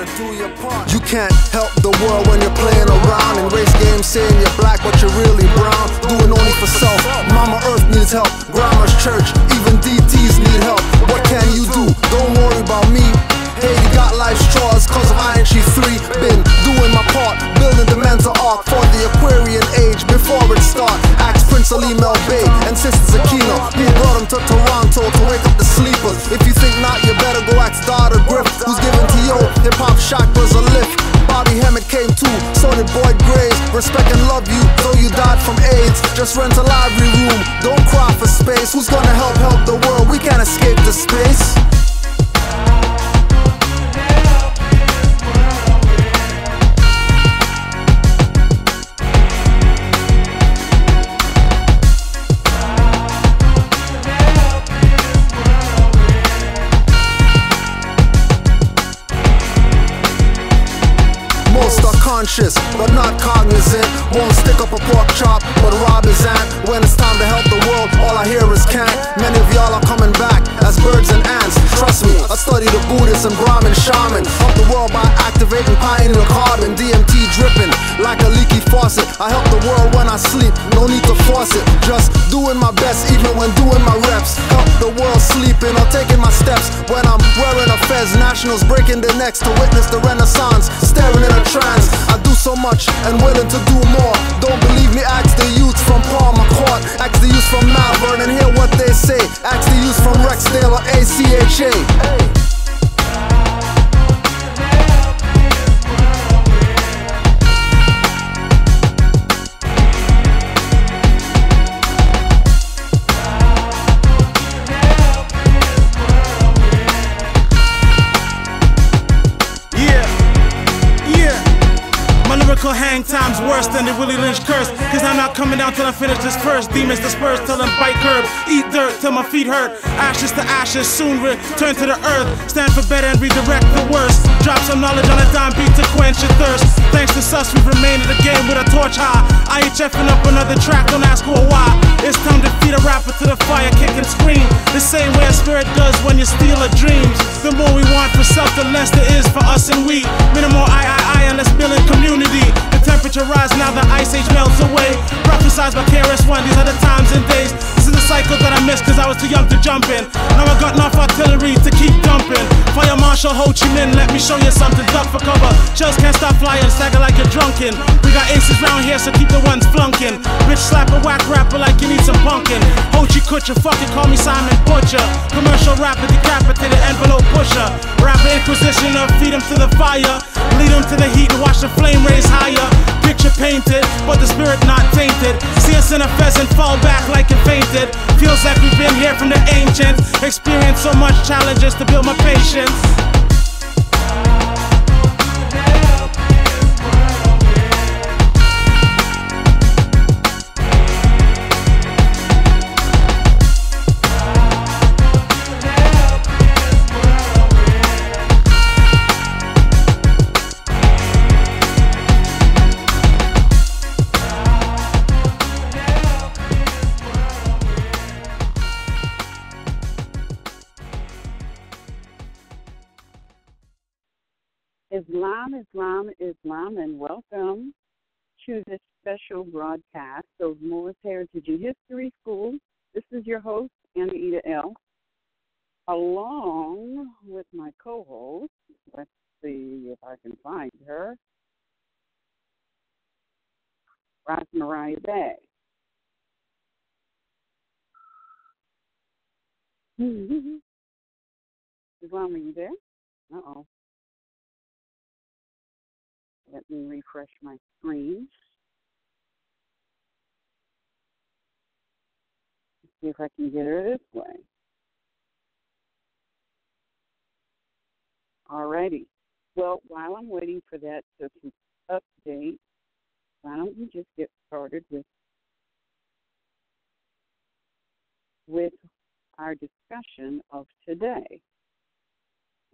gotta do your part. You can't help the world when you're playing around in race games saying you're black but you're really brown. Doing only for self. Mama Earth needs help, Grandma's church, even DTs need help. What can you do? Don't worry about me. Hey, you got life's chores cause of ING3. Been doing my part, building the mental arc for the Aquarian age before it start. Ask Prince Alimel Bay and Sisters Aquino, who brought him to Toronto to wake up the sleepers. If you think not, you better go ask Dada Griff, who's giving to yo hip-hop chakras a lift. Bobby Hemmett came too, so did Boyd Graves. Respect and love you, though you died from AIDS. Just rent a library room, don't cry for space. Who's gonna help the world? We can't escape the space. Conscious, but not cognizant. Won't stick up a pork chop, but rob his aunt. When it's time to help the world, all I hear is can't. Many of y'all are coming back as birds and ants. Trust me, I study the Buddhist and Brahmin shaman. Help the world by activating pineal carbon. DMT dripping like a leaky faucet. I help the world when I sleep, no need to force it. Just doing my best even when doing my reps. Help the world sleeping or taking my steps. When I'm wearing a fez, nationals breaking their necks to witness the renaissance. Staring in a trance, I do so much and willing to do more. Don't believe me, ask the youth from Paul McCourt, ask the youth from Malvern and hear what they say. Ask the youth from Rexdale or ACHA. Hang time's worse than the Willie Lynch curse. Cause I'm not coming down till I finish this verse. Demons disperse till them bite curb. Eat dirt till my feet hurt. Ashes to ashes, soon return to the earth. Stand for better and redirect the worst. Drop some knowledge on a dime beat to quench your thirst. Thanks to sus, we've remained in the game with a torch high. IHFing up another track, don't ask who or why. It's time to feed a rapper to the fire, kick and scream. The same way a spirit does when you steal a dream. The more we want for self, the less there is for us and we. Minimal I, and let's build in community. The temperature rise, now the ice age melts away. Prophesized by KRS-One, these are the times and days. This is the cycle that I missed cause I was too young to jump in. Now I got enough artillery to keep dumping. Fire Marshal Ho Chi Minh, let me show you something. Duck for cover, shells can't stop flying, stagger like you're drunken. We got aces round here, so keep the ones flunking. Bitch slap a whack rapper like you need some punkin'. Ho Chi Kutcher, fucking call me Simon Butcher. Commercial rapper, decapitated envelope pusher. Rapper inquisitioner, feed him to the fire. Lead him to the heat and watch the flame raise higher. Picture painted, but the spirit not tainted. See us in a pheasant, fall back like it fainted. Feels like we've been here from the ancients. Experienced so much challenges to build my patience. Islam, and welcome to this special broadcast of Moorish Heritage and History School. This is your host, Anita L., along with my co-host. Let's see if I can find her, RVBey. Islam, are you there? Uh-oh. Let me refresh my screen. Let's see if I can get her this way. Alrighty. Well, while I'm waiting for that to update, why don't we just get started with our discussion of today.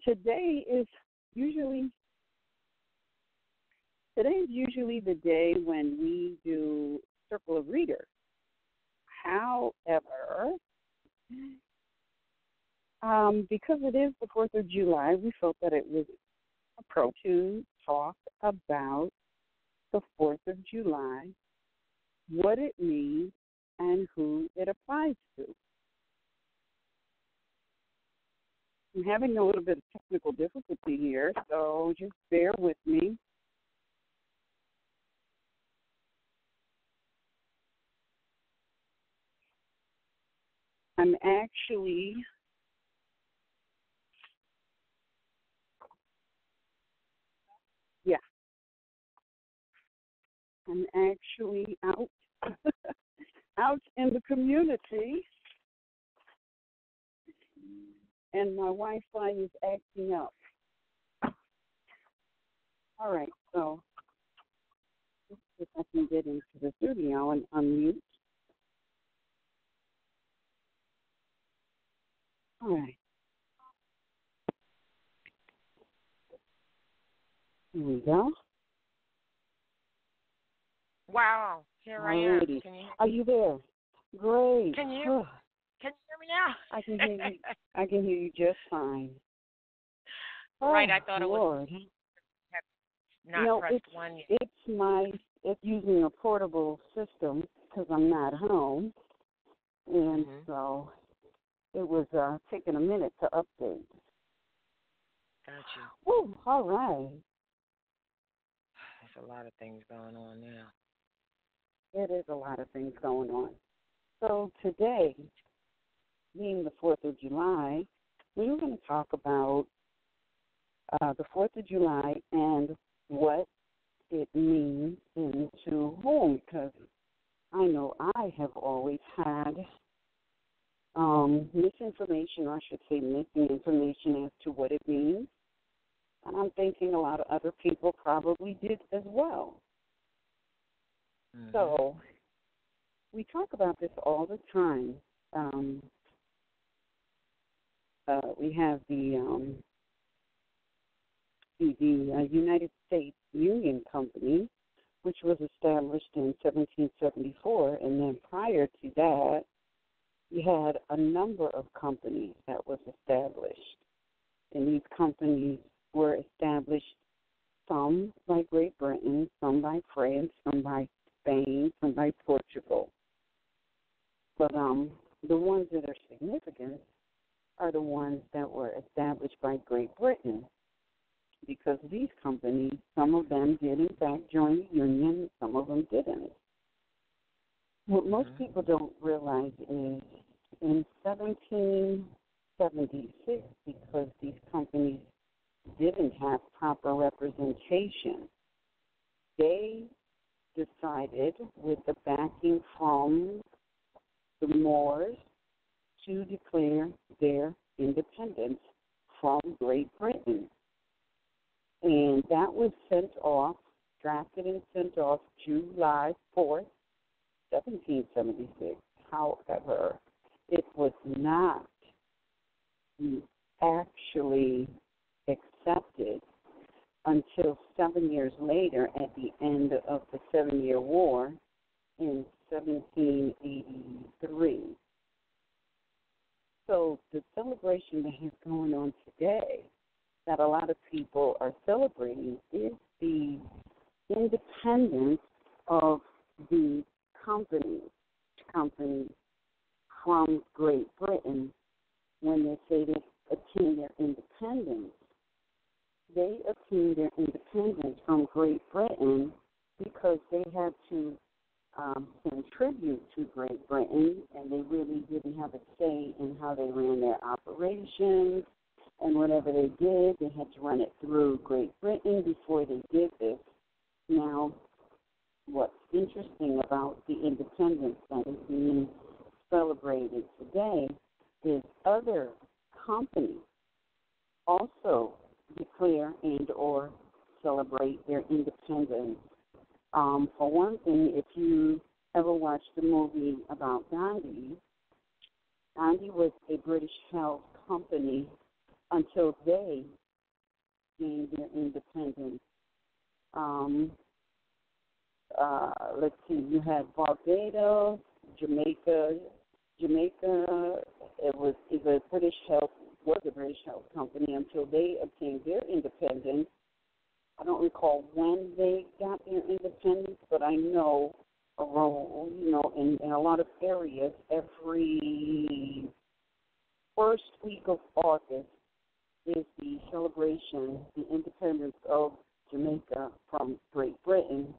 Today is usually the day when we do Circle of Readers. However, because it is the 4th of July, we felt that it was to talk about the 4th of July, what it means, and who it applies to. I'm having a little bit of technical difficulty here, so just bear with me. I'm actually out out in the community, and my Wi-Fi is acting up. All right, so let's see if I can get into the studio and unmute. All right. Here we go. Wow, here I am. Can you? Are you there? Great. Can you hear me now? I can hear you. I can hear you just fine. Right, I thought Lord. it was not pressed one yet. It's using a portable system because I'm not home, and so it was taking a minute to update. Gotcha. Oh, all right. There's a lot of things going on now. It is a lot of things going on. So today, being the 4th of July, we're going to talk about the 4th of July and what it means and to whom, because I know I have always had misinformation, or I should say missing information as to what it means. And I'm thinking a lot of other people probably did as well. So we talk about this all the time. We have the United States Union Company, which was established in 1774, and then prior to that, you had a number of companies that was established, and these companies were established, some by Great Britain, some by France, some by Spain, some by Portugal. But the ones that are significant are the ones that were established by Great Britain, because these companies, some of them did in fact join the Union, some of them didn't. What most people don't realize is in 1776, because these companies didn't have proper representation, they decided, with the backing from the Moors, to declare their independence from Great Britain. And that was drafted and sent off July 4th, 1776. However, it was not actually accepted until 7 years later, at the end of the 7-Year War in 1783. So the celebration that is going on today, that a lot of people are celebrating, is the independence of the companies from Great Britain. When they say they attained their independence, they obtained their independence from Great Britain because they had to contribute to Great Britain, and they really didn't have a say in how they ran their operations, and whatever they did, they had to run it through Great Britain before they did this. Now, what's interesting about the independence that is being celebrated today is other companies also declare and or celebrate their independence. For one thing, if you ever watched the movie about Gandhi was a British held company until they gained their independence. Let's see, you had Barbados, Jamaica. It was a British held company until they obtained their independence. recall when they got their independence, but I know around, in a lot of areas, every first week of August is the celebration, the independence of Jamaica from Great Britain.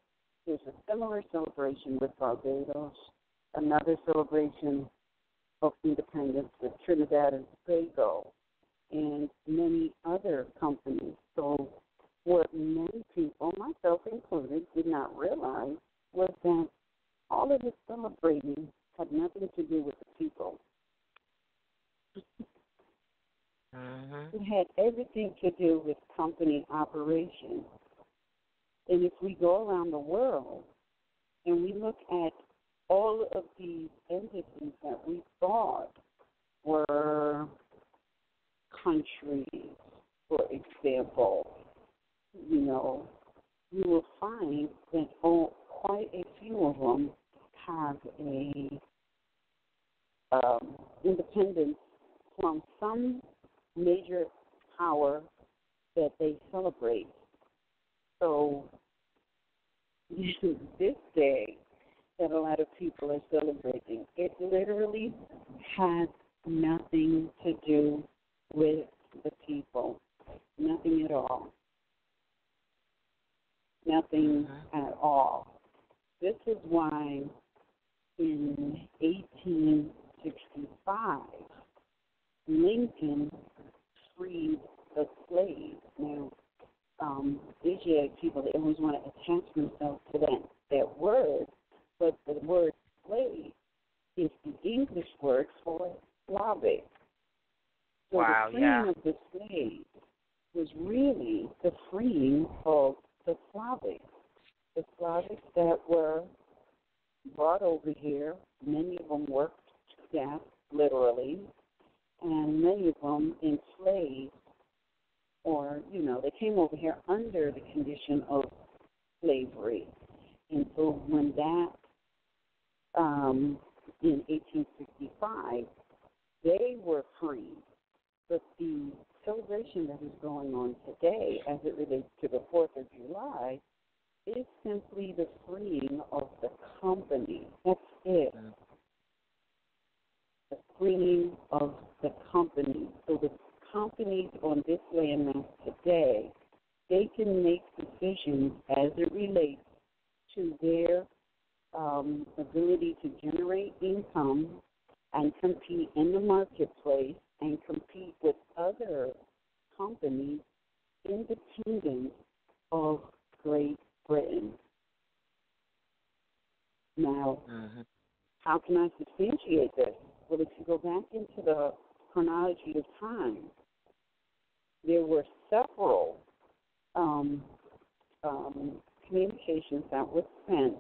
There's a similar celebration with Barbados, another celebration of independence with Trinidad and Tobago, and many other companies. So what many people, myself included, did not realize was that all of this celebrating had nothing to do with the people. It had everything to do with company operations. And if we go around the world and we look at all of these entities that we thought were countries, for example, you will find that quite a few of them have a independence from some major power that they celebrate. So this day that a lot of people are celebrating, it literally has nothing to do with the people. Nothing at all. Nothing at all. This is why in 1865, Lincoln freed the slaves. Now, Asiatic people, they always want to attach themselves to that word, but the word slave is the English word for Slavic. So the freeing of the slaves was really the freeing of the Slavics that were brought over here. Many of them worked to death, literally, and many of them enslaved, or, they came over here under the condition of slavery. And so when that, in 1865, they were free. But the celebration that is going on today, as it relates to the 4th of July, is simply the freeing of the company. That's it. The freeing of the company. So the companies on this landmass today, they can make decisions as it relates to their ability to generate income and compete in the marketplace and compete with other companies independent of Great Britain. Now, how can I substantiate this? Well, if you go back into the chronology of time, there were several communications that were sent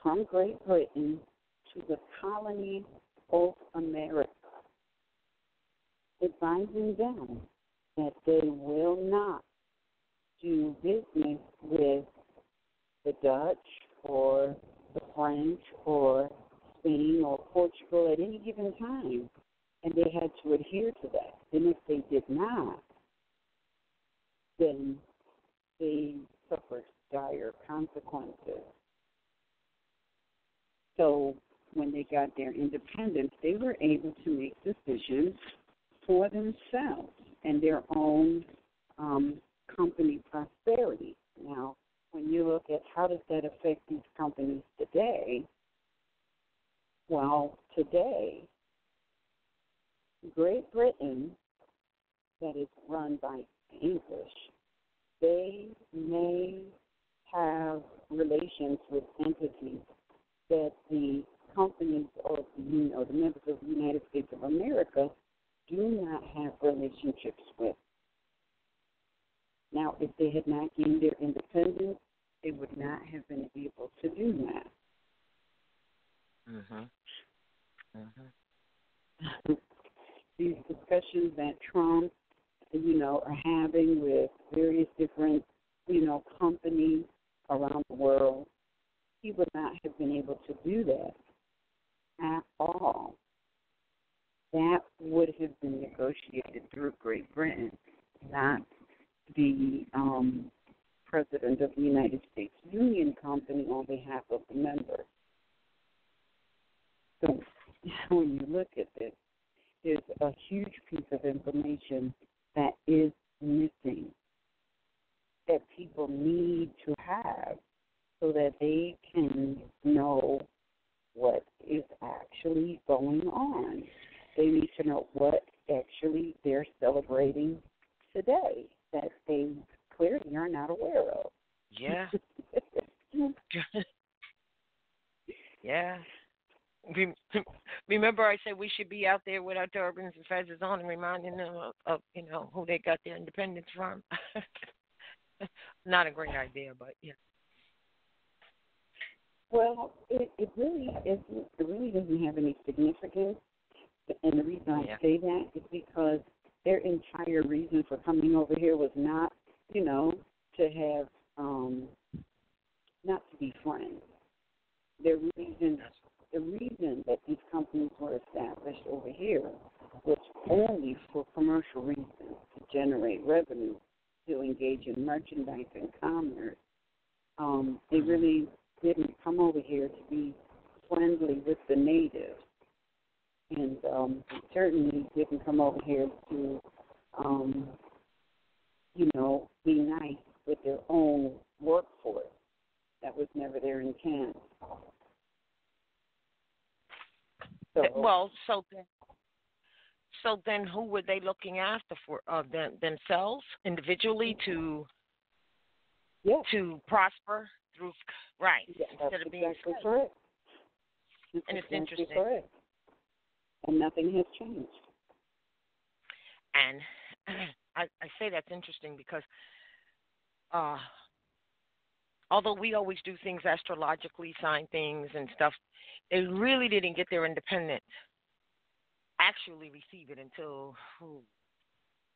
from Great Britain to the colonies of America, advising them that they will not do business with the Dutch or the French or Spain or Portugal at any given time, and they had to adhere to that. And if they did not, then they suffered dire consequences. So when they got their independence, they were able to make decisions for themselves and their own company prosperity. Now, when you look at how does that affect these companies today, well, today, Great Britain, that is run by English, they may have relations with entities that the companies or the members of the United States of America do not have relationships with. Now, if they had not gained their independence, they would not have been able to do that. These discussions that Trump, are having with various different, companies around the world, he would not have been able to do that at all. That would have been negotiated through Great Britain, not the president of the United States Union Company on behalf of the members. So when you look at this, there's a huge piece of information that is missing that people need to have so that they can know what is actually going on. They need to know what actually they're celebrating today that they clearly are not aware of. Yeah. Yeah. Remember I said we should be out there with our turbans and feathers on and reminding them of who they got their independence from. Not a great idea, but yeah. Well, it really isn't. It really doesn't have any significance, and the reason I say that is because their entire reason for coming over here was not, to have, not to be friends. The reason that these companies were established over here was only for commercial reasons, to generate revenue, to engage in merchandise and commerce. They really didn't come over here to be friendly with the natives, and certainly didn't come over here to, be nice with their own workforce. That was never their intent. So then who were they looking after for themselves individually to prosper through, right? Yeah, instead of being exactly correct. And it's interesting. Correct. And nothing has changed. And I say that's interesting because although we always do things astrologically, sign things and stuff, they really didn't get their independence, actually receive it until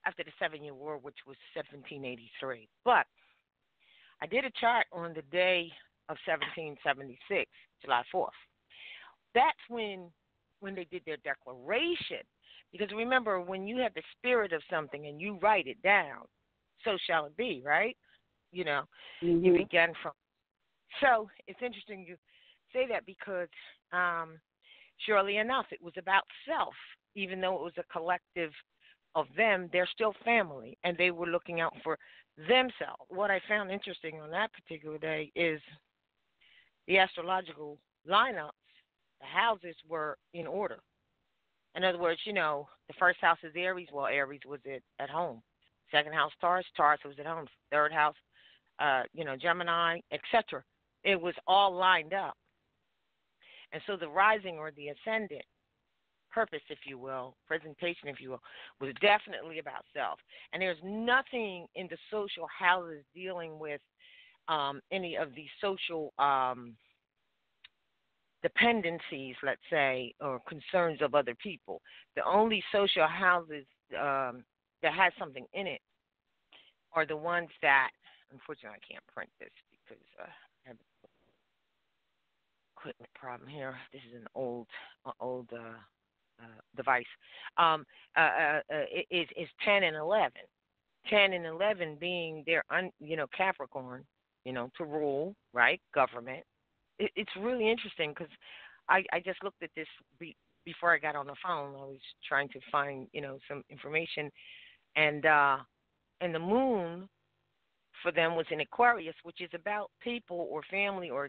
after the 7-Year War, which was 1783. But I did a chart on the day of 1776, July 4th. That's when they did their declaration. Because remember, when you have the spirit of something and you write it down, so shall it be, right? You begin from. So it's interesting you say that because surely enough, it was about self. Even though it was a collective of them, they're still family, and they were looking out for themselves. What I found interesting on that particular day is the astrological lineups. The houses were in order. In other words, the first house is Aries. Well, Aries was at home. Second house, Taurus. Taurus was at home. Third house, Gemini, etc. It was all lined up. And so the rising or the ascendant purpose, if you will, presentation, if you will, was definitely about self. And there's nothing in the social houses dealing with any of the social dependencies, let's say, or concerns of other people. The only social houses that has something in it are the ones that, unfortunately, I can't print this because I have a equipment problem here. This is an old device. Is 10 and 11. 10 and 11 being their, Capricorn, to rule, right, government. It's really interesting because I just looked at this before I got on the phone. I was trying to find, some information. And the moon for them was in Aquarius, which is about people or family or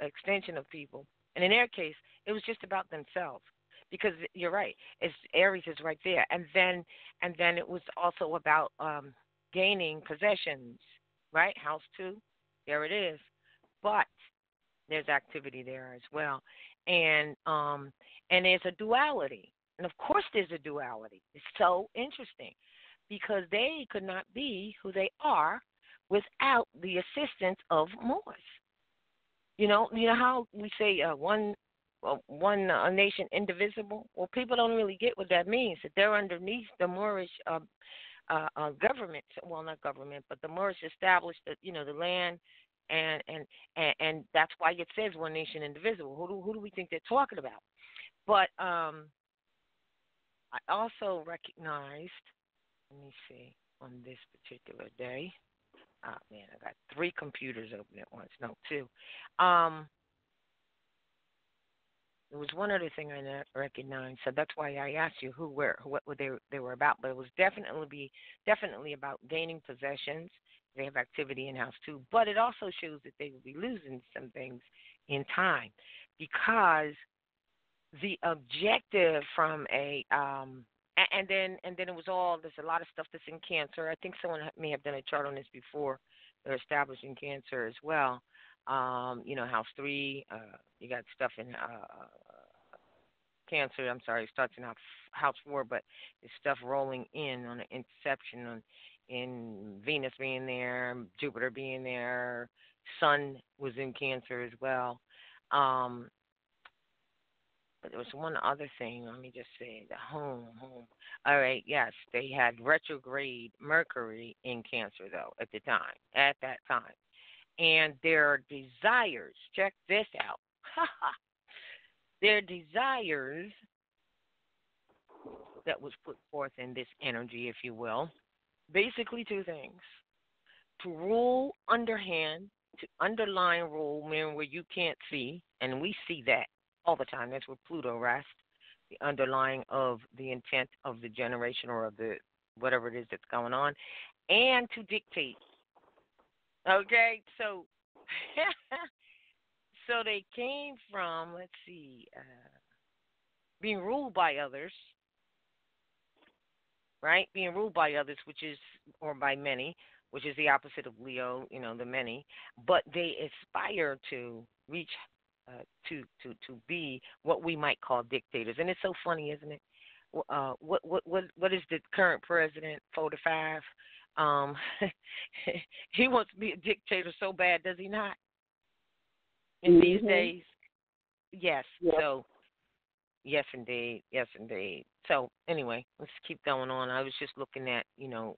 extension of people. And in their case, it was just about themselves. Because you're right, Aries is right there, and then it was also about gaining possessions, right? House 2, there it is, but there's activity there as well, and there's a duality, and of course there's a duality. It's so interesting because they could not be who they are without the assistance of Moors. You know how we say one nation indivisible? Well, people don't really get what that means, that they're underneath the Moorish government. Well, not government, but the Moorish established the land, and that's why it says one nation indivisible. Who do we think they're talking about? But I also recognized, let me see, on this particular day, Oh man, I got 3 computers open at once. No, 2. There was one other thing I not recognized, so that's why I asked you what they were about. But it was definitely about gaining possessions. They have activity in house too, but it also shows that they will be losing some things in time, because the objective from and then it was there's a lot of stuff that's in Cancer. I think someone may have done a chart on this before. They're establishing Cancer as well. House 3, you got stuff in Cancer. I'm sorry, it starts in house 4, but there's stuff rolling in on the inception in Venus being there, Jupiter being there, Sun was in Cancer as well. But there was one other thing. Let me just say the home. All right, yes, they had retrograde Mercury in Cancer though at that time. And their desires, check this out. Their desires that was put forth in this energy, if you will, basically 2 things. To rule underhand, to underline rule, meaning where you can't see, and we see that all the time. That's where Pluto rests, the underlying of the intent of the generation or of the whatever it is that's going on, and to dictate. Okay, so so they came from, let's see, being ruled by others, right? Being ruled by others, or by many, which is the opposite of Leo, the many. But they aspire to reach, to be what we might call dictators. And it's so funny, isn't it? What is the current president, 4 to 5? He wants to be a dictator so bad, does he not? In these days, yes. Yep. So, yes, indeed. So, anyway, let's keep going on. I was just looking at,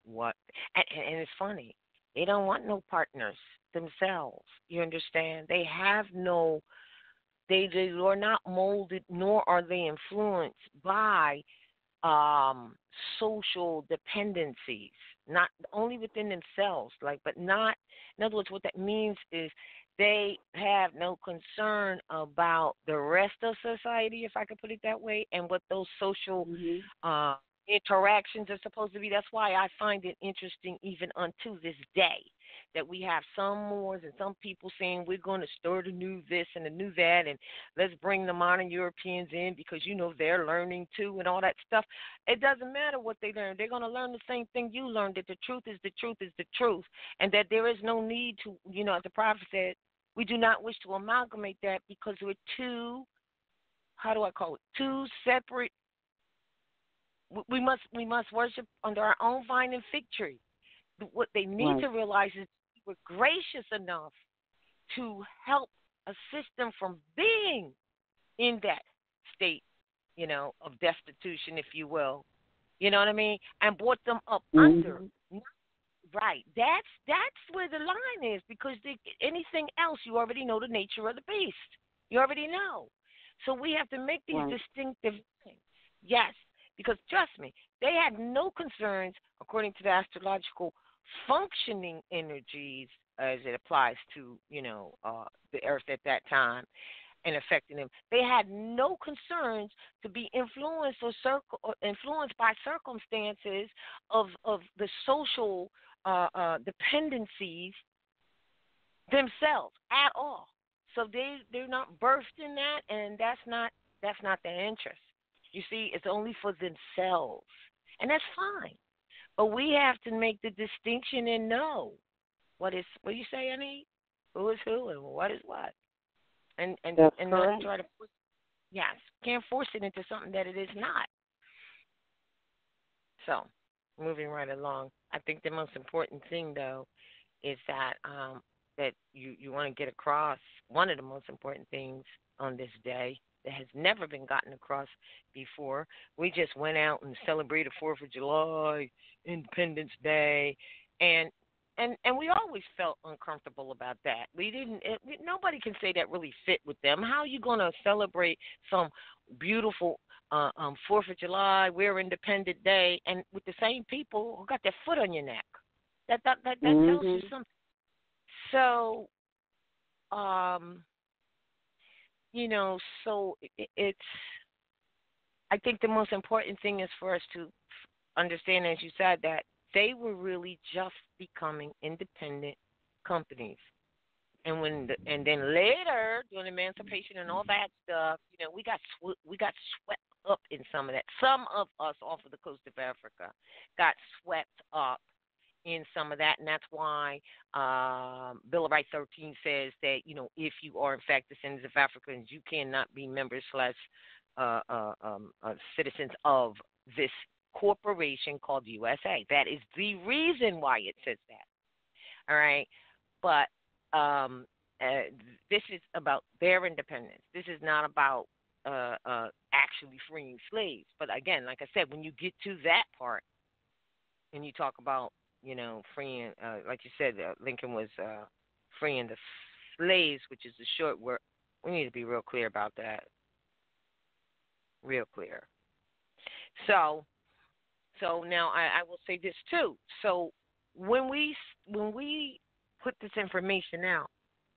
what, and it's funny. They don't want no partners themselves. You understand? They have no. They are not molded, nor are they influenced by social dependencies, not only within themselves, but not, in other words, what that means is they have no concern about the rest of society, if I could put it that way, and what those social interactions are supposed to be. That's why I find it interesting even unto this day that we have some Moors and some people saying we're going to start a new this and a new that, and let's bring the modern Europeans in because, they're learning too and all that stuff. It doesn't matter what they learn. They're going to learn the same thing you learned, that the truth is the truth is the truth, and that there is no need to, as the prophet said, we do not wish to amalgamate that because we're two separate. We must worship under our own vine and fig tree. What they need to realize is we're gracious enough to help assist them from being in that state, of destitution, if you will. You know what I mean? And brought them up under. Right. That's where the line is, because anything else, you already know the nature of the beast. You already know. So we have to make these distinctive things. Yes, because trust me, they had no concerns, according to the astrological functioning energies as it applies to, the earth at that time and affecting them. They had no concerns to be influenced influenced by circumstances of the social dependencies themselves at all. So they're not birthed in that, and that's not their interest. You see, it's only for themselves, and that's fine. But we have to make the distinction and know what do you say, Annie? Who is who and what is what, and not try to can't force it into something that it is not. So, moving right along, I think the most important thing though is that that you want to get across. One of the most important things on this day that has never been gotten across before. We just went out and celebrated 4th of July, Independence Day, and we always felt uncomfortable about that. Nobody can say that really fit with them. How are you going to celebrate some beautiful 4th of July, we're Independent Day, and with the same people who got their foot on your neck? That tells you something So, um, so it's. I think the most important thing is for us to understand, as you said, that they were really just becoming independent companies. And then later during emancipation and all that stuff, we got swept up in some of that. Some of us off of the coast of Africa got swept up in some of that, and that's why Bill of Rights 13 says that if you are in fact descendants of Africans, you cannot be members slash citizens of this corporation called USA. That is the reason why it says that. All right, but this is about their independence. This is not about actually freeing slaves. But again, like I said, when you get to that part and you talk about, freeing, like you said, Lincoln was freeing the slaves, which is the short word. We need to be real clear about that. Real clear. So now I will say this too. So when we put this information out,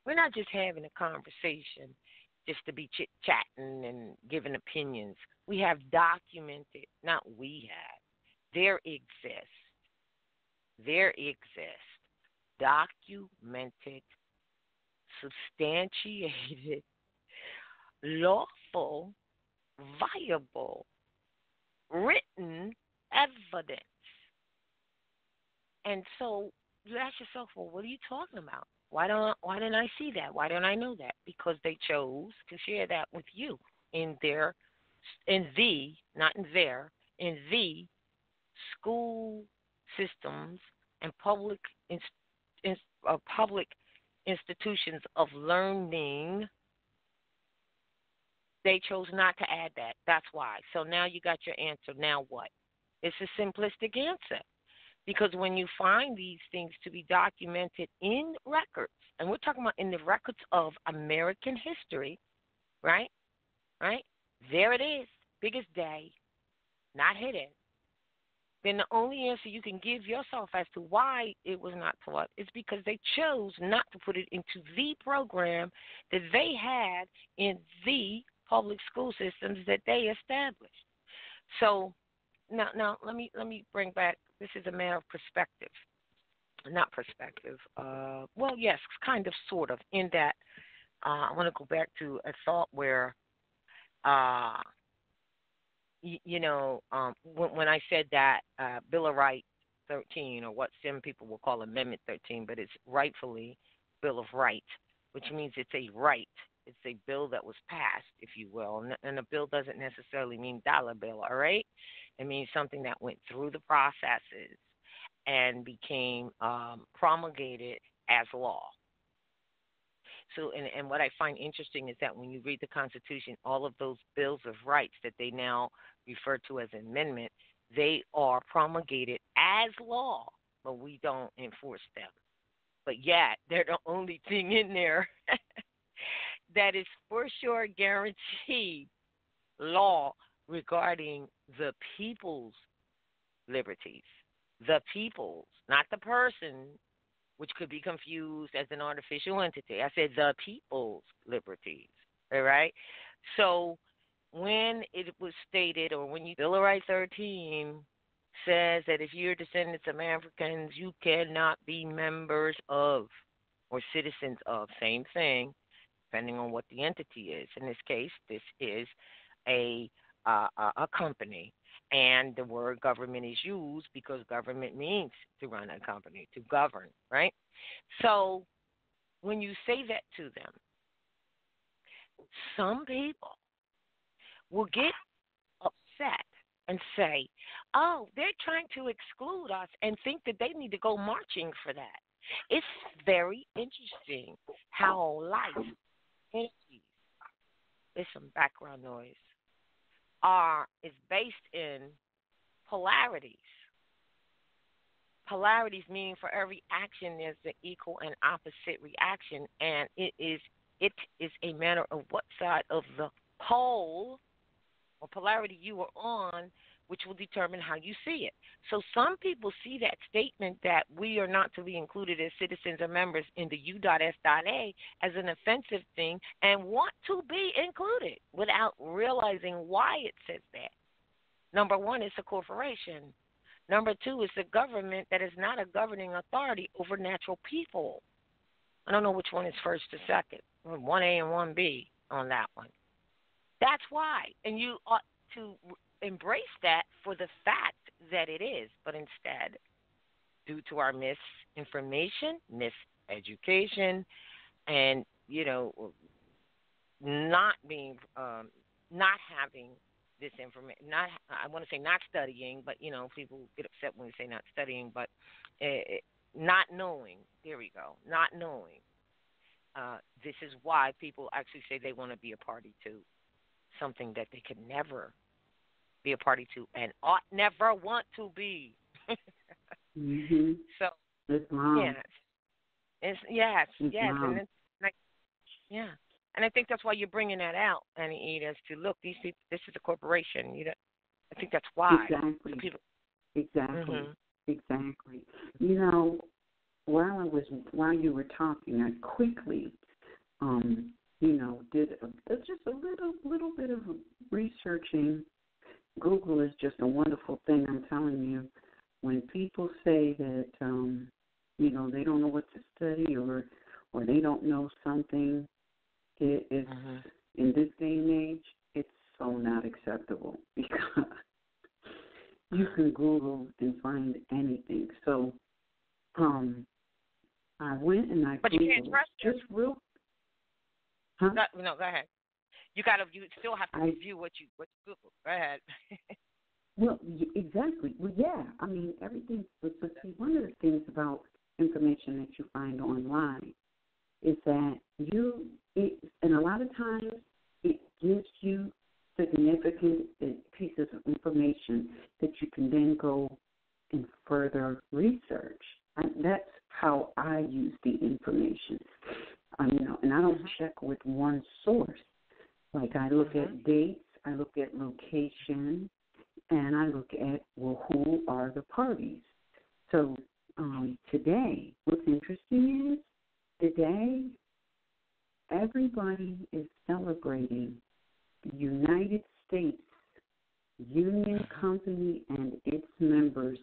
we're not just having a conversation just to be chit-chatting and giving opinions. We have documented, not we have, there exists documented, substantiated, lawful, viable, written evidence. And so you ask yourself, well, what are you talking about? Why didn't I see that? Why didn't I know that? Because they chose to share that with you in the school systems and public institutions of learning. They chose not to add that. That's why. So now you got your answer. Now what? It's a simplistic answer. Because when you find these things to be documented in records, and we're talking about in the records of American history, right? Right? There it is, biggest day, not hidden. Then the only answer you can give yourself as to why it was not taught is because they chose not to put it into the program that they had in the public school systems that they established. So now let me bring back. This is a matter of perspective, not perspective. Well, yes, kind of, sort of. In that, I want to go back to a thought where, when I said that Bill of Rights 13, or what some people will call Amendment 13, but it's rightfully Bill of Rights, which means it's a right. It's a bill that was passed, if you will. And a bill doesn't necessarily mean dollar bill, all right? It means something that went through the processes and became promulgated as law. So, and what I find interesting is that when you read the Constitution, all of those bills of rights that they now refer to as amendment, they are promulgated as law, but we don't enforce them. But yet, they're the only thing in there that is for sure guaranteed law regarding the people's liberties. The people's, not the person, which could be confused as an artificial entity. I said the people's liberties, all right? So when it was stated, or when Bill of Rights 13 says that if you're descendants of Africans, you cannot be members of or citizens of, same thing, depending on what the entity is. In this case, this is a company, and the word government is used because government means to run a company, to govern, right? So when you say that to them, some people will get upset and say, oh, they're trying to exclude us, and think that they need to go marching for that. It's very interesting how life, entities, there's some background noise, is based in polarities. Polarities meaning for every action there's an equal and opposite reaction, and it is a matter of what side of the pole or polarity you are on, which will determine how you see it. So some people see that statement that we are not to be included as citizens or members in the U.S.A as an offensive thing and want to be included without realizing why it says that. Number one, it's a corporation. Number two, it's a government that is not a governing authority over natural people. I don't know which one is first or second, 1A and 1B on that one. That's why. And you ought to embrace that for the fact that it is. But instead, due to our misinformation, miseducation, and, not being, not having this information, I want to say not studying, but, people get upset when we say not studying, but not knowing, there we go, not knowing. This is why people actually say they want to be a party to something that they could never be a party to and ought never want to be. Mm-hmm. So, Islam. Yes, Islam. and it's like, yeah, and I think that's why you're bringing that out, Annie, as to look, these people, this is a corporation. I think that's why. Exactly. So people, exactly. mm-hmm. Exactly. While you were talking, I quickly, did just a little bit of researching. Google is just a wonderful thing. I'm telling you, when people say that, they don't know what to study or they don't know something, it's in this day and age, it's so not acceptable because you can Google and find anything. So, I went and I Googled. But you can't trust it. Just real. Huh? No, go ahead. You still have to review what you Google. Go ahead. Well, exactly. Well, yeah. I mean, everything. But see, one of the things about information that you find online is that and a lot of times it gives you significant pieces of information that you can then go and further research. And that's how I use the information. And I don't check with one source. Like I look at dates, I look at location, and I look at, who are the parties. So today, what's interesting is today everybody is celebrating the United States Union Company and its members'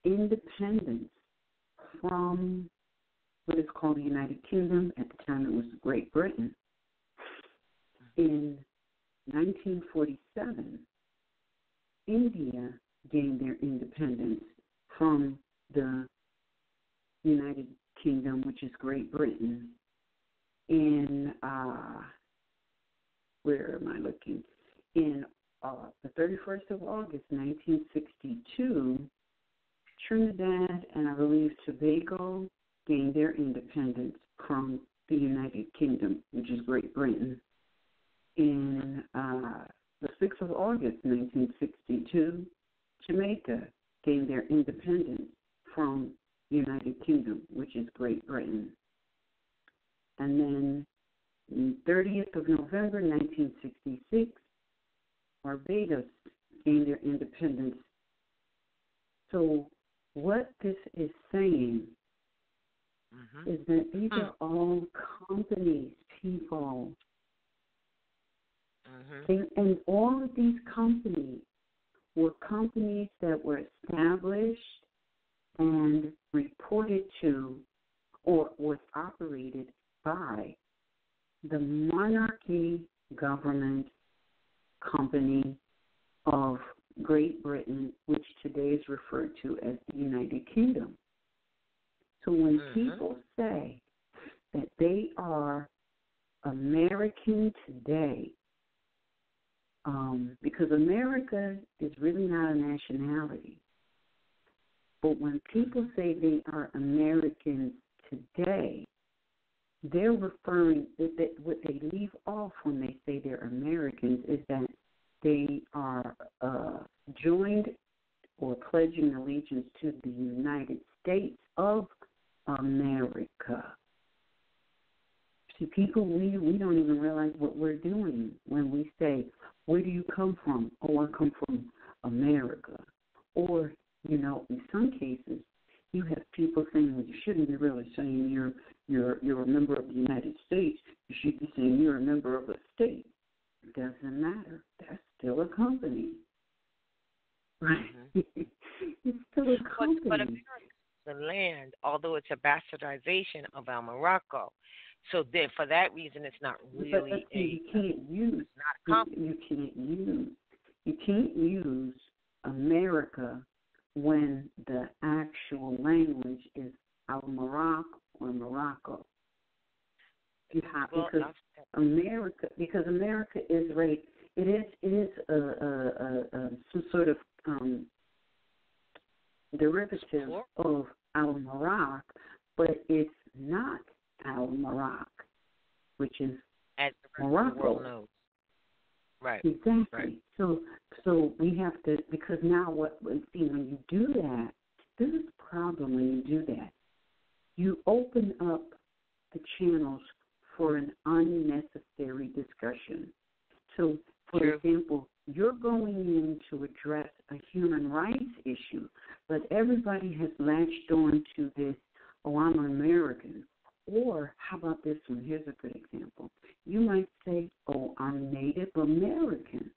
independence from what is called the United Kingdom. At the time, it was Great Britain. In 1947, India gained their independence from the United Kingdom, which is Great Britain. In, where am I looking? In the 31st of August, 1962, Trinidad and I believe Tobago gained their independence from the United Kingdom, which is Great Britain. In the 6th of August, 1962, Jamaica gained their independence from the United Kingdom, which is Great Britain. And then the 30th of November, 1966, Barbados gained their independence. So what this is saying is that these are all companies, people. And all of these companies were companies that were established and reported to or was operated by the monarchy government company of Great Britain, which today is referred to as the United Kingdom. So when people say that they are American today, because America is really not a nationality, but when people say they are Americans today, they're referring, that what they leave off when they say they're Americans is that they are joined or pledging allegiance to the United States of America. See, people, we don't even realize what we're doing when we say, where do you come from? Oh, I come from America. Or You know, in some cases, you have people saying, well, you shouldn't be really saying you're a member of the United States. You should be saying you're a member of a state. It doesn't matter. That's still a company. Right? Mm-hmm. It's still a company. But America, the land, although it's a bastardization of our Morocco, so then for that reason, it's not really you can't use America when the actual language is Al Morocco or Morocco. Because America is right. It is some sort of derivative of Al Morocco, but it's not Al Morocco, which is as the Morocco. The world knows. Right. Exactly. Right. So we have to, because now when you do that, this is the problem when you do that. You open up the channels for an unnecessary discussion. So, for example, you're going in to address a human rights issue, but everybody has latched on to this, oh, I'm an American. Or how about this one? Here's a good example. You might say, oh, I'm Native American.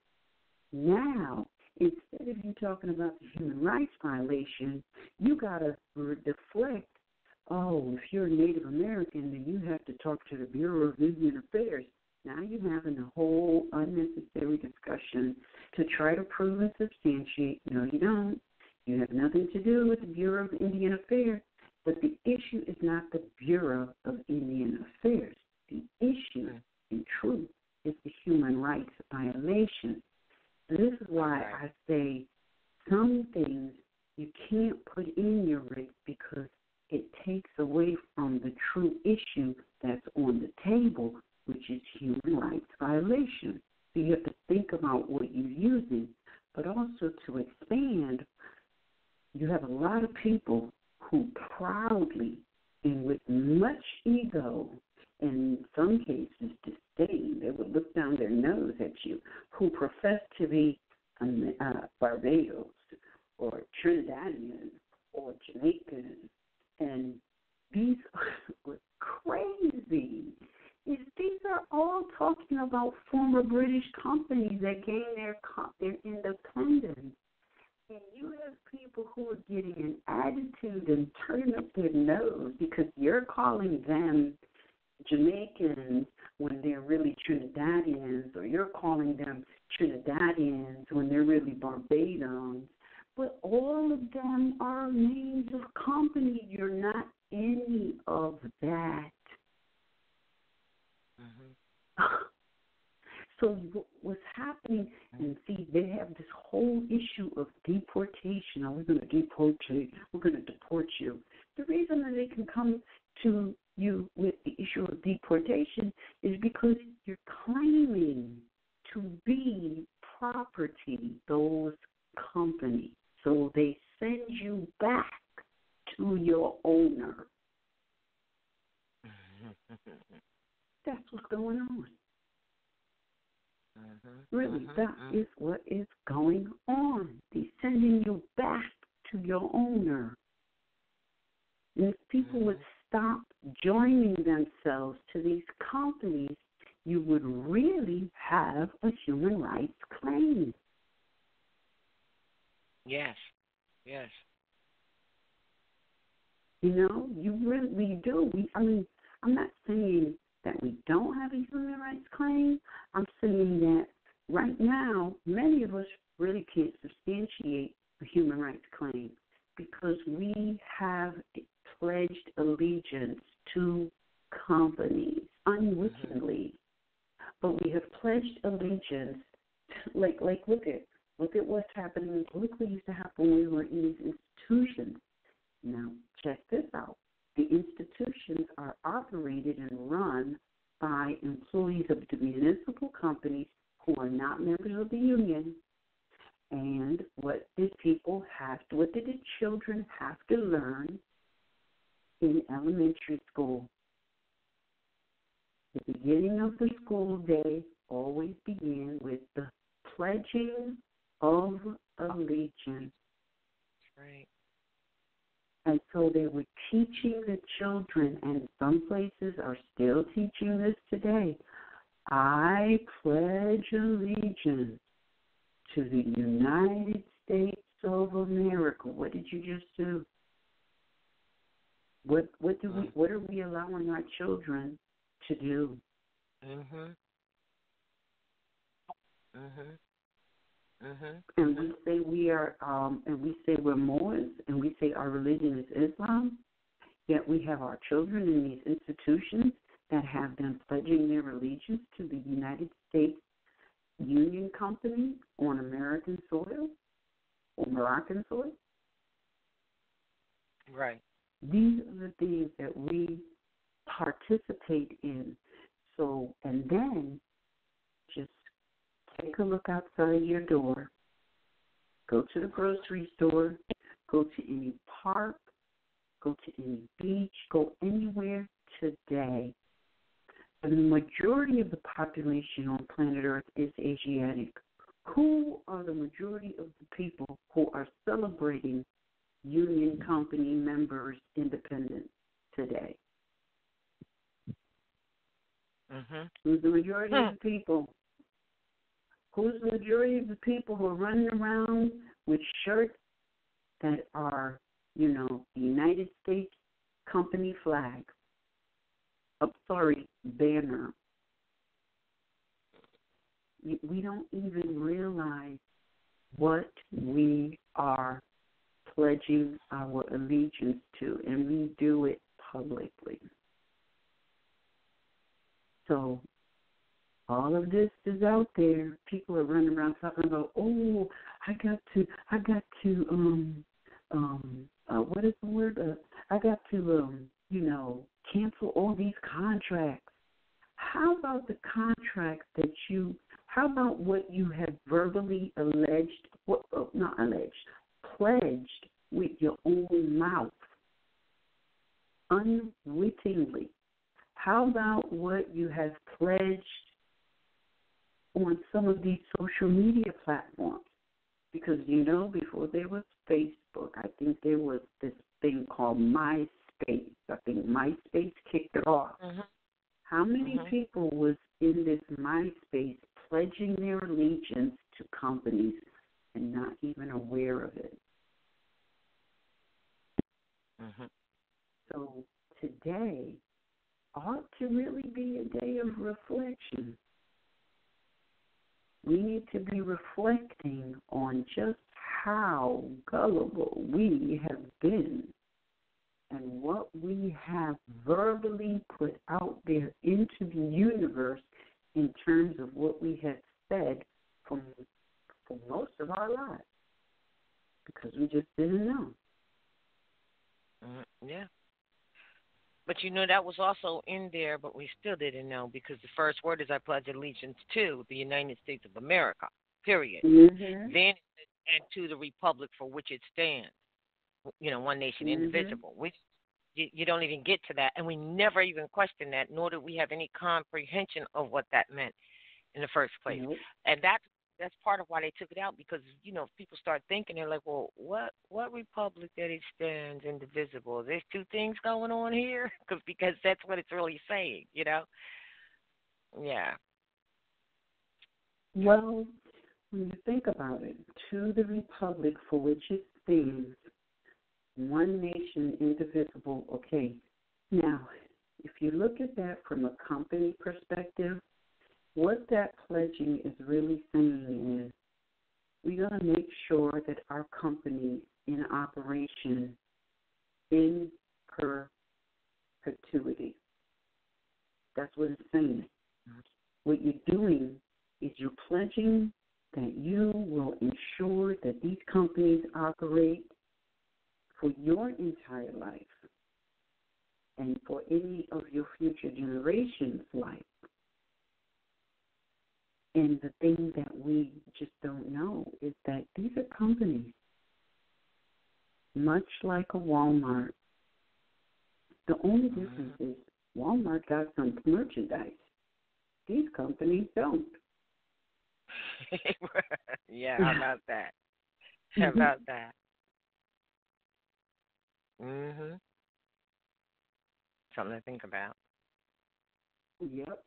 Now, instead of you talking about the human rights violation, you got to deflect, oh, if you're a Native American, then you have to talk to the Bureau of Indian Affairs. Now you're having a whole unnecessary discussion to try to prove and substantiate. No, you don't. You have nothing to do with the Bureau of Indian Affairs. But the issue is not the Bureau of Indian Affairs. The issue, in truth, is the human rights violation. This is why I say some things you can't put in your writ because it takes away from the true issue that's on the table, which is human rights violation. So you have to think about what you're using, but also to expand, you have a lot of people who proudly and with much ego, and in some cases disdain, they would look down their nose at you, who profess to be Barbados or Trinidadian or Jamaican, and these are crazy. These are all talking about former British companies that gained their independence. And you have people who are getting an attitude and turning up their nose because you're calling them Jamaicans when they're really Trinidadians, or you're calling them Trinidadians when they're really Barbadians. But all of them are names of companies. You're not any of that. So what's happening, and see, they have this whole issue of deportation. Oh, we're going to deport you. We're going to deport you. The reason that they can come to you with the issue of deportation is because you're claiming to be property, those companies. So they send you back to your owner. That's what's going on. Really, that is what is going on. They're sending you back to your owner. And if people would stop joining themselves to these companies, you would really have a human rights claim. Yes, yes. You know, you really do. I'm not saying that we don't have a human rights claim. I'm saying that right now, many of us really can't substantiate a human rights claim because we have pledged allegiance to companies unwittingly. But we have pledged allegiance, like look at what's happening. Look what used to happen when we were in these institutions. Now, check this out. The institutions are operated and run by employees of the municipal companies who are not members of the union. And what did the children have to learn in elementary school? The beginning of the school day always began with the pledging of allegiance. Right. And so they were teaching the children, and some places are still teaching this today. I pledge allegiance to the United States of America. What did you just do? What are we allowing our children to do? Mhm. Mhm. Mhm. And we say we say we're Moors, and we say our religion is Islam. Yet we have our children in these institutions that have them pledging their allegiance to the United States Union Company on American soil or Moroccan soil. Right. These are the things that we participate in. So, and then just take a look outside your door. Go to the grocery store. Go to any park. Go to any beach. Go anywhere today. And the majority of the population on planet Earth is Asiatic. Who are the majority of the people who are celebrating Union Company members' independence today? Mhm. Who's the majority of the people? Who's the majority of the people who are running around with shirts that are, the United States Company flag? Banner. We don't even realize what we are pledging our allegiance to, and we do it publicly. So all of this is out there. People are running around talking about, I got to, what is the word? I got to, cancel all these contracts. How about the contracts how about what you have verbally pledged with your own mouth, unwittingly? How about what you have pledged on some of these social media platforms? Because, before there was Facebook, I think there was this thing called MySpace. I think MySpace kicked it off. Mhm. How many people was in this MySpace pledging their allegiance to companies and not even aware of it? Mhm. So today ought to really be a day of reflection. We need to be reflecting on just how gullible we have been and what we have verbally put out there into the universe in terms of what we have said for most of our lives, because we just didn't know. Yeah. But that was also in there, but we still didn't know, because the first word is I pledge allegiance to the United States of America, period. Mm-hmm. Then, and to the republic for which it stands, one nation, indivisible. You don't even get to that, and we never even questioned that, nor did we have any comprehension of what that meant in the first place. Nope. And that's part of why they took it out, because if people start thinking, they're like, well, what republic that it stands indivisible? There's two things going on here, because that's what it's really saying, Yeah. Well, when you think about it, to the republic for which it stands, one nation, indivisible. Okay. Now, if you look at that from a company perspective, what that pledging is really saying is we're going to make sure that our company in operation in perpetuity. That's what it's saying. What you're doing is you're pledging that you will ensure that these companies operate for your entire life and for any of your future generations' life. And the thing that we just don't know is that these are companies, much like a Walmart. The only difference is Walmart got some merchandise. These companies don't. Yeah, how about that? How about that? Mhm. Something to think about. Yep.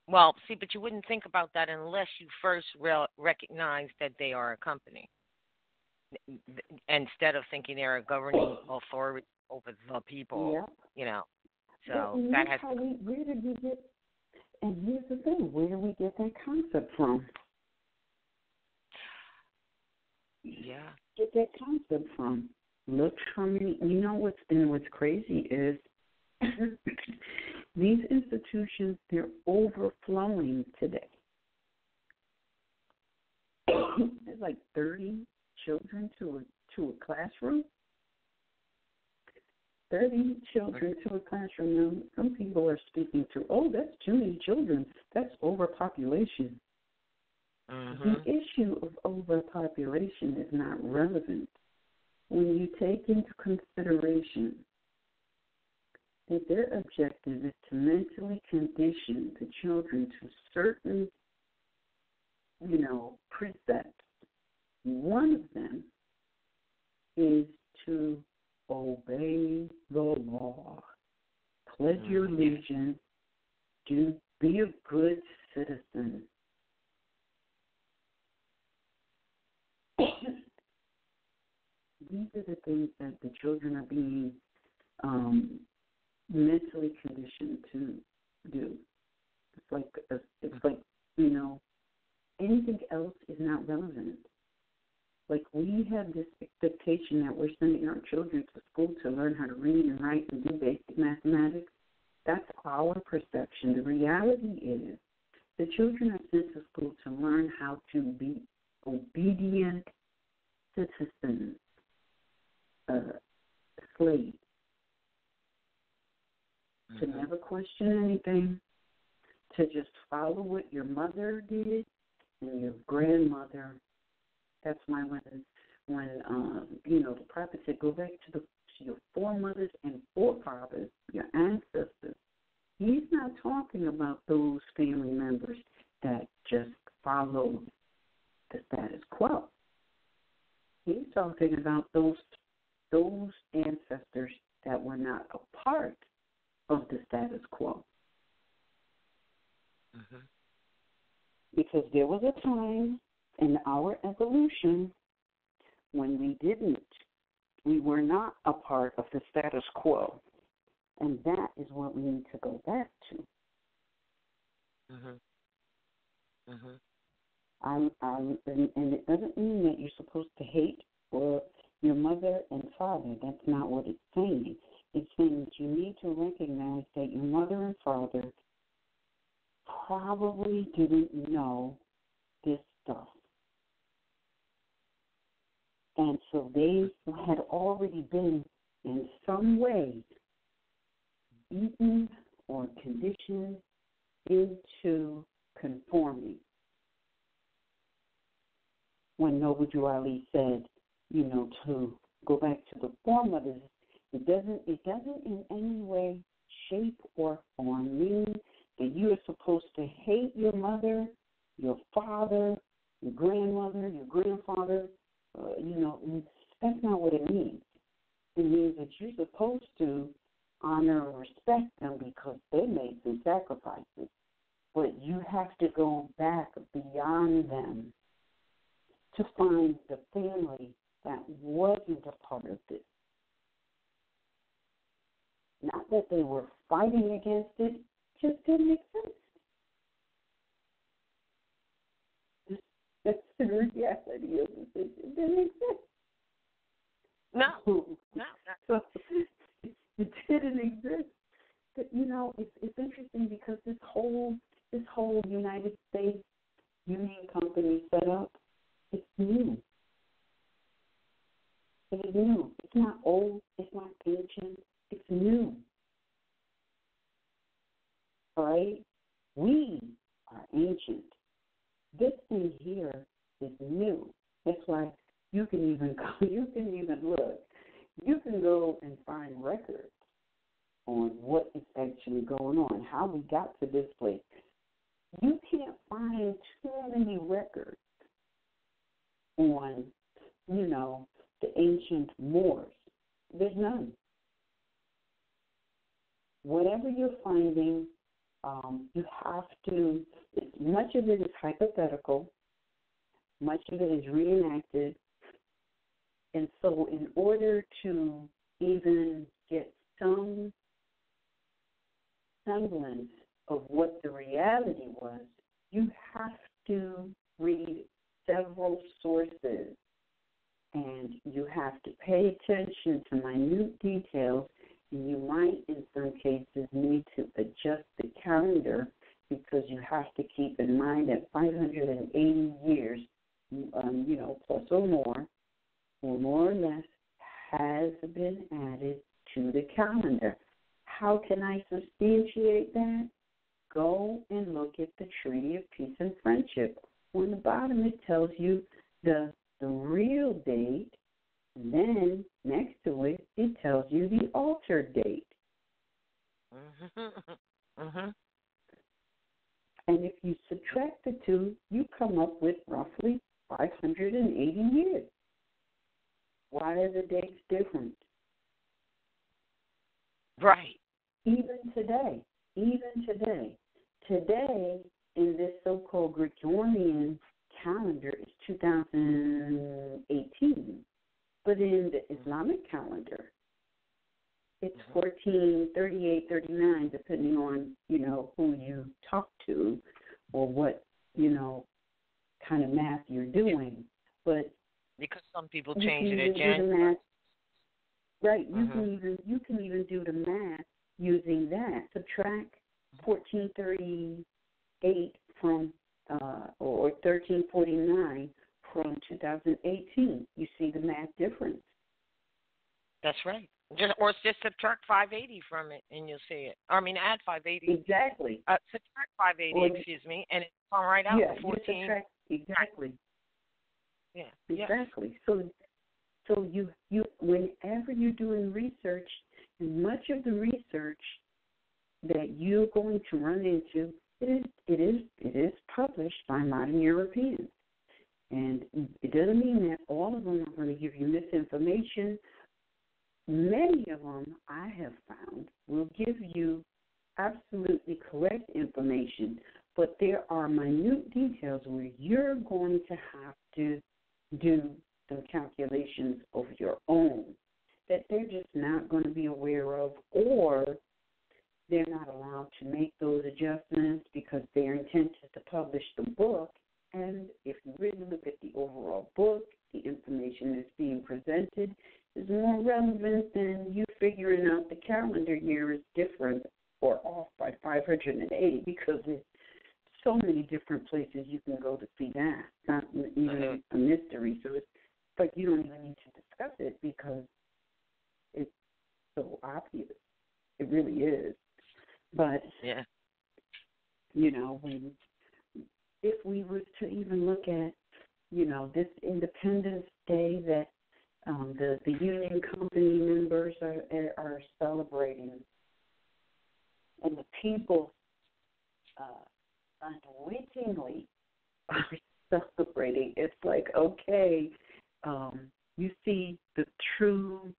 Well, see, but you wouldn't think about that unless you first recognize that they are a company, instead of thinking they're a governing authority over the people. Yep. You know, But so that has. where did we get? And here's the thing: where do we get that concept from? Yeah. Get that concept from? Look how many. You know what's crazy is these institutions, they're overflowing today. There's like 30 children to a classroom. 30 children to a classroom. Now, some people are speaking to, that's too many children. That's overpopulation. Mm-hmm. The issue of overpopulation is not relevant when you take into consideration that their objective is to mentally condition the children to certain, precepts. One of them is to obey the law, pledge your allegiance, be a good citizen. These are the things that the children are being mentally conditioned to do. It's like anything else is not relevant. Like, we have this expectation that we're sending our children to school to learn how to read and write and do basic mathematics. That's our perception. The reality is the children are sent to school to learn how to be obedient citizens, slaves, to never question anything, to just follow what your mother did and your grandmother. That's why when the prophet said, go back to your foremothers and forefathers, your ancestors, he's not talking about those family members that just follow the status quo. He's talking about those ancestors that were not a part of the status quo. Mm-hmm. Because there was a time in our evolution when we were not a part of the status quo. And that is what we need to go back to. Mm-hmm. Mm-hmm. And it doesn't mean that you're supposed to hate or your mother and father. That's not what it's saying. It's saying that you need to recognize that your mother and father probably didn't know this stuff. And so they had already been in some way beaten or conditioned into conforming. When Noble Drew Ali said, to go back to the foremothers, it doesn't in any way, shape, or form mean that you are supposed to hate your mother, your father, your grandmother, your grandfather. That's not what it means. It means that you're supposed to honor and respect them because they made some sacrifices. But you have to go back beyond them to find the family that wasn't a part of this. Not that they were fighting against it, just didn't exist. That's the reality of the thing. It didn't exist. No. So it didn't exist. But, it's interesting because this whole United States Union Company set up, it's new. It is new. It's not old. It's not ancient. It's new. All right? We are ancient. This thing here is new. That's why you can even look. You can go and find records on what is actually going on, how we got to this place. You can't find too many records on, the ancient Moors. There's none. Whatever you're finding, you have to, much of it is hypothetical, much of it is reenacted, and so in order to even get some semblance of what the reality was, you have to read several sources, and you have to pay attention to minute details, and you might, in some cases, need to adjust the calendar because you have to keep in mind that 580 years, plus or more or less, has been added to the calendar. How can I substantiate that? Go and look at the Treaty of Peace and Friendship. On the bottom, it tells you the real date, and then next to it, it tells you the altered date. And if you subtract the two, you come up with roughly 580 years. Why are the dates different? Right. Even today, today in this so-called Gregorian calendar is 2018, but in the Islamic calendar, it's 1438, 39, depending on, who you talk to or what, kind of math you're doing. But because some people change it at January. Right, you can even do the math using that. Subtract 1438 from or 1349 from 2018. You see the math difference. That's right. Just subtract 580 from it, and you'll see it. Add 580. Exactly. Subtract 580, and it's come right out. Yeah, 14. Exactly. Yeah. Exactly. So you whenever you're doing research, and much of the research that you're going to run into, it is published by modern Europeans. And it doesn't mean that all of them are going to give you misinformation. Many of them, I have found, will give you absolutely correct information, but there are minute details where you're going to have to do some calculations of your own that they're just not going to be aware of, or they're not allowed to make those adjustments because their intent is to publish the book. And if you really look at the overall book, the information that's being presented is more relevant than you figuring out the calendar year is different or off by 580, because there's so many different places you can go to see that. It's not even a mystery. So it's like you don't even need to discuss it because it's so obvious. It really is. But, if we were to even look at, this Independence Day that the union company members are celebrating, and the people unwittingly are celebrating, it's like, okay, you see the true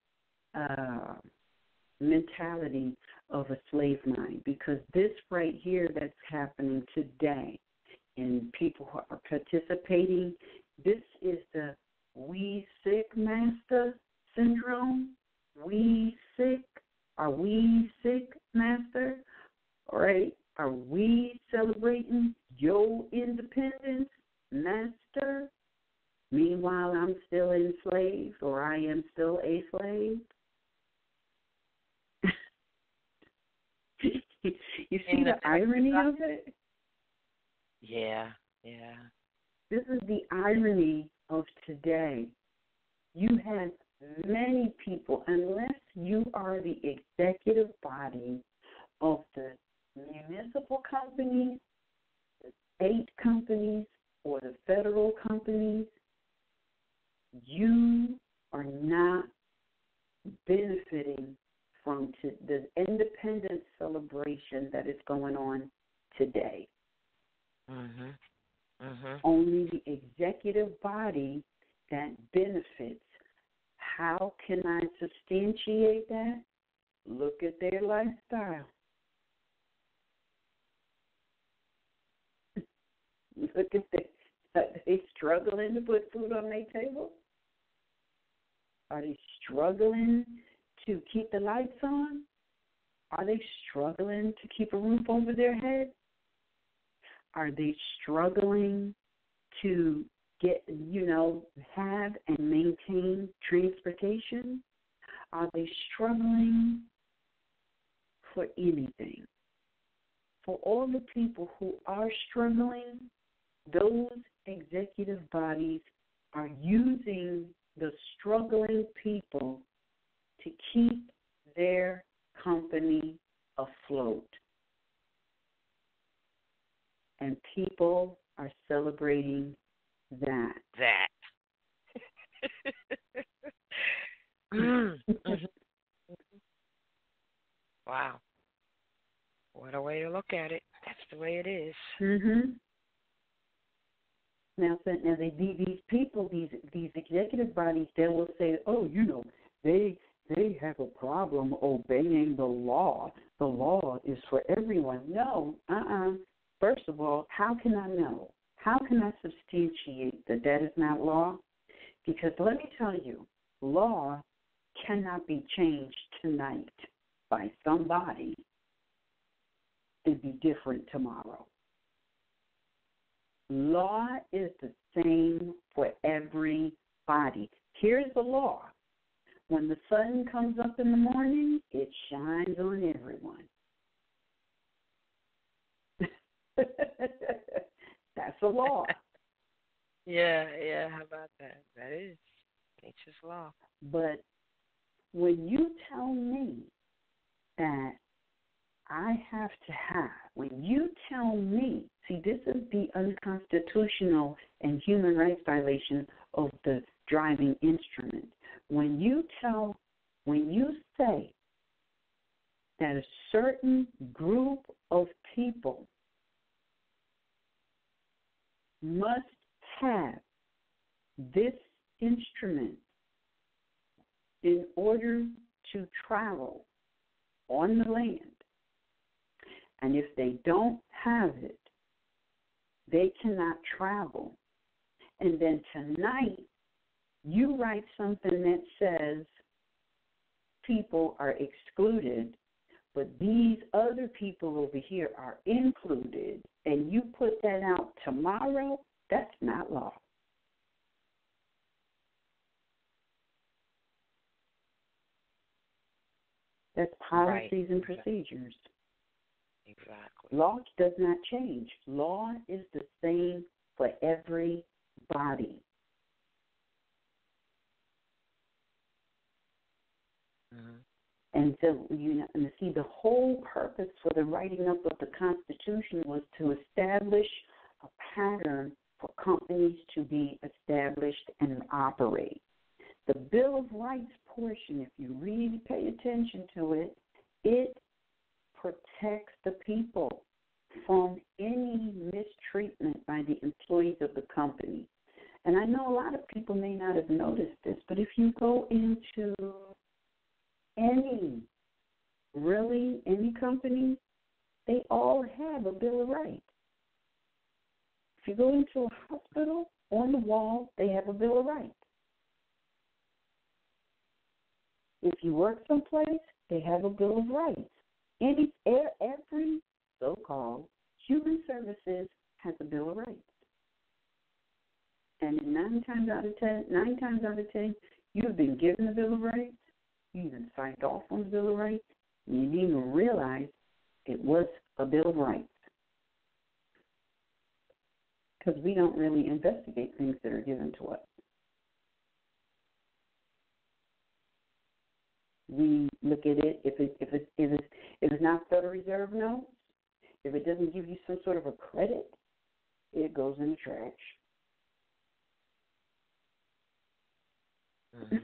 mentality of a slave mind, because this right here that's happening today, and people who are participating, this is the we sick master syndrome. We sick? Are we sick, master? All right. Are we celebrating your independence, master? Meanwhile, I'm still enslaved, or I am still a slave. You see the irony of it? Yeah. This is the irony of today. You have many people, unless you are the executive body of the municipal companies, the state companies, or the federal companies, you are not benefiting from the independence celebration that is going on today. Only the executive body that benefits How can I substantiate that? Look at their lifestyle. Look at are they struggling to put food on their table? Are they struggling to keep the lights on? Are they struggling to keep a roof over their head? Are they struggling to have and maintain transportation? Are they struggling for anything? For all the people who are struggling, those executive bodies are using the struggling people to keep their company afloat. And people are celebrating that. Wow. What a way to look at it. That's the way it is. Mm-hmm. Now, these people, these executive bodies, they will say, oh, they have a problem obeying the law. The law is for everyone. No, First of all, how can I know? How can I substantiate that is not law? Because let me tell you, law cannot be changed tonight by somebody and be different tomorrow. Law is the same for everybody. Here's the law. When the sun comes up in the morning, it shines on everyone. That's a law. Yeah, how about that? That is nature's law. But when you tell me that I have to have, when you tell me, see, this is the unconstitutional and human rights violation of the driving instrument. When you say that a certain group of people must have this instrument in order to travel on the land, and if they don't have it, they cannot travel. And then tonight, you write something that says people are excluded, but these other people over here are included, and you put that out tomorrow, that's not law. That's policies and procedures. Exactly. Law does not change. Law is the same for everybody. Mm-hmm. And so, and see, the whole purpose for the writing up of the Constitution was to establish a pattern for companies to be established and operate. The Bill of Rights portion, if you really pay attention to it, it protects the people from any mistreatment by the employees of the company. And I know a lot of people may not have noticed this, but if you go into any company, they all have a Bill of Rights. If you go into a hospital, on the wall, they have a Bill of Rights. If you work someplace, they have a Bill of Rights. Every so-called human services has a Bill of Rights. And 9 times out of 10, you've been given a Bill of Rights, you even signed off on the Bill of Rights, and you didn't even realize it was a Bill of Rights. Because we don't really investigate things that are given to us. We look at it, if it's not Federal Reserve notes, if it doesn't give you some sort of a credit, it goes in the trash. Mm-hmm.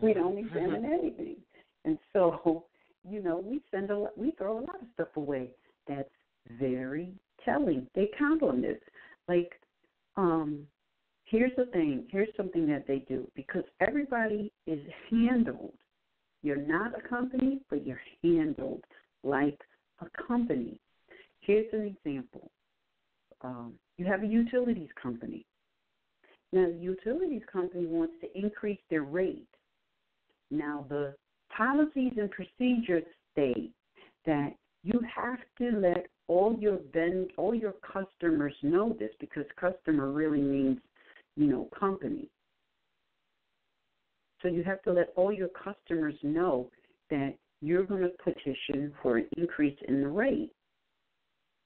We don't examine anything. And so, we throw a lot of stuff away that's very telling. They count on this. Like, here's the thing. Here's something that they do, because everybody is handled. You're not a company, but you're handled like a company. Here's an example. You have a utilities company. Now, the utilities company wants to increase their rate. Now, the policies and procedures state that you have to let all your customers know this, because customer really means, company. So you have to let all your customers know that you're going to petition for an increase in the rate.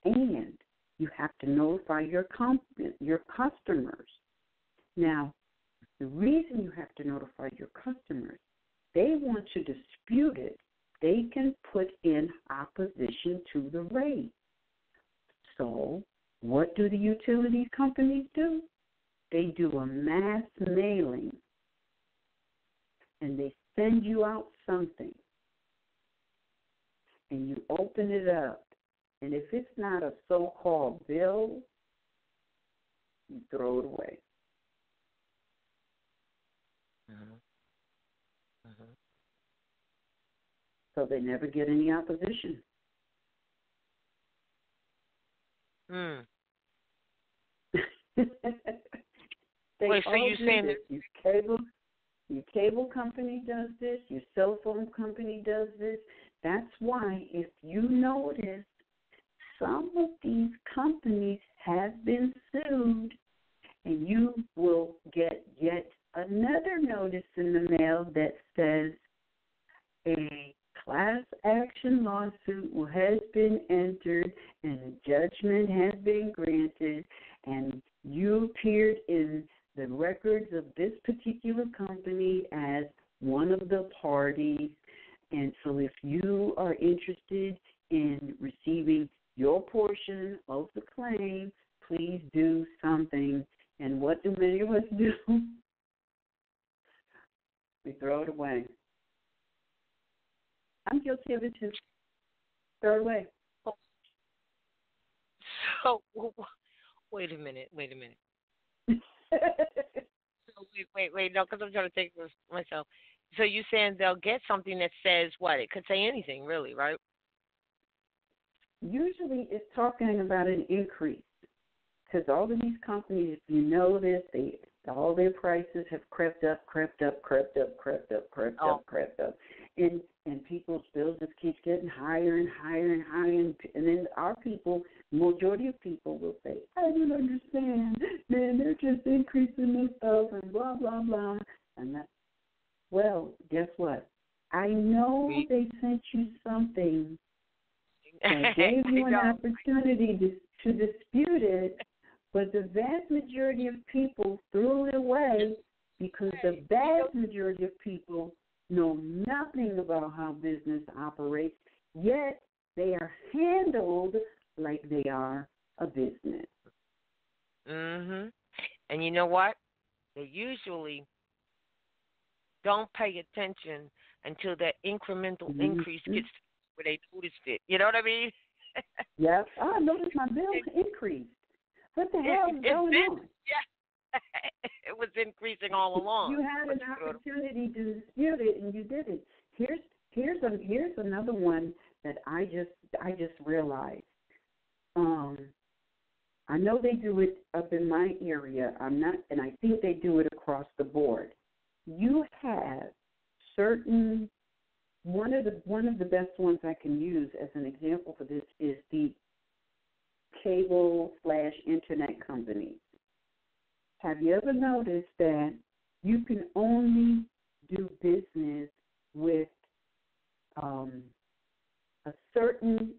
And you have to notify your customers. Now, the reason you have to notify your customers, they want to dispute it. They can put in opposition to the rate. So what do the utilities companies do? They do a mass mailing, and they send you out something, and you open it up, and if it's not a so-called bill, you throw it away. So they never get any opposition. Wait, so you're saying that your cable company does this, your cell phone company does this. That's why, if you notice, some of these companies have been sued, and you will get yet another notice in the mail that says a class action lawsuit has been entered and a judgment has been granted, and you appeared in the records of this particular company as one of the parties. And so if you are interested in receiving your portion of the claim, please do something. And what do many of us do? We throw it away. I'm guilty of it too. Throw it away. So, wait a minute. So, wait, no, because I'm trying to think this myself. So you're saying they'll get something that says what? It could say anything, really, right? Usually it's talking about an increase, because all of these companies, if you notice, all their prices have crept up. And people's bills just keep getting higher and higher and higher. And then our people, majority of people will say, I don't understand. Man, they're just increasing this stuff and blah, blah, blah. And that, well, guess what? I know they sent you something that gave you an opportunity to dispute it, but the vast majority of people threw it away because the vast majority of people know nothing about how business operates, yet they are handled like they are a business. And you know what? They usually don't pay attention until that incremental increase gets where they noticed it. You know what I mean? Yep. I noticed my bill increased. What the hell is going on? Yeah. It was increasing all along. You had an opportunity to dispute it, and you didn't. Here's another one that I just realized. I know they do it up in my area. And I think they do it across the board. You have certain one of the best ones I can use as an example for this is the cable/internet companies. Have you ever noticed that you can only do business with a certain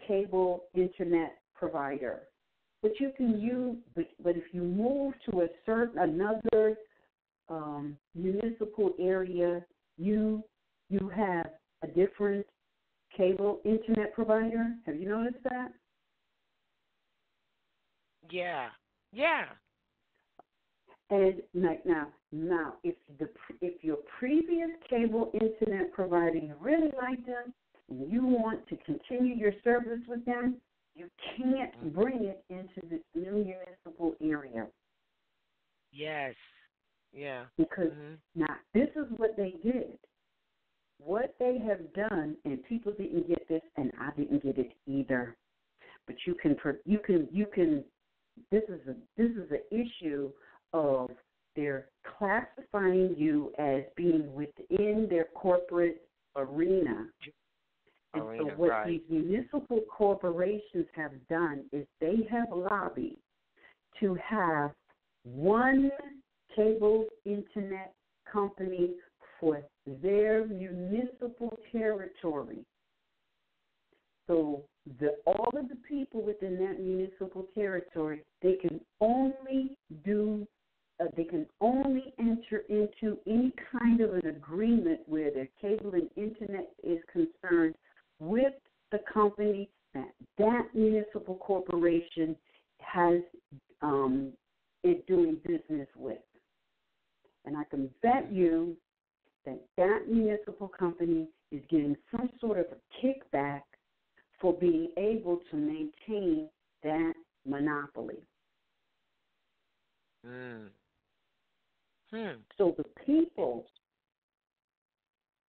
cable internet provider, but you can use, but if you move to another municipal area, you have a different cable internet provider? Have you noticed that? Yeah. And now, if your previous cable internet provider, you really like them, and you want to continue your service with them, you can't bring it into this new municipal area. Yes. Yeah. Because now this is what they did. What they have done, and people didn't get this, and I didn't get it either. But you can. This is an issue of they're classifying you as being within their corporate arena. And so what these municipal corporations have done is they have lobbied to have one cable internet company for their municipal territory. So all of the people within that municipal territory, they can only enter into any kind of an agreement where their cable and internet is concerned with the company that municipal corporation has is doing business with. And I can bet you that municipal company is getting some sort of a kickback for being able to maintain that monopoly. So the people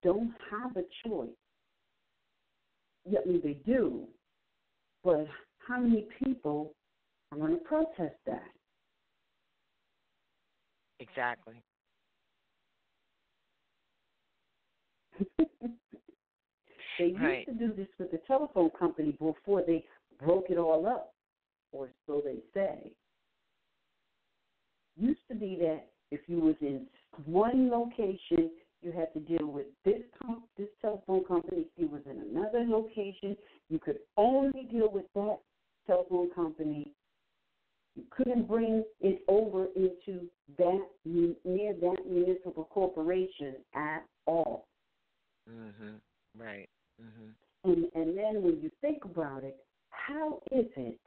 don't have a choice. I mean, they do, but how many people are going to protest that? Exactly. They used to do this with the telephone company before they broke it all up, or so they say. Used to be that if you was in one location, you had to deal with this telephone company. If you was in another location, you could only deal with that telephone company. You couldn't bring it over into near that municipal corporation at all. Right. And then when you think about it, how is it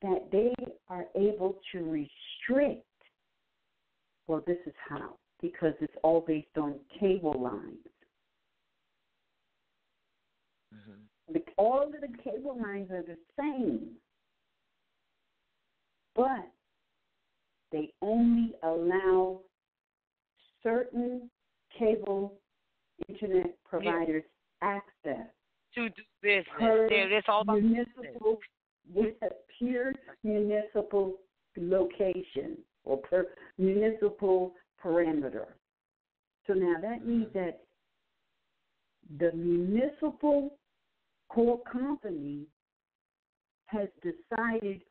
that they are able to restrict? Well, this is how. Because it's all based on cable lines. All of the cable lines are the same. But they only allow certain cable internet providers access to do business. It's all about municipal, with a pure municipal location or per municipal parameter. So now that means that the municipal core company has decided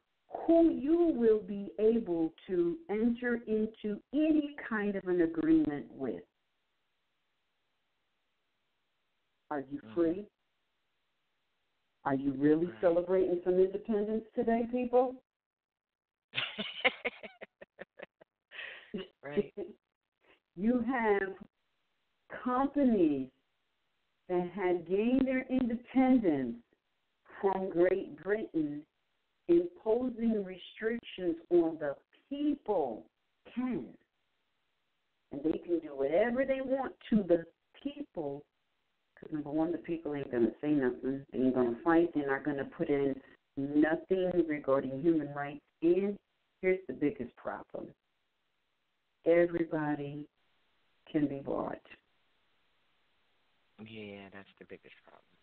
who you will be able to enter into any kind of an agreement with. Are you free? Are you really celebrating some independence today, people? Right. You have companies that had gained their independence from Great Britain imposing restrictions on the people and they can do whatever they want to the people, because number one, the people ain't going to say nothing. They ain't going to fight. They're not going to put in nothing regarding human rights. And here's the biggest problem. Everybody can be bought. Yeah, that's the biggest problem.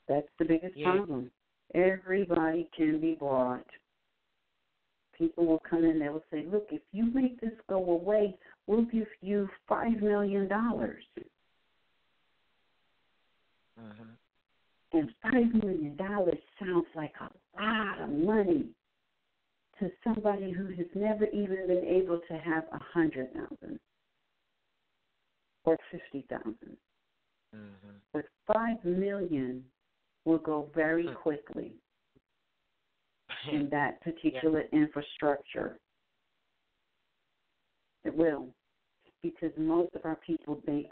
That's the biggest problem. Everybody can be bought. People will come in, they will say, look, if you make this go away, we'll give you $5 million. And $5 million sounds like a lot of money to somebody who has never even been able to have 100,000 or 50,000. But $5 million will go very quickly in that particular infrastructure. It will, because most of our people we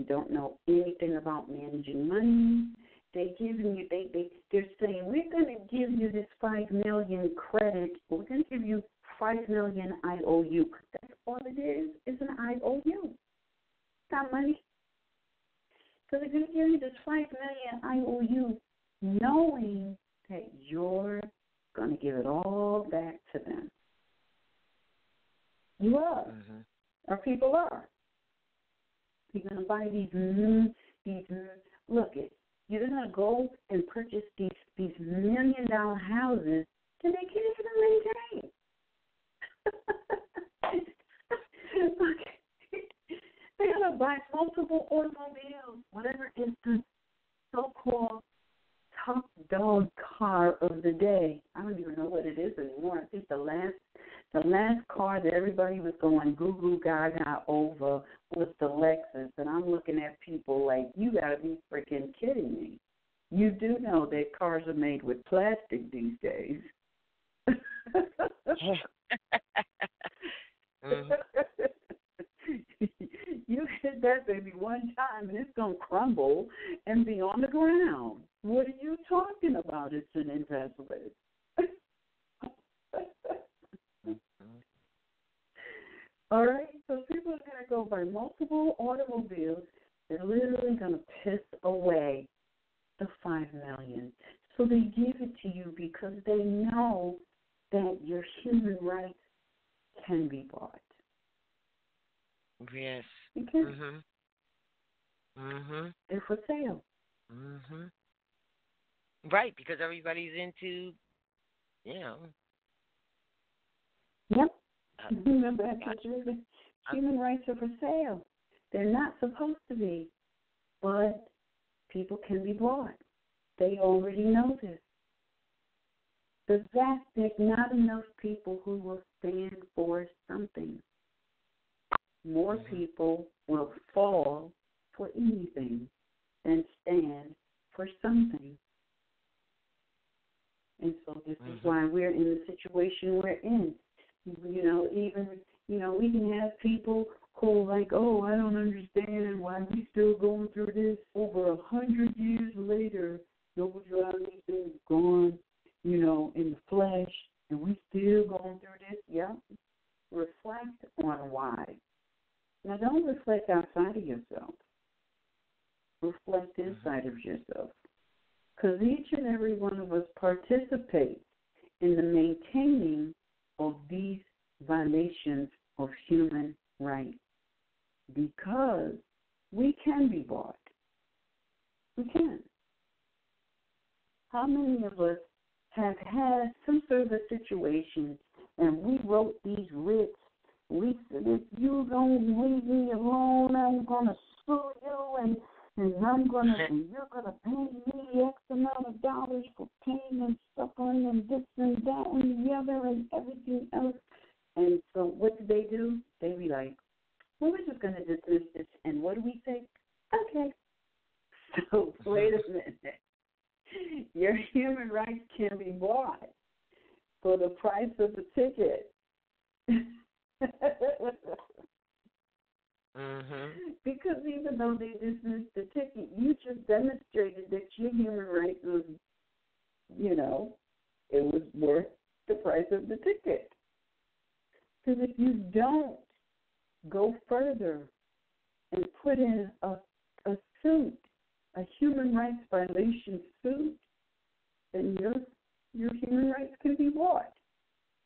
don't know anything about managing money. They're saying we're going to give you this $5 million credit. We're going to give you $5 million IOU. That's all it is an IOU. It's not money. So they're going to give you this $5 million IOU, knowing that you're going to give it all back to them. You are. Mm-hmm. Or people are. You're going to buy look, you're going to go and purchase these $1 million houses that they can't even maintain. They're going to buy multiple automobiles, whatever is the so-called top dog car of the day. I don't even know what it is anymore. I think the last car that everybody was going goo-goo gaga over was the Lexus. And I'm looking at people like, you got to be freaking kidding me. You do know that cars are made with plastic these days. Mm-hmm. You hit that baby one time and it's going to crumble and be on the ground. What are you talking about? It's an investment. All right, so people are going to go buy multiple automobiles. They're literally going to piss away the $5 million. So they give it to you because they know that your human rights can be bought. Yes. Because they're for sale. Right, because everybody's into, Yep. Remember that picture? Human rights are for sale. They're not supposed to be, but people can be bought. They already know this. The fact there's not enough people who will stand for something. More people will fall for anything than stand for something. And so this is why we're in the situation we're in. We can have people who are like, oh, I don't understand why we still going through this over 100 years later. Noble driving is gone, in the flesh, and we still going through this. Yeah. Reflect on why. Now, don't reflect outside of yourself. Reflect inside of yourself. Because each and every one of us participates in the maintaining of these violations of human rights. Because we can be bought. We can. How many of us have had some sort of a situation and we wrote these writs? We said, if you don't leave me alone, I'm going to sue you and you're going to pay me X amount of dollars for pain and suffering and this and that and the other and everything else. And so what do? They be like, well, we're just going to dismiss this. And what do we say? Okay. So wait a minute. Your human rights can be bought for the price of the ticket. Because even though they dismissed the ticket, you just demonstrated that your human rights was, it was worth the price of the ticket. Because if you don't go further and put in a suit, a human rights violation suit, then your human rights can be bought.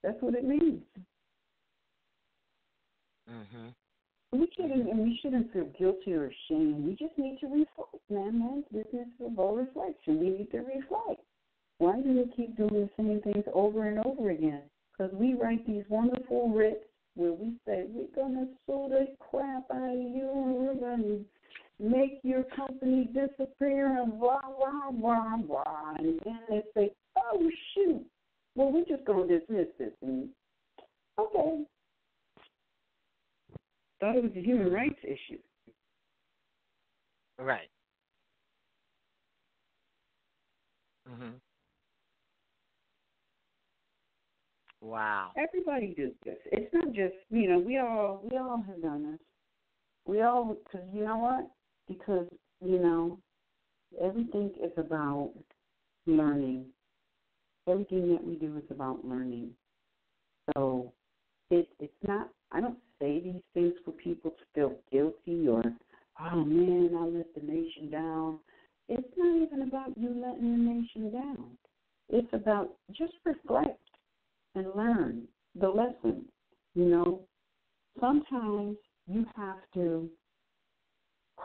That's what it means. We shouldn't feel guilty or ashamed. We just need to reflect, man. This is about reflection. We need to reflect. Why do we keep doing the same things over and over again? Because we write these wonderful writs where we say, we're going to sue the crap out of you and we're going to make your company disappear and blah, blah, blah, blah. And then they say, oh, shoot. Well, we're just going to dismiss this. And, okay. Thought it was a human rights issue. Right. Wow. Everybody does this. It's not just, we all have done this. We all, because you know what? Because, everything is about learning. Everything that we do is about learning. So it's not, I don't say these things for people to feel guilty or, oh man, I let the nation down. It's not even about you letting the nation down. It's about just reflect and learn the lesson. sometimes you have to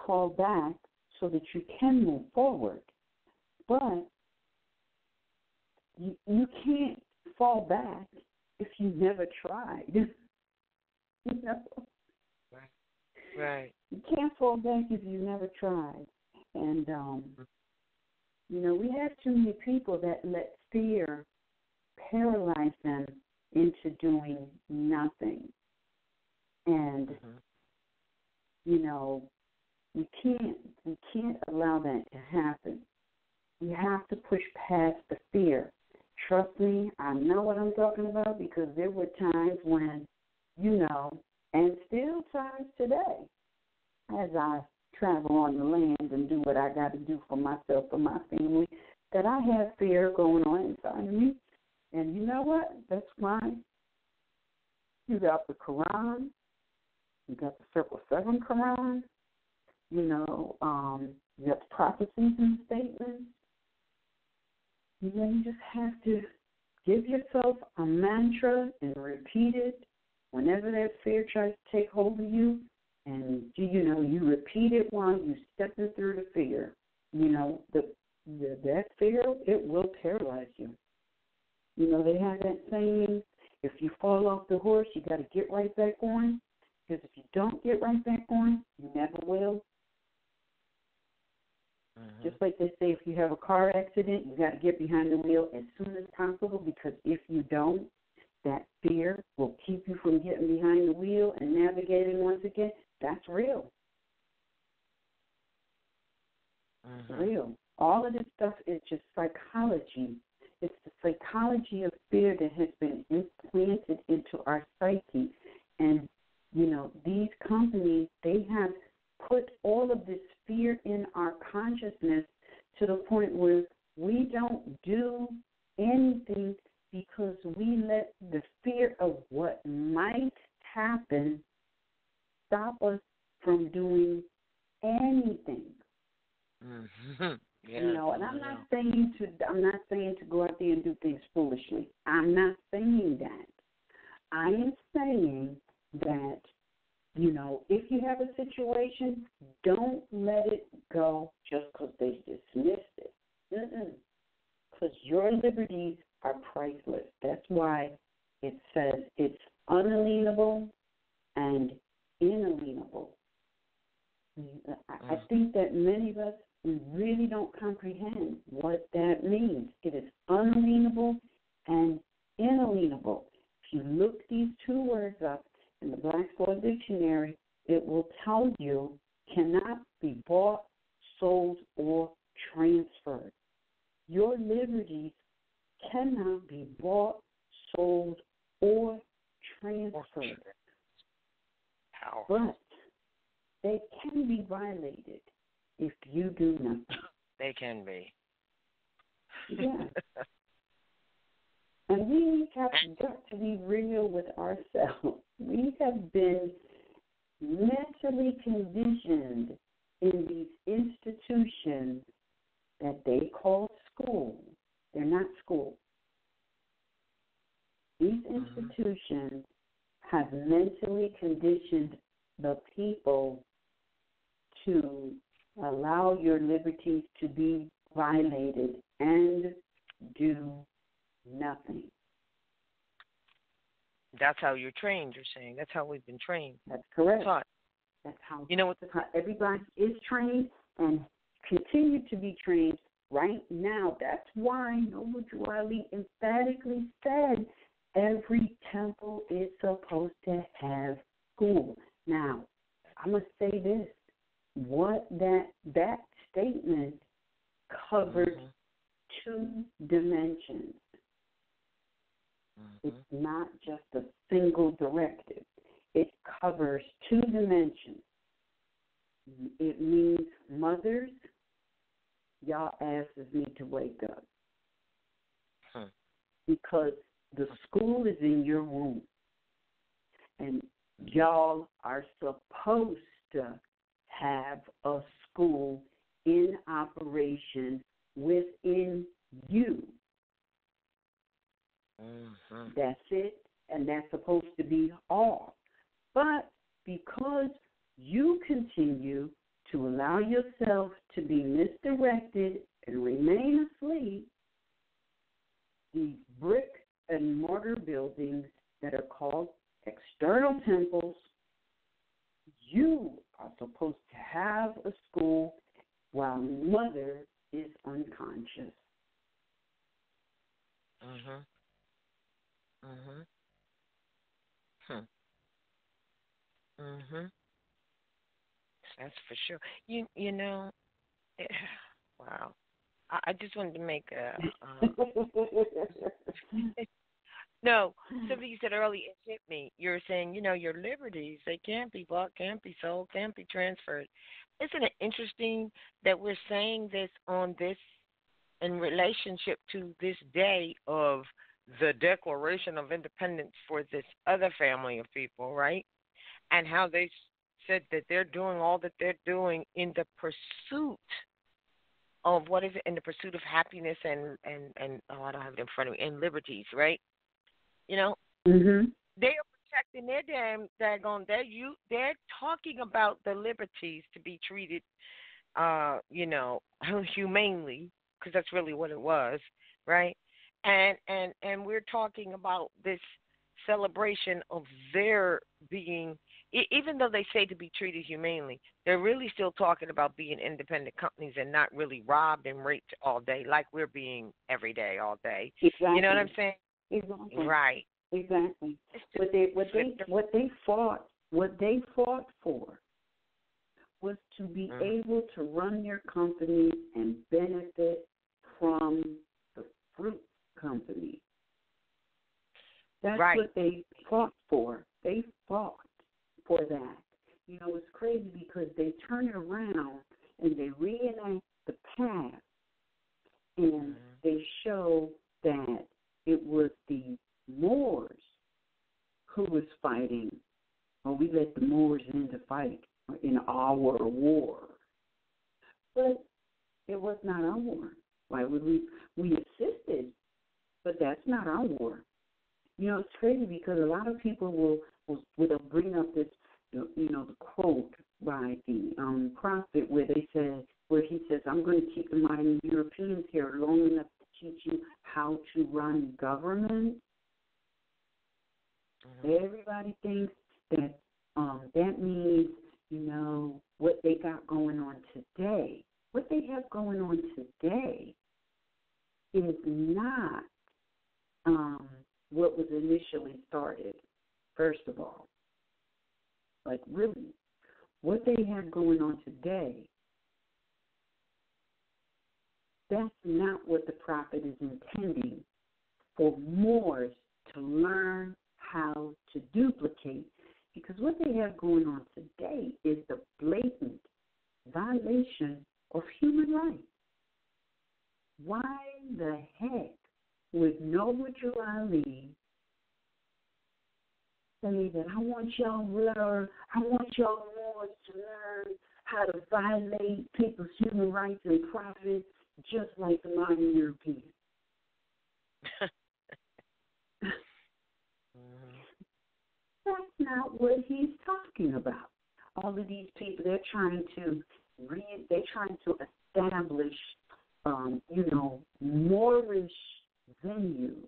fall back so that you can move forward. But you can't fall back if you never tried. You know? Right. You can't fall back if you never tried. And, we have too many people that let fear paralyze them into doing nothing. And, we can't allow that to happen. We have to push past the fear. Trust me, I know what I'm talking about because there were times when, and still times today, as I travel on the land and do what I got to do for myself, for my family, that I have fear going on inside of me. And you know what? That's why you got the Quran, you got the Circle 7 Quran, you got the prophecies and statements. You just have to give yourself a mantra and repeat it whenever that fear tries to take hold of you. And, you repeat it while you're stepping through the fear. That fear, it will paralyze you. They have that saying, if you fall off the horse, you got to get right back on. Because if you don't get right back on, you never will. Just like they say, if you have a car accident, you got to get behind the wheel as soon as possible, because if you don't, that fear will keep you from getting behind the wheel and navigating once again. That's real. Real. All of this stuff is just psychology. It's the psychology of fear that has been implanted into our psyche. And, these companies, they have put all of this fear in our consciousness to the point where we don't do anything because we let the fear of what might happen stop us from doing anything. Yeah, And I'm not saying to go out there and do things foolishly. I'm not saying that. I am saying that, if you have a situation, don't let it go just because they dismissed it. Because your liberties are priceless. That's why it says it's unalienable and inalienable. I think that many of us, we really don't comprehend what that means. It is unalienable and inalienable. If you look these two words up in the Blackboard Dictionary, it will tell you cannot be bought, sold, or transferred. Your liberties cannot be bought, sold, or transferred. But they can be violated if you do nothing. They can be. Yeah. And we have got to be real with ourselves. We have been mentally conditioned in these institutions that they call school. They're not school. These institutions have mentally conditioned the people to allow your liberties to be violated and do nothing. That's how you're trained, you're saying. That's how we've been trained. That's correct. Taught. That's how, how everybody is trained and continue to be trained right now. That's why Noble Drew Ali emphatically said every temple is supposed to have school. Now, I'm going to say this. What that statement covered two dimensions. It's not just a single directive. It covers two dimensions. It means mothers, y'all asses need to wake up. Because the school is in your womb. And y'all are supposed to have a school in operation within you. That's it, and that's supposed to be all. But because you continue to allow yourself to be misdirected and remain asleep, these brick and mortar buildings that are called external temples, you are supposed to have a school while mother is unconscious. Mhm. Mhm. Mhm. That's for sure. You know, wow. I just wanted to make a no. Something you said earlier, it hit me. You're saying, your liberties, they can't be bought, can't be sold, can't be transferred. Isn't it interesting that we're saying this on this in relationship to this day of the Declaration of Independence for this other family of people, right? And how they said that they're doing all that they're doing in the pursuit of what is it? In the pursuit of happiness and oh, I don't have it in front of me, and liberties, right? Mhm. They are protecting their daggone. They're talking about the liberties to be treated, humanely, because that's really what it was, right? And we're talking about this celebration of their being, even though they say to be treated humanely, they're really still talking about being independent companies and not really robbed and raped all day like we're being every day, all day. Exactly. You know what I'm saying? Exactly. Right. Exactly. What they fought for was to be able to run their company and benefit from the fruit company. That's right. what they fought for. They fought for that. It's crazy because they turn it around and they reenact the past and they show that it was the Moors who was fighting, or we let the Moors in to fight in our war. But it was not our war. Why would we assisted, but that's not our war. It's crazy because a lot of people will bring up this, the quote by the prophet where he says, I'm going to keep the modern Europeans here long enough to teach you how to run government. Everybody thinks that that means, what they got going on today. What they have going on today is not what was initially started, first of all. Like, really, what they have going on today, that's not what the prophet is intending for Moors to learn how to duplicate. Because what they have going on today is the blatant violation of human rights. Why the heck would Noble Ali say that I want y'all Moors to learn how to violate people's human rights and profit just like the modern Europeans? That's not what he's talking about. All of these people, they're trying to establish, Moorish venues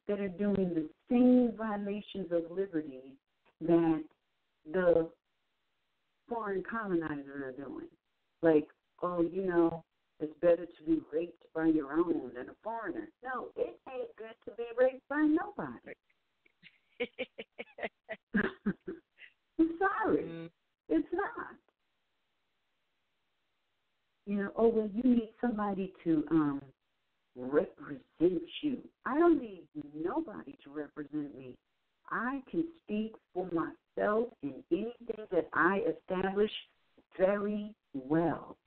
that are doing the same violations of liberty that the foreign colonizers are doing. Like, it's better to be raped by your own than a foreigner. No, it ain't good to be raped by nobody. I'm sorry. It's not. Well, you need somebody to represent you. I don't need nobody to represent me. I can speak for myself in anything that I establish very well.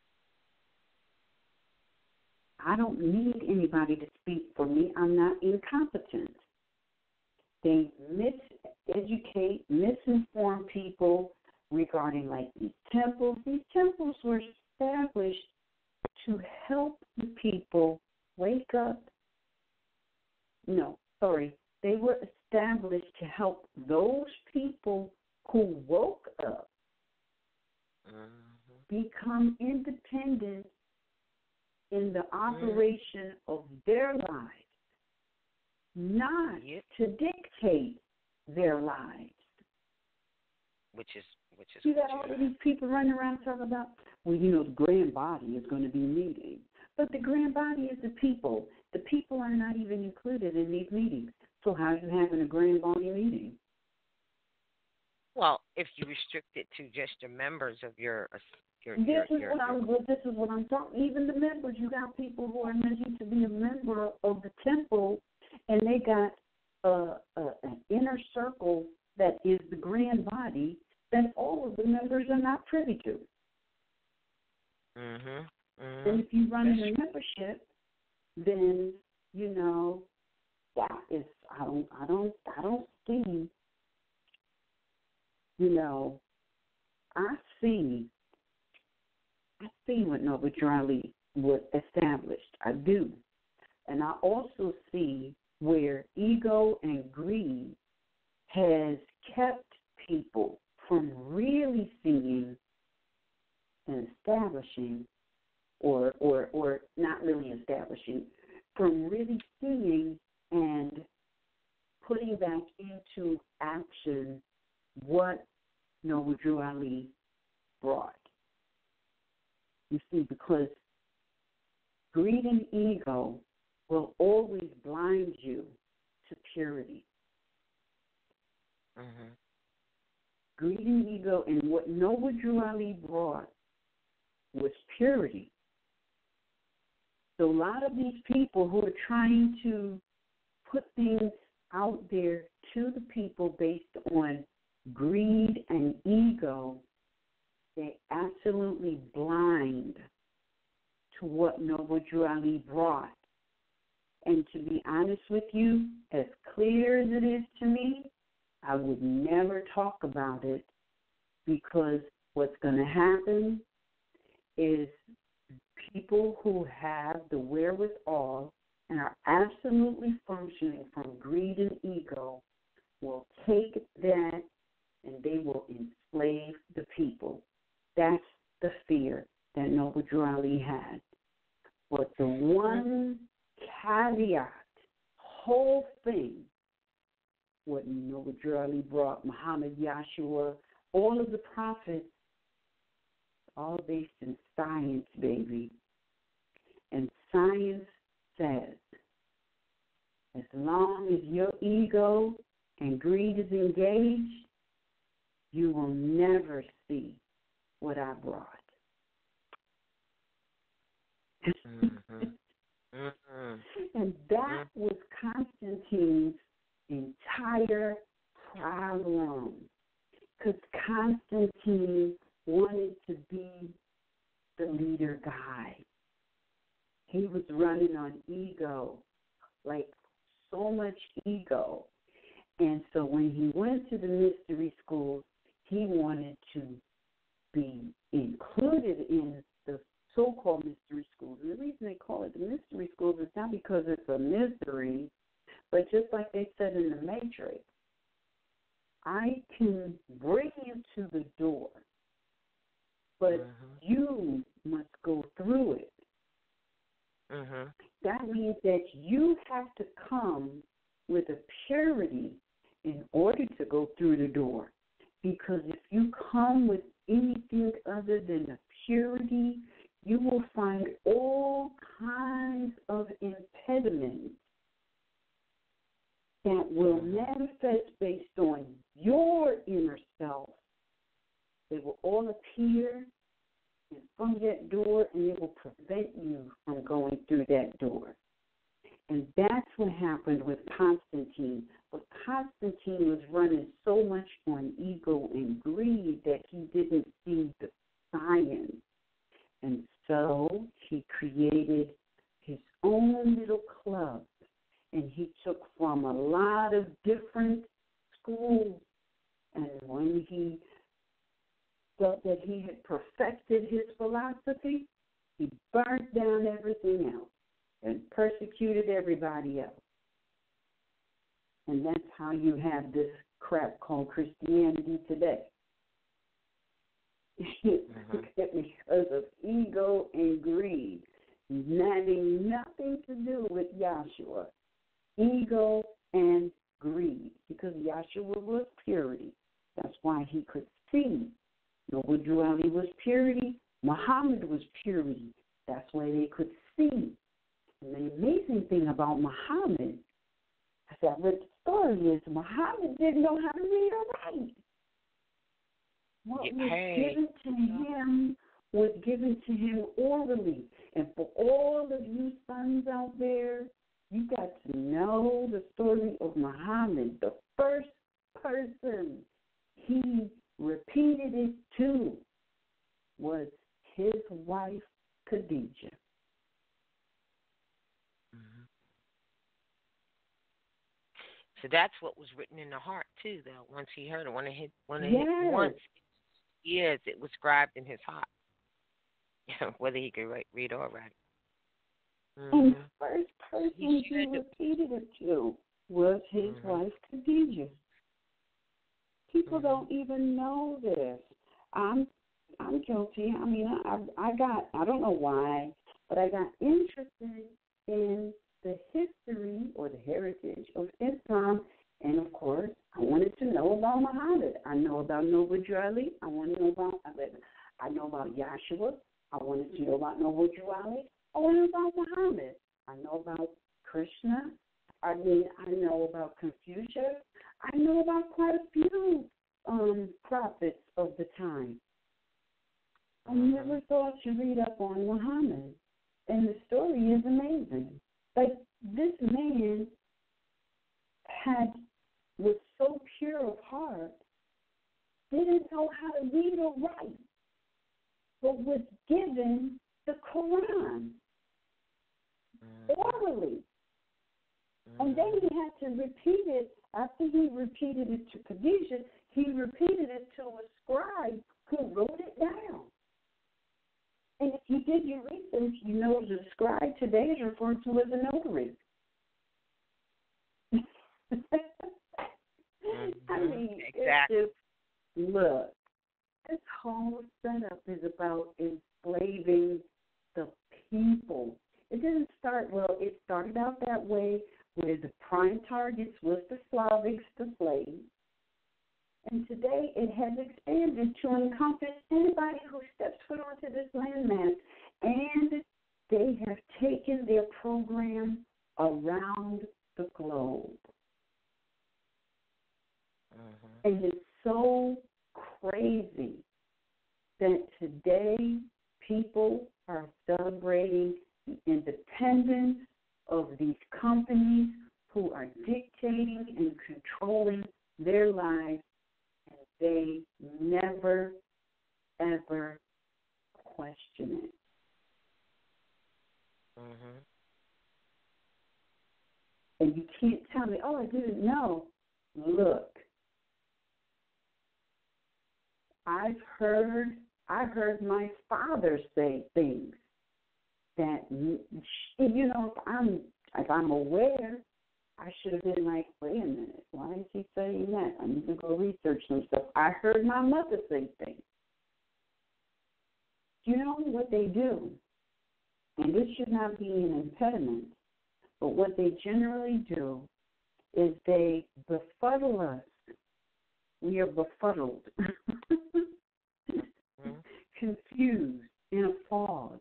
I don't need anybody to speak for me. I'm not incompetent. They miseducate, misinform people regarding these temples. These temples were established to help the people wake up. No, sorry. They were established to help those people who woke up become independent in the operation of their lives, not to dictate their lives. Which is You got all of these people running around talking about, well, you know, the grand body is going to be meeting. But the grand body is the people. The people are not even included in these meetings. So how are you having a grand body meeting? Well, if you restrict it to just the members of your This is what I'm talking. Even the members, you got people who are mentioned to be a member of the temple, and they got an inner circle that is the grand body that all of the members are not privy to. And if you run in a membership, then you know that is I don't see. You know, I see what Noble Charlie was established. I do. And I also see where ego and greed has kept people from really seeing and establishing, or not really establishing, from really seeing and putting back into action what Noble Drew Ali brought. You see, because greed and ego will always blind you to purity. Greed and ego, and what Noble Drew Ali brought was purity. So a lot of these people who are trying to put things out there to the people based on greed and ego, they're absolutely blind to what Noble Drew Ali brought. And to be honest with you, as clear as it is to me, I would never talk about it, because what's going to happen is people who have the wherewithal and are absolutely functioning from greed and ego will take that and they will enslave the people. That's the fear that Noble Drew Ali had. But the one caveat, whole thing, what Noble Drew Ali brought, Muhammad, Yahshua, all of the prophets, all based in science, baby. And science says, as long as your ego and greed is engaged, you will never see what I brought. And that was Constantine's entire problem, because Constantine wanted to be the leader guy. He was running on ego, like so much ego. And so when he went to the mystery schools, he wanted to be included in the so-called mystery schools. And the reason they call it the mystery schools is not because it's a mystery, but just like they said in the Matrix, I can bring you to the door, but you must go through it. That means that you have to come with a purity in order to go through the door. Because if you come with anything other than a purity, you will find all kinds of impediments that will manifest based on your inner self. They will all appear from that door, and it will prevent you from going through that door. And that's what happened with Constantine. But Constantine was running so much on ego and greed that he didn't see the science. And so he created his own little club. And he took from a lot of different schools. And when he felt that he had perfected his philosophy, he burnt down everything else and persecuted everybody else. And that's how you have this crap called Christianity today. Because of ego and greed, having nothing to do with Yahshua. Ego and greed, because Yahshua was purity. That's why he could see. Noble Drew Ali was purity. Muhammad was purity. That's why they could see. And the amazing thing about Muhammad, as I read the story, is Muhammad didn't know how to read or write. What was given to him was given to him orally. And for all of you sons out there, you got to know the story of Muhammad, the first person he repeated it to was his wife, Khadijah. So that's what was written in the heart too, though. Once he heard it, once years, it was scribed in his heart, whether he could read or write. And the first person he repeated it to was his wife, Khadijah. People don't even know this. I'm guilty. I mean, I don't know why, but I got interested in the history or the heritage of Islam, and of course, I wanted to know about Muhammad. I know about Noble Drew Ali. I know about Yahshua. I wanted to know about Noble Drew Ali. I want to know about Muhammad. I know about Krishna. I know about Confucius. I know about quite a few prophets of the time. I never thought to read up on Muhammad, and the story is amazing. Like, this man was so pure of heart, didn't know how to read or write, but was given the Quran orally. And then he had to repeat it. After he repeated it to Khadijah, he repeated it to a scribe who wrote it down. And if you did your research, you know the scribe today is referred to as a notary. I mean, exactly. It's just, look, this whole setup is about enslaving the people. It didn't start, it started out that way where the prime targets was the Slavics, the slaves. And today it has expanded to encompass anybody who steps foot onto this landmass. And they have taken their program around the globe. And it's so crazy that today people are celebrating the independence of these companies who are dictating and controlling their lives. They never, ever question it. And you can't tell me, I didn't know. Look, I heard my father say things that, if I'm aware, I should have been like, wait a minute, why is he saying that? I need to go research some stuff. I heard my mother say things. You know what they do? And this should not be an impediment, but what they generally do is they befuddle us. We are befuddled, confused, in a fog.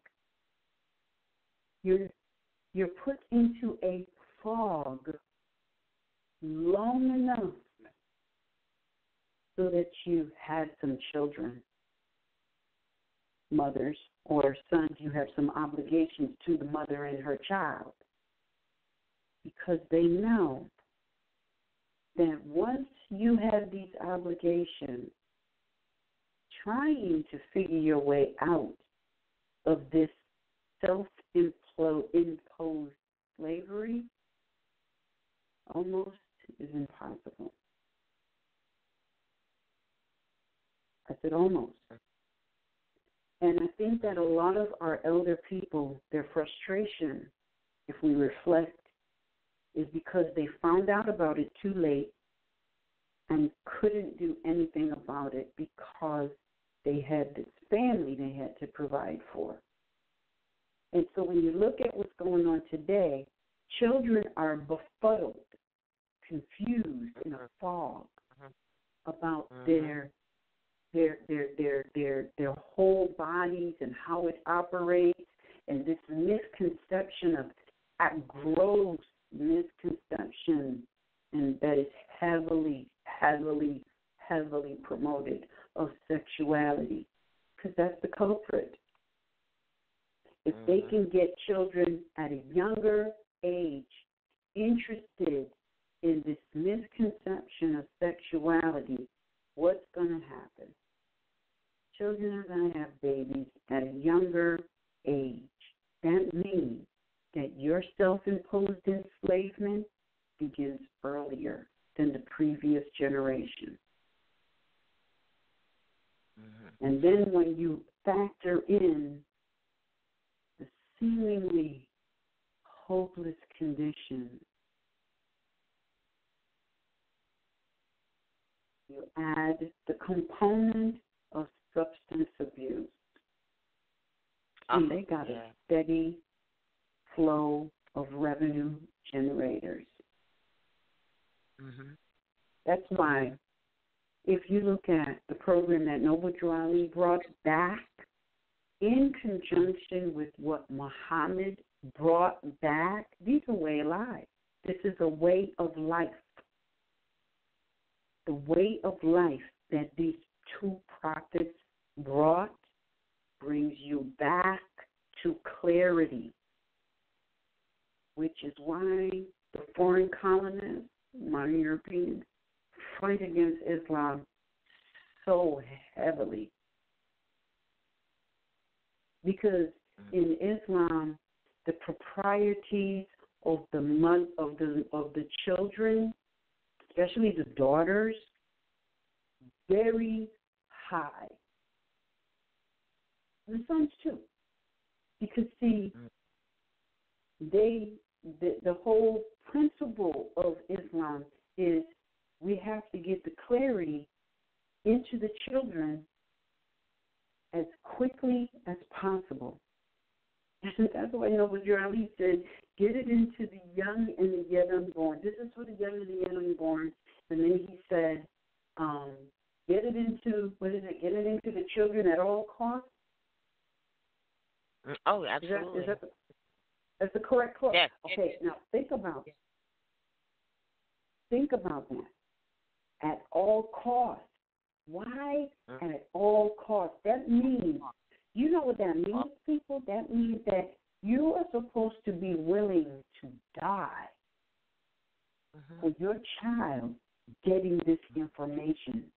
You're put into a fog long enough so that you had some children, mothers, or sons, you have some obligations to the mother and her child, because they know that once you have these obligations, trying to figure your way out of this self-imposed slavery almost is impossible. I said almost. And I think that a lot of our elder people, their frustration, if we reflect, is because they found out about it too late. and couldn't do anything about it because they had this family they had to provide for. And so when you look at what's going on today, children are befuddled, confused, in a fog about their whole bodies and how it operates, and this misconception of a gross misconception, and that is heavily promoted, of sexuality, because that's the culprit. If they can get children at a younger age interested in this misconception of sexuality, what's going to happen? Children are going to have babies at a younger age. That means that your self-imposed enslavement begins earlier than the previous generation. And then when you factor in the seemingly hopeless condition, you add the component of substance abuse. And they got a steady flow of revenue generators. That's why, if you look at the program that Noble Drew Ali brought back, in conjunction with what Muhammad brought back, these are way of life. This is a way of life. The way of life that these two prophets brought brings you back to clarity, which is why the foreign colonists, modern Europeans, fight against Islam so heavily. Because in Islam, the proprieties of the children, especially the daughters, very high. The sons too, because see, the whole principle of Islam is we have to get the clarity into the children as quickly as possible. And that's why Noble Drew Ali said, get it into the young and the yet unborn. This is for the young and the yet unborn. And then he said, get it into the children at all costs. Oh, absolutely. That's the correct quote. Yes. Okay, now think about that. At all costs. Why at all costs? That means, you know what that means, people? That means that you are supposed to be willing to die for your child getting this information.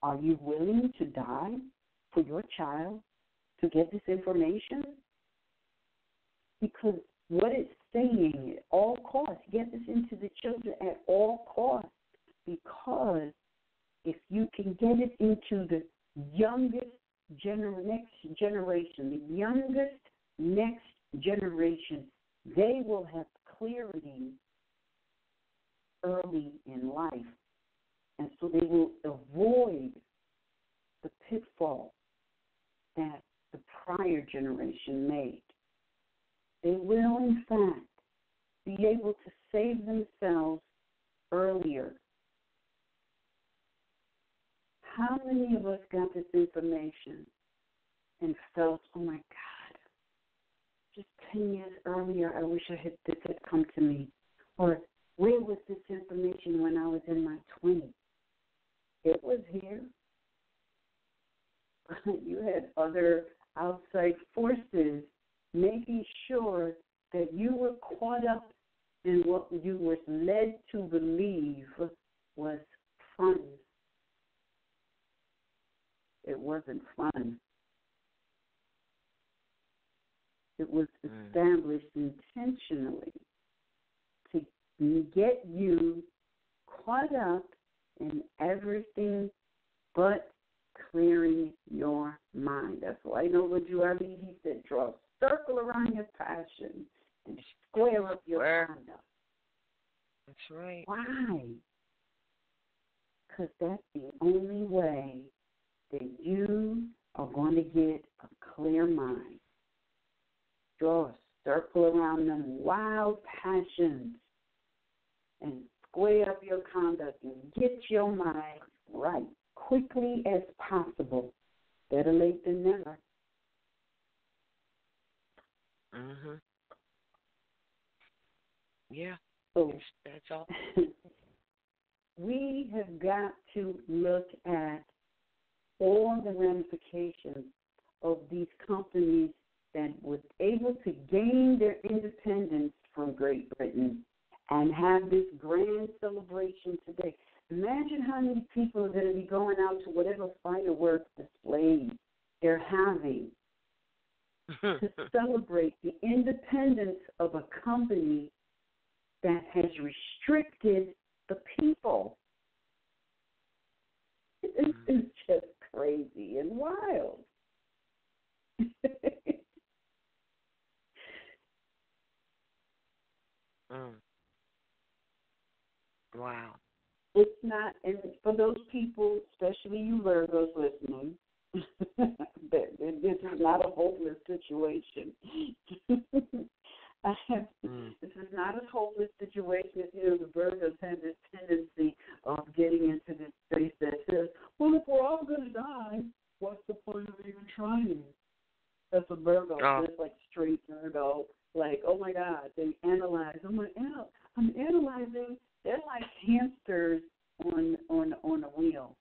Are you willing to die for your child to get this information? Because what it's saying, at all costs, get this into the children at all costs. Because if you can get it into the youngest next generation, the youngest next generation, they will have clarity early in life. And so they will avoid the pitfall that the prior generation made. They will, in fact, be able to save themselves earlier. How many of us got this information and felt, oh my God, just 10 years earlier, I wish this had come to me? Or where was this information when I was in my 20s? It was here. You had other outside forces making sure that you were caught up in what you were led to believe was fun. It wasn't fun. It was established intentionally to get you caught up in everything but clearing your mind. That's why Noble Drew Ali, he said, draw a circle around your passion and square up your conduct. That's right. Why? because that's the only way that you are going to get a clear mind. Draw a circle around them wild passions and square up your conduct and get your mind right quickly as possible. Better late than never. Mhm. Yeah. So That's all. we have got to look at all the ramifications of these companies that were able to gain their independence from Great Britain and have this grand celebration today. Imagine how many people are going to be going out to whatever fireworks displays they're having to celebrate the independence of a company that has restricted the people. It's just crazy and wild. Wow. It's not, and for those people, especially you Virgos listening, this is not a hopeless situation. This is not a hopeless situation. The Virgos have this tendency of getting into this space that says, well, if we're all going to die, what's the point of even trying? That's a Virgo. It's like straight Virgo. Like, oh, my God, they analyze. I'm analyzing. They're like hamsters on a wheel.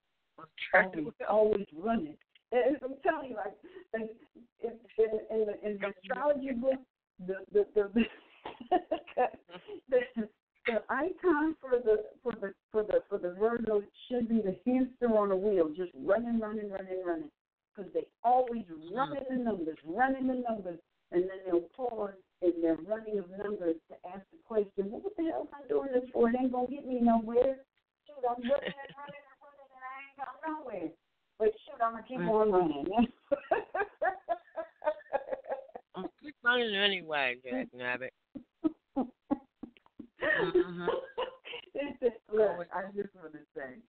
Always running. And I'm telling you, like in the astrology book, the icon for the Virgo should be the hamster on a wheel, just running, because they always running the numbers, and then they'll pause in their running of numbers to ask the question, well, what the hell am I doing this for? It ain't gonna get me nowhere. Shoot, I'm running, and I ain't got nowhere. But shoot, I'm gonna keep on running. Keep running anyway, Jack Nabbit. Look, I just want to say,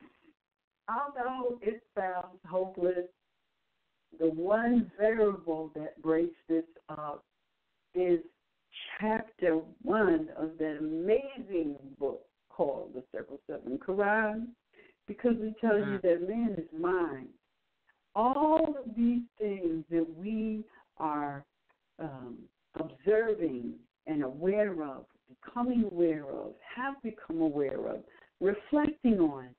although it sounds hopeless, the one variable that breaks this up is chapter 1 of that amazing book called The Circle 7 Quran, because it tells you that man is mind. All of these things that we are observing and aware of, becoming aware of, have become aware of, reflecting on,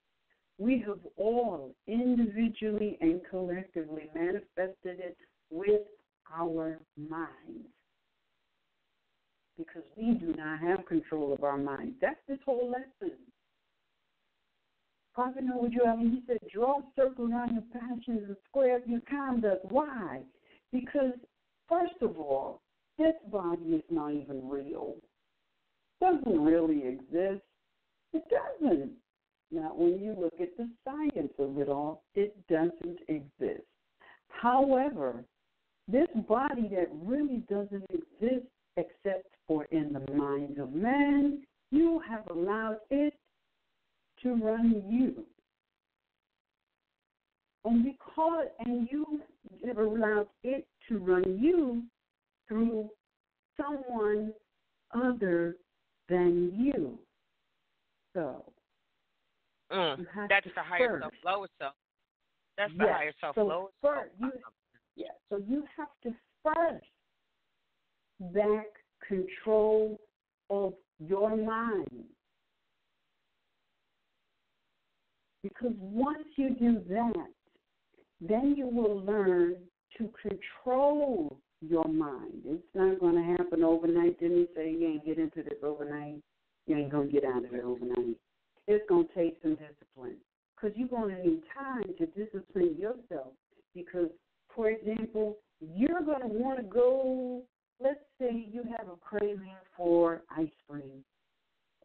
we have all individually and collectively manifested it with our minds. Because we do not have control of our minds. That's this whole lesson. Prophet know what you have. He said, draw a circle around your passions and square up your conduct. Why? Because, first of all, this body is not even real. It doesn't really exist. It doesn't. Now, when you look at the science of it all, it doesn't exist. However, this body that really doesn't exist except for in the minds of man, you have allowed it to run you. And you have allowed it to run you through someone other than you. So, that's the higher self, lower self. That's the higher self, lower self. So you have to first back control of your mind. Because once you do that, then you will learn to control your mind. It's not going to happen overnight. Didn't he say you ain't get into this overnight? You ain't going to get out of it overnight. It's going to take some discipline. Because you're going to need time to discipline yourself. Because, for example, you're going to want to go, let's say you have a craving for ice cream.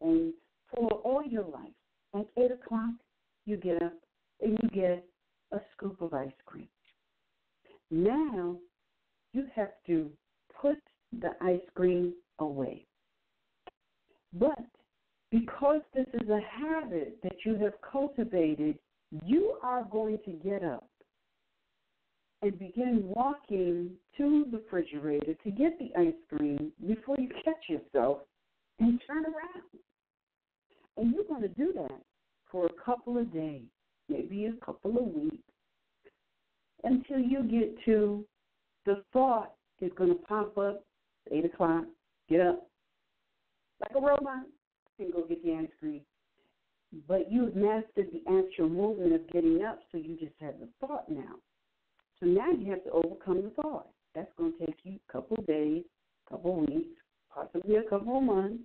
And for all your life, at 8 o'clock, you get up and you get a scoop of ice cream. Now, you have to put the ice cream away. But because this is a habit that you have cultivated, you are going to get up and begin walking to the refrigerator to get the ice cream before you catch yourself and turn around. And you're going to do that for a couple of days, maybe a couple of weeks, until you get to the thought is going to pop up, 8 o'clock, get up, like a robot, and go get the ice cream. But you've mastered the actual movement of getting up, so you just have the thought now. So now you have to overcome the thought. That's going to take you a couple of days, a couple of weeks, possibly a couple of months.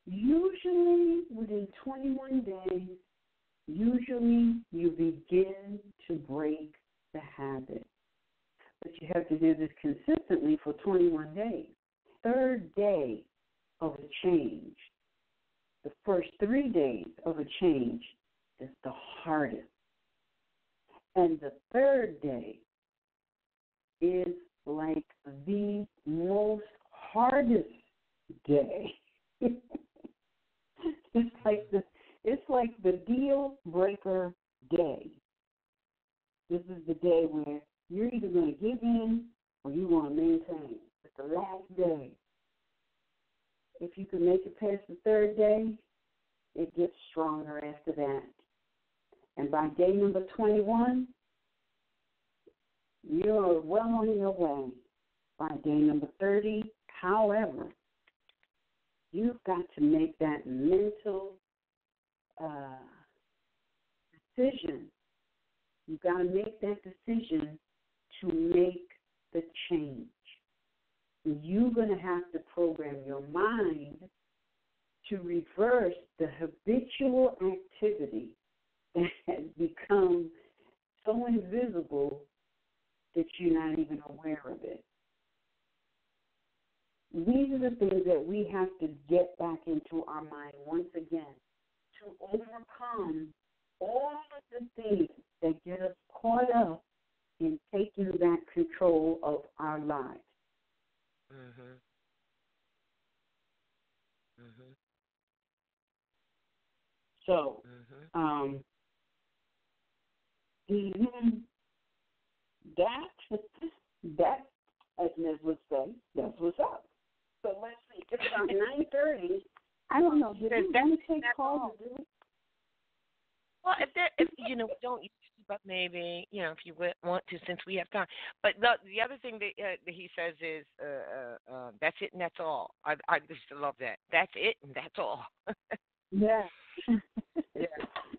Usually within 21 days, you begin to break the habit. But you have to do this consistently for 21 days. Third day of a change, the first 3 days of a change is the hardest. And the third day is like the most hardest day. It's like the deal breaker day. This is the day where you're either going to give in or you want to maintain. It's the last day. If you can make it past the third day, it gets stronger after that. And by day number 21, you're well on your way. By day number 30, however, you've got to make that mental decision. You've got to make that decision to make the change. You're going to have to program your mind to reverse the habitual activity that has become so invisible that you're not even aware of it. These are the things that we have to get back into our mind once again to overcome all of the things that get us caught up in taking back control of our lives. Mhm. Mhm. So, that, as Ms. would say, that's what's up. So let's see. It's about 9:30. I don't know. Did we want to take calls? Well, if don't, but maybe if you want to, since we have time. But the other thing that he says is, that's it and that's all. I just love that. That's it and that's all. Yeah. Yeah.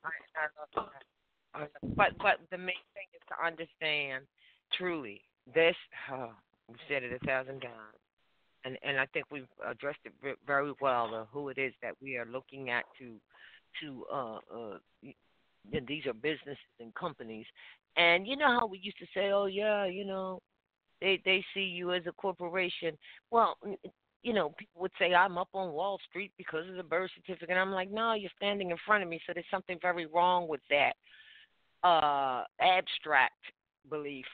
I love that. But the main thing is to understand truly this. We've said it 1,000 times. And I think we've addressed it very well. Who it is that we are looking at to these are businesses and companies, and you know how we used to say, oh yeah, they see you as a corporation. Well, people would say I'm up on Wall Street because of the birth certificate. And I'm like, no, you're standing in front of me, so there's something very wrong with that abstract belief,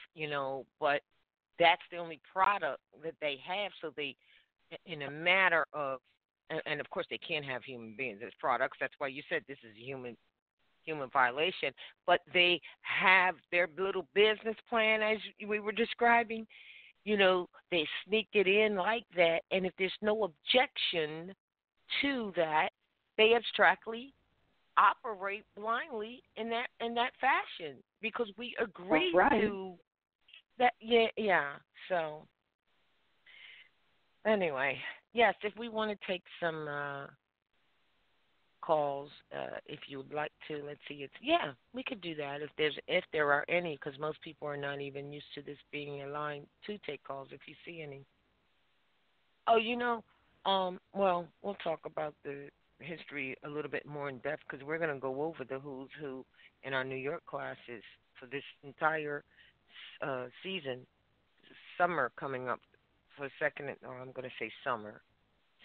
but that's the only product that they have. So they, in a matter of, and of course they can't have human beings as products. That's why you said this is a human violation. But they have their little business plan, as we were describing. They sneak it in like that, and if there's no objection to that, they abstractly operate blindly in that fashion because we agree to that. Yeah. So anyway, yes, if we want to take some calls, if you would like to, let's see. We could do that if there are any, because most people are not even used to this being a line to take calls. If you see any. Oh, well, we'll talk about the history a little bit more in depth because we're going to go over the who's who in our New York classes for this entire season. Summer coming up for second, or I'm going to say summer.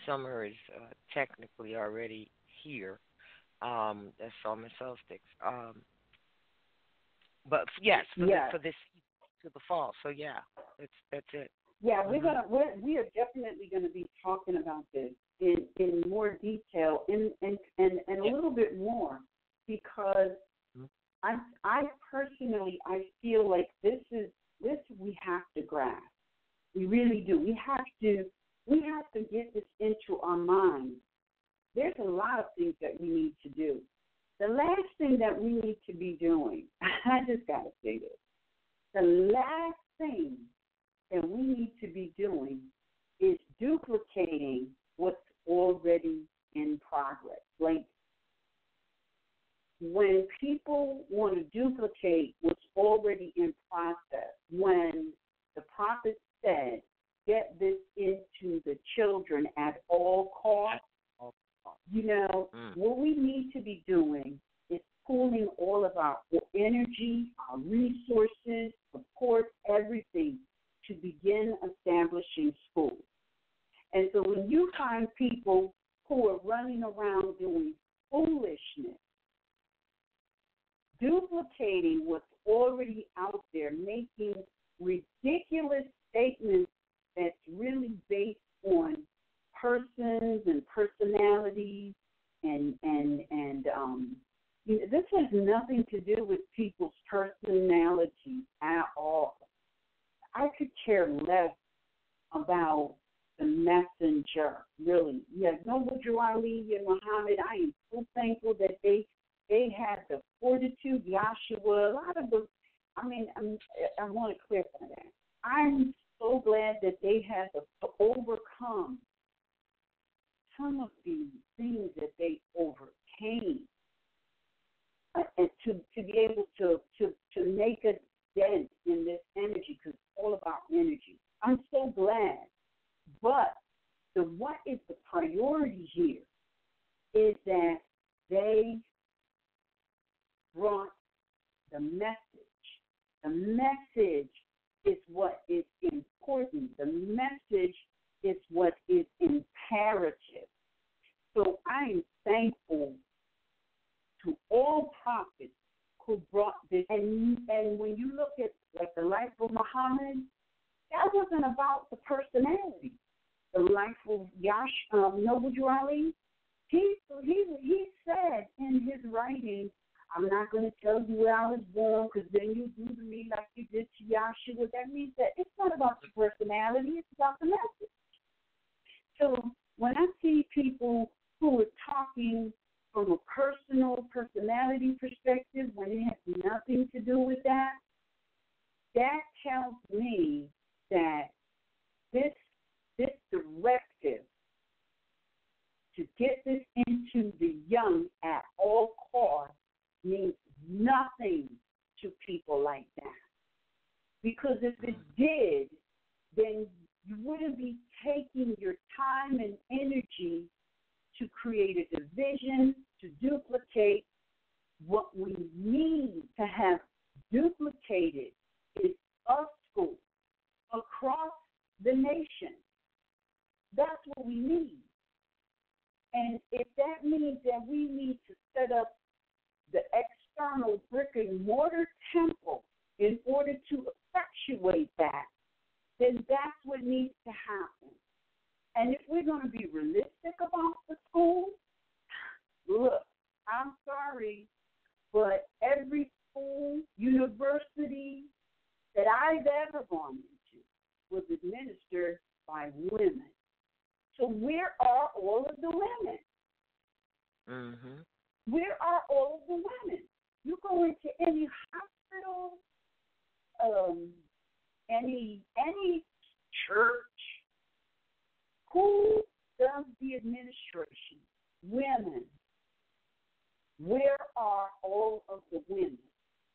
Summer is technically already here. That's summer solstice. But yes, for this to the fall. So yeah, that's it. Yeah, we are definitely going to be talking about this in more detail and a little bit more because I personally, I feel like this we have to grasp. We really do. We have to get this into our minds. There's a lot of things that we need to do. The last thing that we need to be doing, I just got to say this, the last thing that we need to be doing is duplicating what's already in progress. Like, when people want to duplicate what's already in process, when the prophet said, get this into the children at all costs, what we need to be doing is pooling all of our energy, our resources, support, everything to begin establishing schools. And so when you find people who are running around doing foolishness, duplicating what's already out there, making ridiculous statements that's really based on persons and personalities, and this has nothing to do with people's personality at all. I could care less about the messenger, really. Yes, no Ali and Muhammad, I am so thankful that they had the fortitude, Yahshua, a lot of the, I want to clarify that. I'm so glad that they had to overcome some of the things that they overcame, and to be able to make a dent in this energy, because it's all about energy. I'm so glad. But what is the priority here is that they brought the message. The message is what is important. The message is what is imperative. So I am thankful to all prophets who brought this. And when you look at like the life of Muhammad, that wasn't about the personality. The life of Noble Ali, he said in his writings, I'm not going to tell you where I was born, because then you do to me like you did to Yahshua. That means that it's not about the personality, it's about the message. So when I see people who are talking from a personality perspective, when it has nothing to do with that, that tells me that this directive to get this into the young at all costs means nothing to people like that. Because if it did, then you wouldn't be taking your time and energy to create a division, to duplicate. What we need to have duplicated is a school across the nation. That's what we need. And if that means that we need to set up the external brick and mortar temple in order to effectuate that, then that's what needs to happen. And if we're going to be realistic about the school, look, I'm sorry, but every school, university that I've ever gone into was administered by women. So where are all of the women? Mm-hmm. Where are all of the women? You go into any hospital, any church, who does the administration? Women. Where are all of the women?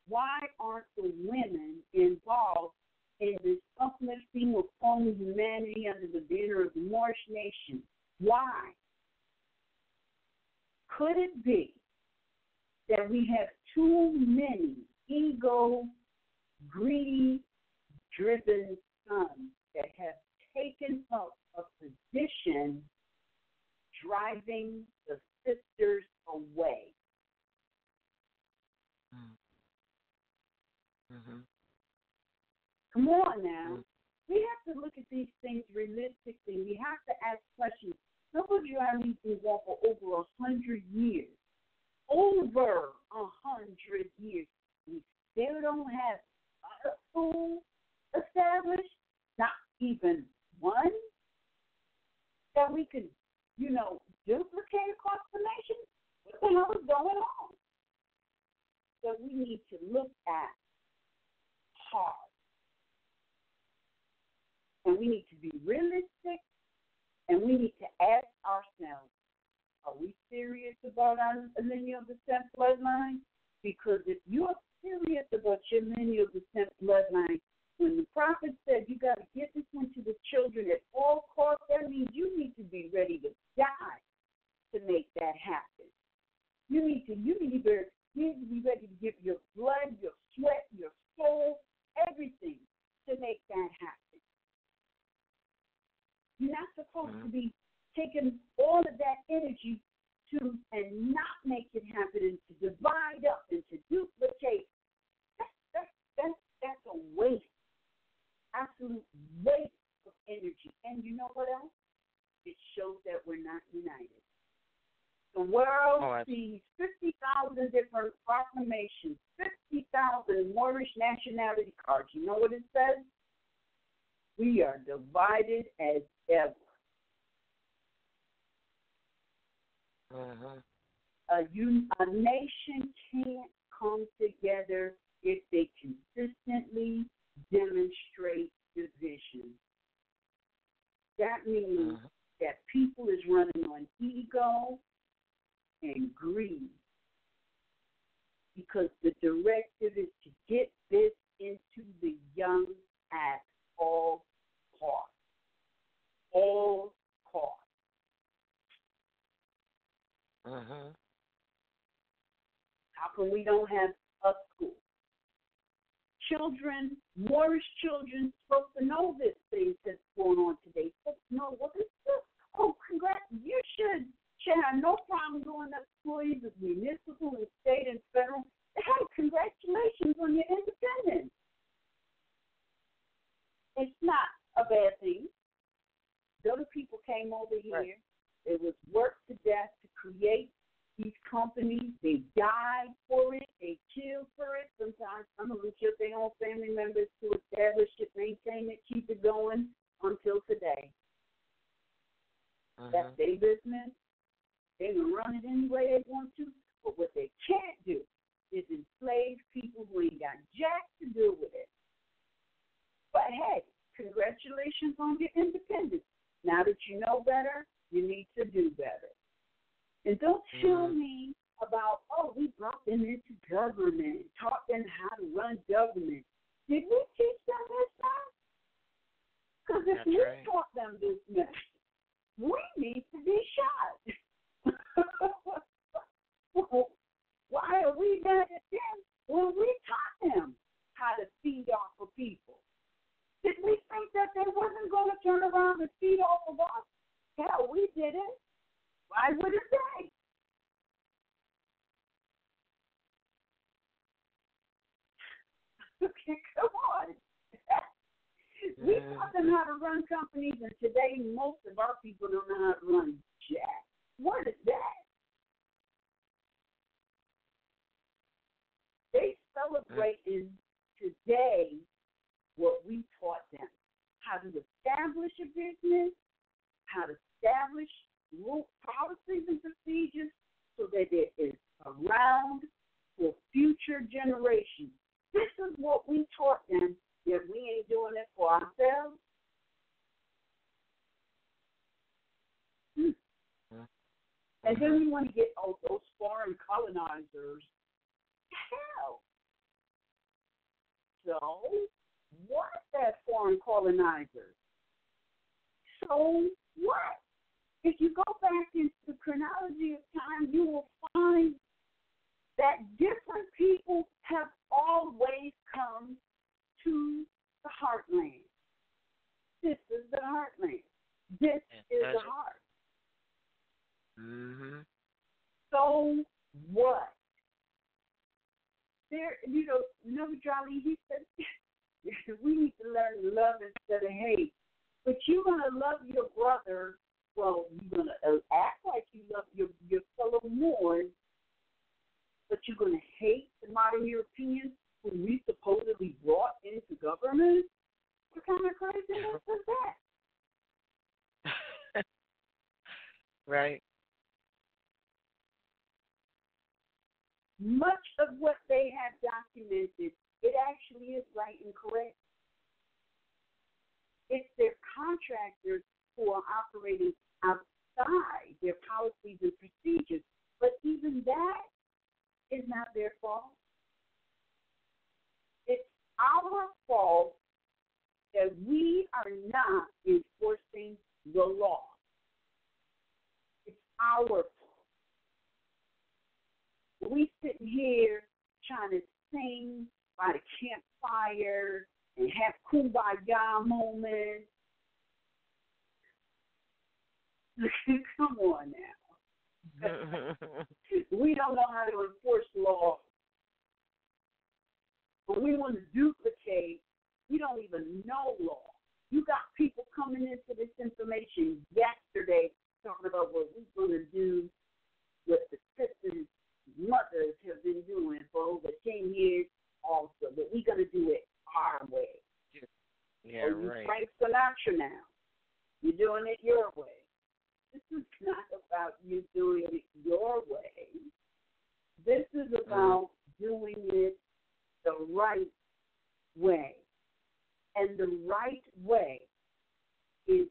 Why aren't the women involved in this uplifting of fallen humanity under the banner of the Moorish nation? Why? Could it be that we have too many ego, greedy, driven sons that have taken up a position driving the sisters away? Mm-hmm. Come on now. We have to look at these things realistically. We have to ask questions. Nobody has been there for over 100 years. Over one that we could, duplicate across the nation? What the hell is going on? So we need to look at hard. And we need to be realistic, and we need to ask ourselves, are we serious about our lineal descent bloodline? Because if you're serious about your lineal descent bloodline, when the prophet said you got to get this into the children at all costs, that means you need to be ready to die to make that happen. You need to be ready to give your blood, your sweat, your soul, everything to make that happen. You're not supposed to be taking all of that energy to and not make it happen and to divide up and to duplicate. That's a waste, absolute waste of energy. And you know what else? It shows that we're not united. The world sees 50,000 different proclamations, 50,000 Moorish nationality cards. You know what it says? We are divided as ever. A nation can't come together if they consistently demonstrate division. That means that people is running on ego and greed, because the directive is to get this into the young at all costs. All costs. How come we don't have a school? Children, Moorish children, supposed to know this thing that's going on today. Supposed to know what is this? Oh, congrats! You should have no problem doing that. Employees of municipal and state and federal. Hey, congratulations on your independence. It's not a bad thing. Those people came over here. Right. It was worked to death to create these companies. They died for it. They killed for it. Sometimes some of them killed their own family members to establish it, maintain it, keep it going until today. That's their business. They can run it any way they want to. But what they can't do is enslave people who ain't got jack to do with it. But hey, congratulations on your independence. Now that you know better, you need to do better. And don't tell me about, we brought them into government, taught them how to run government. Did we teach them this stuff? Because if we taught them this mess, we need to be shot. Why are we mad at them when we taught them how to feed off of people? Did we think that they wasn't going to turn around and feed off of us? Hell, we didn't. Why would it they? Okay, come on. We taught them how to run companies, and today most of our people don't know how to run jack. What is that? They celebrate in today what we taught them. How to establish a business, how to establish policies and procedures so that it is around for future generations. This is what we taught them, yet we ain't doing it for ourselves. And then we want to get those foreign colonizers. Hell. So, what that foreign colonizers? So what? If you go back into the chronology of time, you will find that different people have always come to the heartland. This is the heartland. This is the heart. So what? There, Jolly, he said, we need to learn love instead of hate. But you're going to love your brother. Well, you're going to act like you love your fellow Moors, but you're going to hate the modern Europeans who we supposedly brought into government? What kind of craziness is that? Right. Much of what they have documented, it actually is right and correct. It's their contractors who are operating outside their policies and procedures. But even that is not their fault. It's our fault that we are not enforcing the law. It's our fault. We sitting here trying to sing by the campfire and have kumbaya moments. Come on now. We don't know how to enforce law. When we want to duplicate, we don't even know law. You got people coming into this information yesterday talking about what we're going to do, what the sisters, mothers have been doing for over 10 years also, but we're going to do it our way. Yeah, right. Frank Sinatra now. You're doing it your way. This is not about you doing it your way. This is about doing it the right way. And the right way is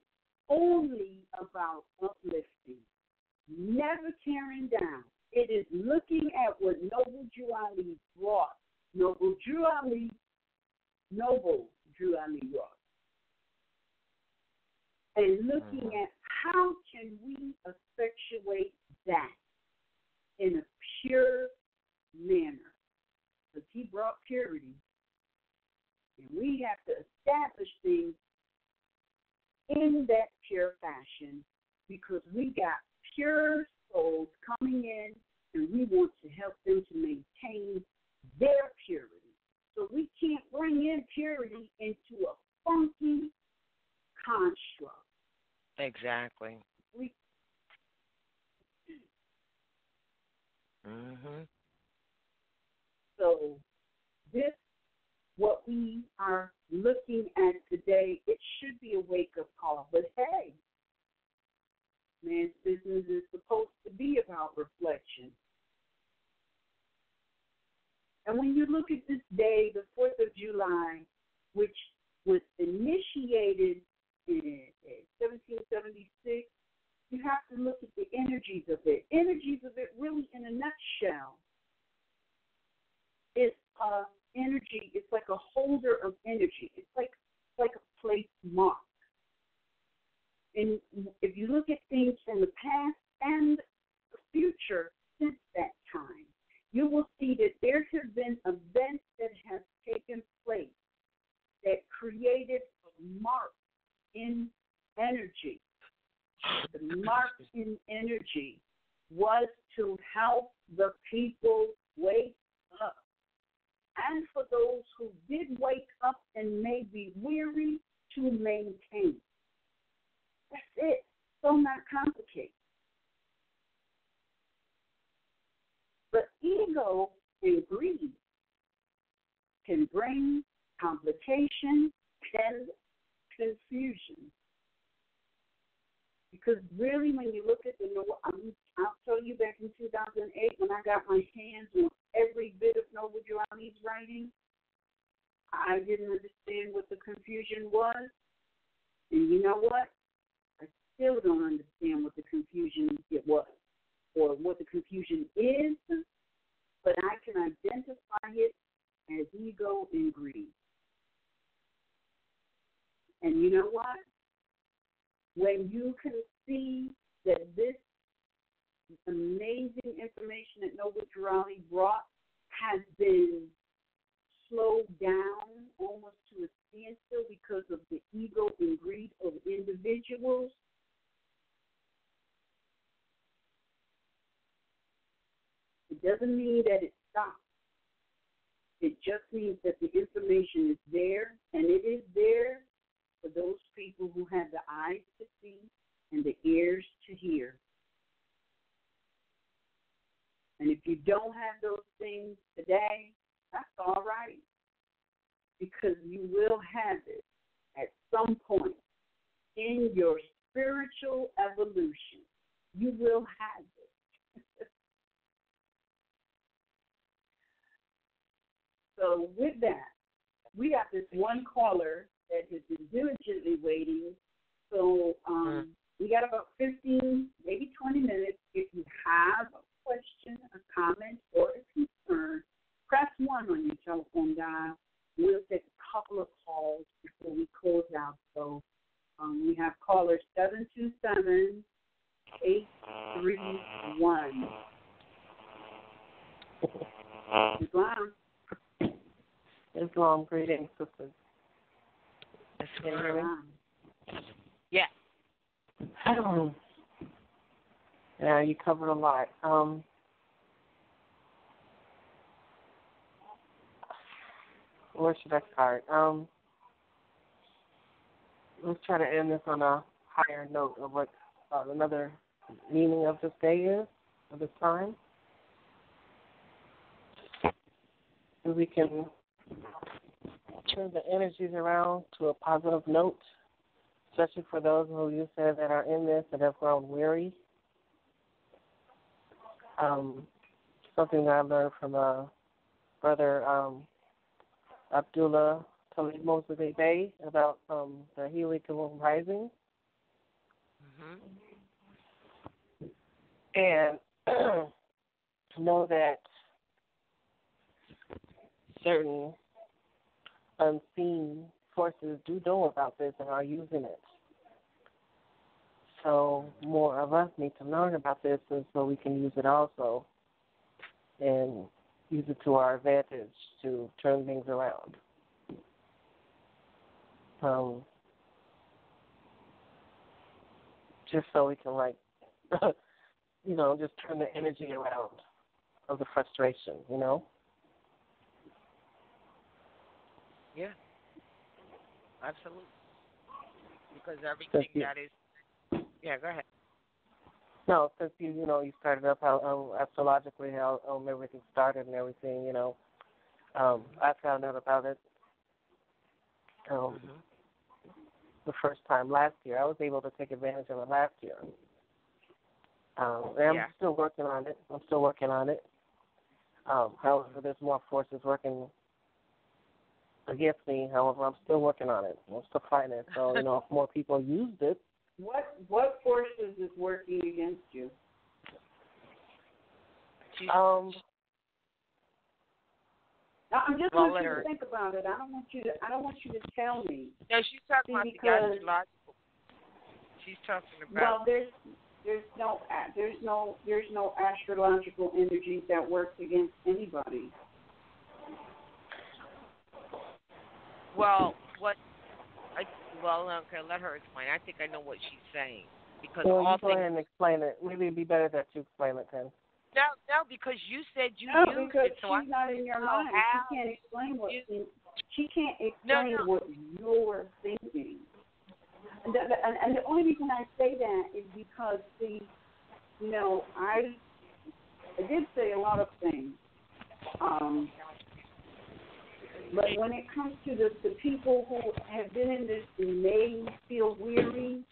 only about uplifting, never tearing down. It is looking at what Noble Drew Ali brought. Noble Drew Ali brought. And looking at how can we effectuate that in a pure manner. Because he brought purity. And we have to establish things in that pure fashion because we got pure souls coming in and we want to help them to maintain their purity. So we can't bring in purity into a funky construct. Exactly. So this, what we are looking at today, it should be a wake-up call. But hey, man's business is supposed to be about reflection. And when you look at this day, the 4th of July, which was initiated in 1776, you have to look at the energies of it. Energies of it really in a nutshell is energy. It's like a holder of energy. It's like a place mark. And if you look at things from the past and the future since that time, you will see that there have been events that have taken place that created a mark in energy. The mark in energy was to help the people wake up. And for those who did wake up and may be weary, to maintain. That's it. So not complicated. But ego and greed can bring complication and confusion. Because really, when you look at I'll tell you back in 2008 when I got my hands on every bit of Noble Drew Ali's writing, I didn't understand what the confusion was. And you know what? I still don't understand what the confusion it was or what the confusion is, but I can identify it as ego and greed. And you know what? When you can see that this amazing information that Noble Drew Ali brought has been slowed down almost to a standstill because of the ego and greed of individuals, it doesn't mean that it stops. It just means that the information is there, and it is there for those people who have the eyes to see and the ears to hear. And if you don't have those things today, that's all right, because you will have it at some point in your spiritual evolution. you will have it. So with that, we got this one caller that has been diligently waiting. So we got about 15, maybe 20 minutes. If you have a question, a comment, or a concern, press 1 on your telephone dial. We'll take a couple of calls before we close out. So we have caller 727-831. Islam. Islam, greetings, sisters. Can you hear me? Yeah. Yeah, you covered a lot. Where should I start? Let's try to end this on a higher note of what another meaning of this day is, of this time. So we can turn the energies around to a positive note, especially for those who you said that are in this that have grown weary. Something that I learned from Brother Abdullah RVBey about the helical rising. And know that certain unseen forces do know about this and are using it. So more of us need to learn about this and so we can use it also and use it to our advantage to turn things around. Just so we can, like, just turn the energy around of the frustration, Yeah, absolutely. Because everything that is, yeah, go ahead. No, since you started up how astrologically how everything started and everything, I found out about it the first time last year. I was able to take advantage of it last year. And I'm still working on it. However, there's more forces working against me. However, I'm still working on it. I'm still fighting it. So, if more people used it. What forces is working against you? I'm just want you to think about it. I don't want you to tell me. No, she's talking about the astrological. She's talking about. Well, there's no astrological energy that works against anybody. Well, okay, let her explain. I think I know what she's saying. Because go ahead and explain it. Maybe it'd be better that you explain it then. No, because you said you used it. So she's not in your mind. She can't explain what what you're thinking. And the only reason I say that is because, I did say a lot of things. But when it comes to the people who have been in this and may feel weary,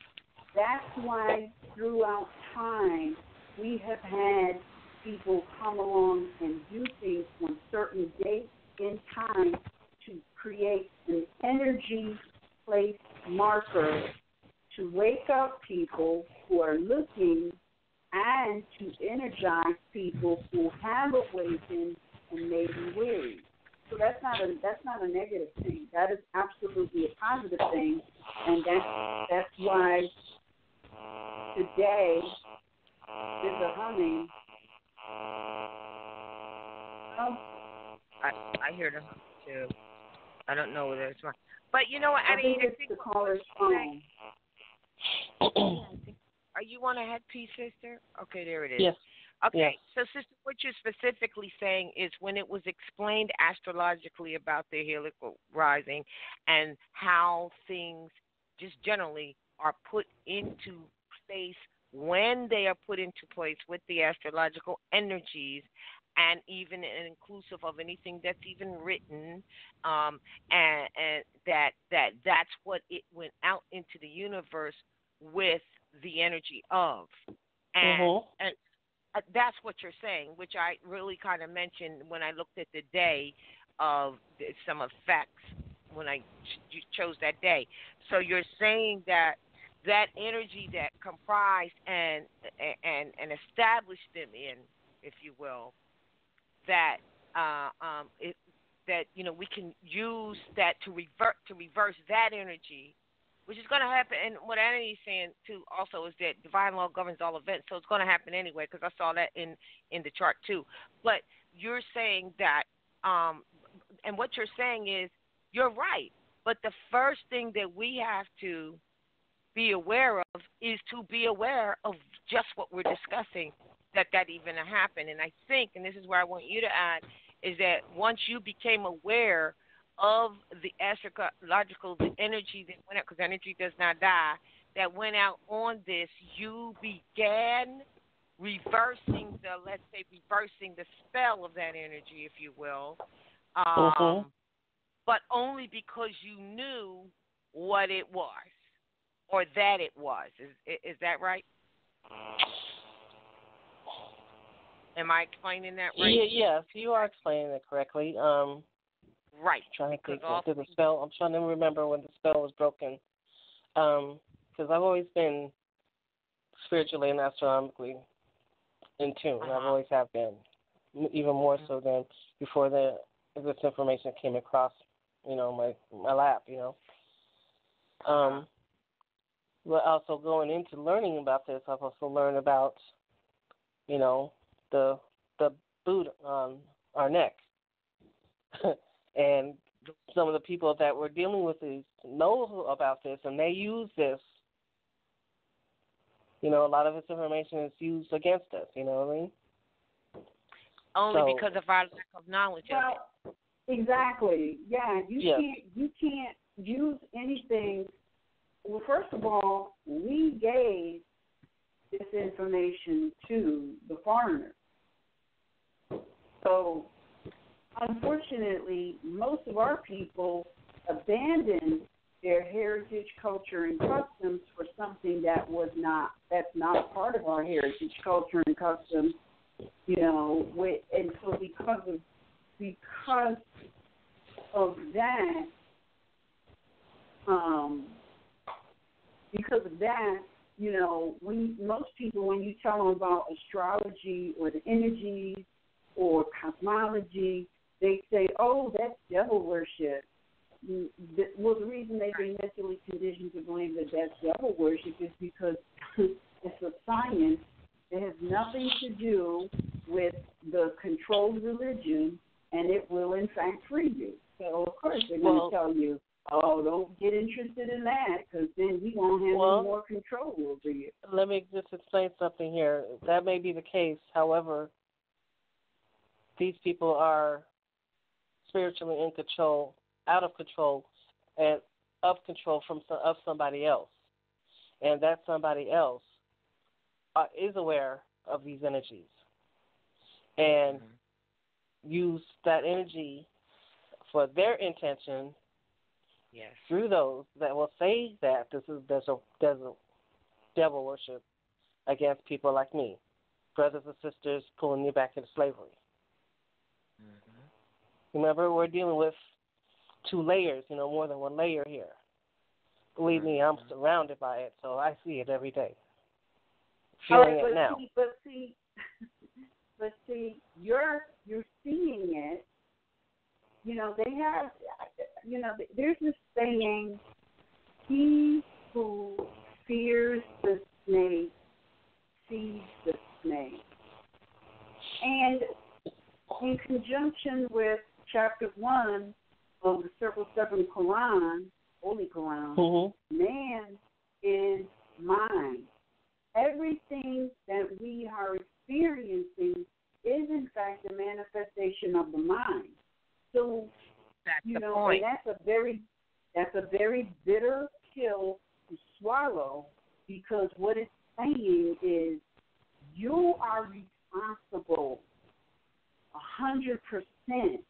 that's why throughout time we have had people come along and do things on certain dates in time to create an energy place marker to wake up people who are looking and to energize people who have awakened and may be weary. So that's not a negative thing. That is absolutely a positive thing, and that's why today is a humming. I hear them too. I don't know whether it's wrong, but you know what? I think it's the caller's phone. Are you on a headpiece, sister? Okay, there it is. Yes. Okay, yes. So sister, what you're specifically saying is when it was explained astrologically about the helical rising and how things just generally are put into place when they are put into place with the astrological energies, and even inclusive of anything that's even written, and that's what it went out into the universe with the energy of. And that's what you're saying, which I really kind of mentioned when I looked at the day of some effects when I chose that day. So you're saying that that energy that comprised and established them in, if you will, that that we can use that to reverse that energy, which is going to happen. And what Annie is saying too also is that divine law governs all events, so it's going to happen anyway, because I saw that in the chart too. But you're saying that, and what you're saying is you're right. But the first thing that we have to be aware of is to be aware of just what we're discussing, that even happened. And I think, and this is where I want you to add, is that once you became aware of the astrological, the energy that went out, because energy does not die, that went out on this, you began reversing the spell of that energy, if you will, but only because you knew what it was, or that it was. Is that right? Am I explaining that right? Yes, you are explaining it correctly. Right. I'm trying to remember when the spell was broken. Because I've always been spiritually and astronomically in tune. I've always have been, even more so than before this information came across, my lap, But also going into learning about this, I've also learned about, the boot on our neck. And some of the people that were dealing with these know about this, and they use this. A lot of this information is used against us, you know what I mean? Only because of our lack of knowledge of it. Exactly. Yeah, you can't use anything. Well, first of all, we gave this information to the foreigners. So, unfortunately, most of our people abandoned their heritage, culture, and customs for something that's not a part of our heritage, culture, and customs. And so because of that, most people, when you tell them about astrology or the energies or cosmology, they say, "Oh, that's devil worship." Well, the reason they've been mentally conditioned to believe that that's devil worship is because it's a science that has nothing to do with the controlled religion, and it will, in fact, free you. So, of course, they're going to tell you, "Oh, don't get interested in that, because then we won't have any more control over you." Let me just explain something here. That may be the case. However, these people are spiritually in control, out of control, and of control of somebody else. And that somebody else is aware of these energies and use that energy for their intention. Yes. Through those that will say that there's a devil worship against people like me, brothers and sisters pulling you back into slavery. Remember, we're dealing with two layers, more than one layer here. Believe me, I'm surrounded by it, so I see it every day. Feeling it now. But see, you're seeing it. They have, there's this saying, "He who fears the snake sees the snake." And in conjunction with chapter 1 of the Circle 7 Quran, Holy Quran, man is mind. Everything that we are experiencing is, in fact, a manifestation of the mind. So, that's the point. And that's a very bitter pill to swallow, because what it's saying is you are responsible 100%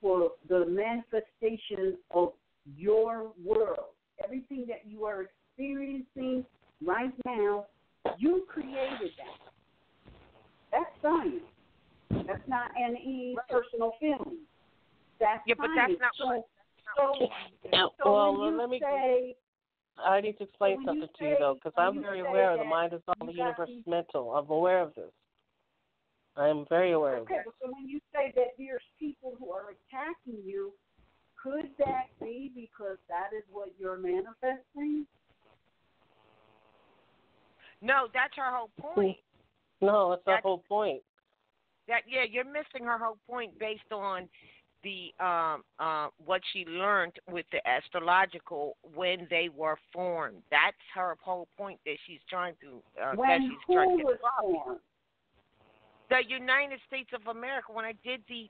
for the manifestation of your world. Everything that you are experiencing right now, you created science. That's not any personal feeling. That's but science. that's not Let me say. I need to explain something to you, though, because I'm very aware of the mind is all the universe is mental. I'm aware of this. I am very aware of this. Okay, so when you say that there's people who are attacking you, could that be because that is what you're manifesting? No, that's her whole point. No, that's the whole point. You're missing her whole point based on the what she learned with the astrological when they were formed. That's her whole point that she's trying to. When who was formed? The United States of America. When I did the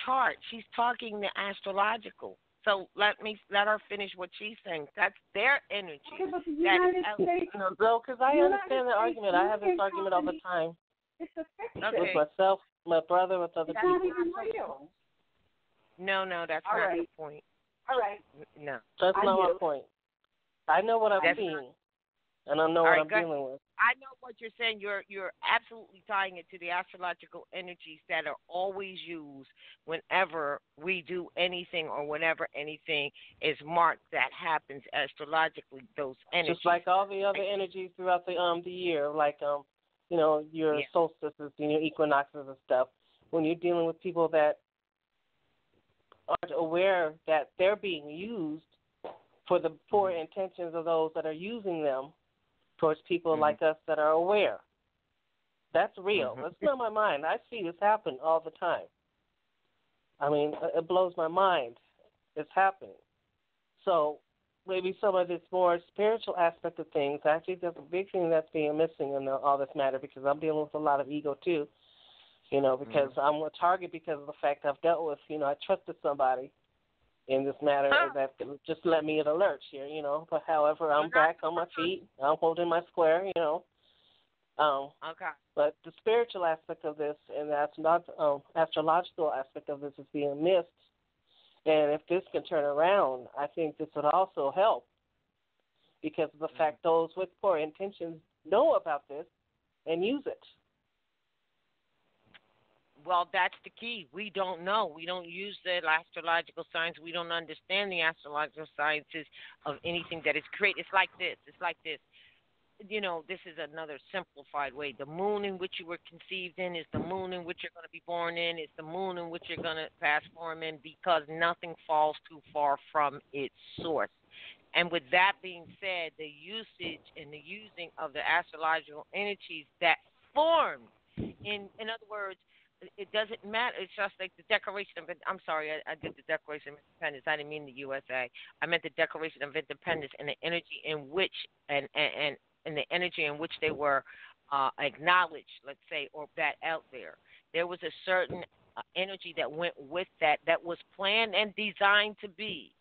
chart, she's talking the astrological. So let her finish what she's saying. That's their energy. Okay, but the United States. No, because I understand the argument. I have this argument all the time. It's a fiction. With myself, my brother, with other people. Not even real. No, that's not the point. All right. No. That's not my point. I know what I'm seeing, and I know what I'm dealing with. I know what you're saying. You're absolutely tying it to the astrological energies that are always used whenever we do anything or whenever anything is marked that happens astrologically. Those energies, just like all the other energies throughout the year, like your solstices and your equinoxes and stuff. When you're dealing with people that aren't aware that they're being used for the poor intentions of those that are using them towards people like us that are aware. That's real. That's not my mind. I see this happen all the time. I mean, it blows my mind. It's happening. So maybe some of this more spiritual aspect of things, actually that's a big thing that's being missing in all this matter, because I'm dealing with a lot of ego too, because I'm a target because of the fact I've dealt with, I trusted somebody in this matter that just let me at a lurch here, but however, I'm back on my feet, I'm holding my square, Okay. But the spiritual aspect of this and the astrological aspect of this is being missed. And if this can turn around, I think this would also help, because of the fact those with poor intentions know about this and use it. Well, that's the key. We don't know. We don't use the astrological science. We don't understand the astrological sciences of anything that is created. It's like this. This is another simplified way. The moon in which you were conceived in is the moon in which you're going to be born in. It's the moon in which you're going to pass form in, because nothing falls too far from its source. And with that being said, the usage and the using of the astrological energies that formed, in other words, it doesn't matter. It's just like the Declaration of I'm sorry, I did the Declaration of Independence. I didn't mean the USA. I meant the Declaration of Independence and the energy in which and the energy in which they were acknowledged, let's say, or that out there. There was a certain energy that went with that was planned and designed to be.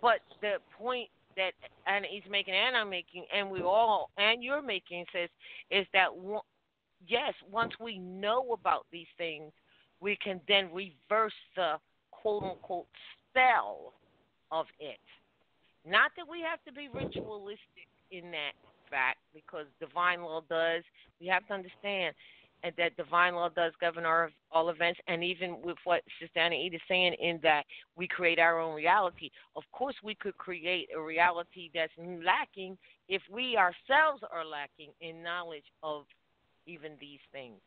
But the point that he's making and I'm making and you're making is that yes, once we know about these things, we can then reverse the quote-unquote spell of it. Not that we have to be ritualistic in that fact, because divine law does. We have to understand that divine law does govern all events, and even with what Sister Anna-Eda is saying, in that we create our own reality. Of course, we could create a reality that's lacking if we ourselves are lacking in knowledge of even these things.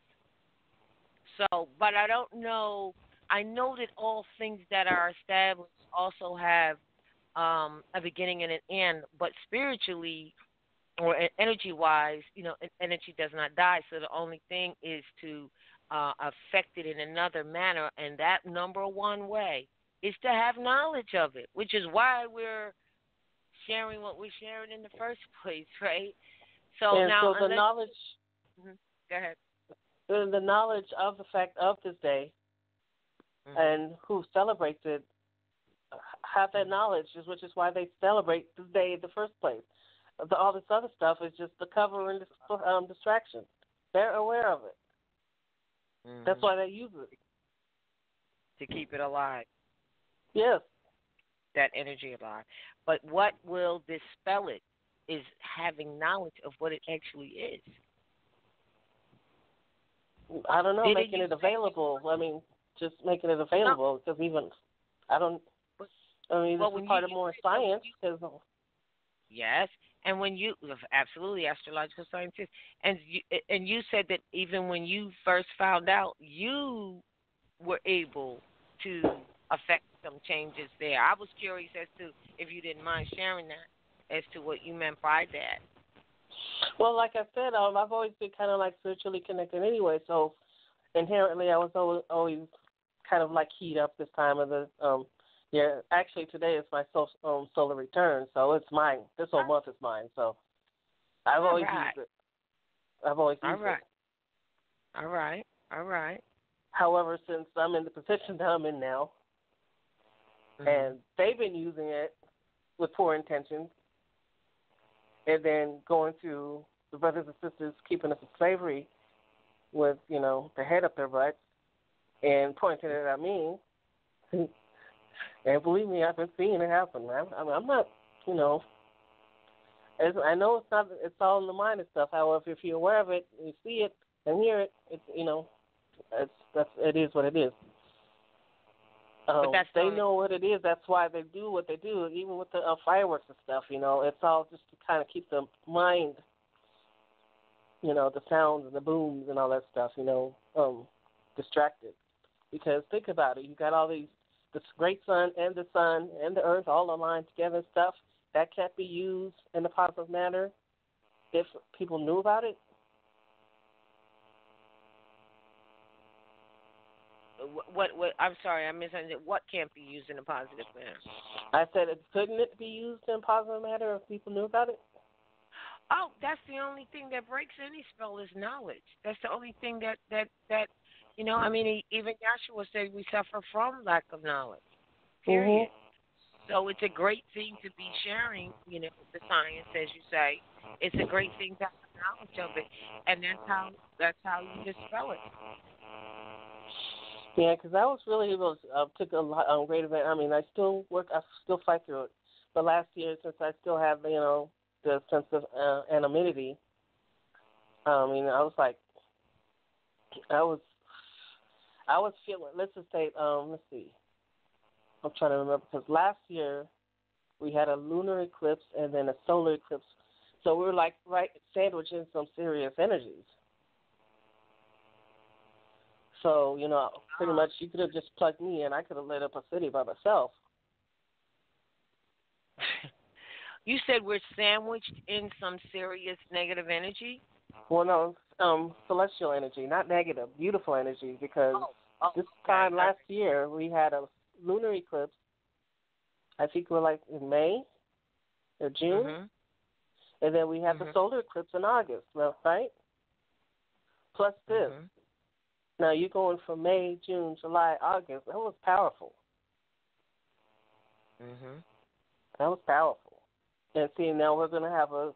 So, but I don't know. I know that all things that are established also have a beginning and an end, but spiritually or energy-wise, energy does not die. So the only thing is to affect it in another manner, and that number one way is to have knowledge of it, which is why we're sharing what we're sharing in the first place, right? So the knowledge. Mm-hmm. Go ahead. The knowledge of the fact of this day and who celebrates it have that knowledge, which is why they celebrate this day in the first place. All this other stuff is just the cover and distraction. They're aware of it. Mm-hmm. That's why they use it. To keep it alive. Yes. That energy alive. But what will dispel it is having knowledge of what it actually is. I don't know, Did making it available. I mean, just making it available because even I don't. I mean, this is part of more science. Yes, and when you absolutely astrological scientist, and you said that even when you first found out, you were able to affect some changes there. I was curious as to if you didn't mind sharing that, as to what you meant by that. Well, like I said, I've always been kind of like spiritually connected anyway, so inherently I was always kind of like keyed up this time of the yeah. Actually, today is my solar return, so it's mine. This whole month is mine, so I've always used it. I've always used it. All right. All right. However, since I'm in the position that I'm in now, and they've been using it with poor intentions, and then going to the brothers and sisters keeping us in slavery with, you know, the head up their butts and pointing it at me. And believe me, I've been seeing it happen. I'm not, you know, I know it's all in the mind and stuff. However, if you're aware of it, you see it and hear it, it's, you know, it is what it is. They know what it is. That's why they do what they do, even with the fireworks and stuff. You know, it's all just to kind of keep the mind, you know, the sounds and the booms and all that stuff, you know, distracted. Because think about it, you got all these, this great sun and the earth all aligned together and stuff. That can't be used in a positive manner if people knew about it. What? I'm sorry, I misunderstood. What can't be used in a positive manner? I said, couldn't it be used in a positive manner if people knew about it? Oh, that's the only thing that breaks any spell is knowledge. That's the only thing that you know. I mean, even Yahshua said we suffer from lack of knowledge. Period. Mm-hmm. So it's a great thing to be sharing. You know, the science, as you say, it's a great thing to have knowledge of it, and that's how you dispel it. Yeah, because I was really took a lot great event. I mean, I still fight through it. But last year, since I still have, you know, the sense of anonymity, I mean, I was feeling. Let's just say, let's see. I'm trying to remember because last year we had a lunar eclipse and then a solar eclipse, so we were like right sandwiched in some serious energies. So, you know, pretty much you could have just plugged me in. I could have lit up a city by myself. You said we're sandwiched in some serious negative energy? Well, no, celestial energy, not negative, beautiful energy, because this time last year we had a lunar eclipse. I think we're like in May or June. And then we had the solar eclipse in August, right? Plus this. Now, you're going from May, June, July, August. That was powerful. That was powerful. And see, now we're going to have a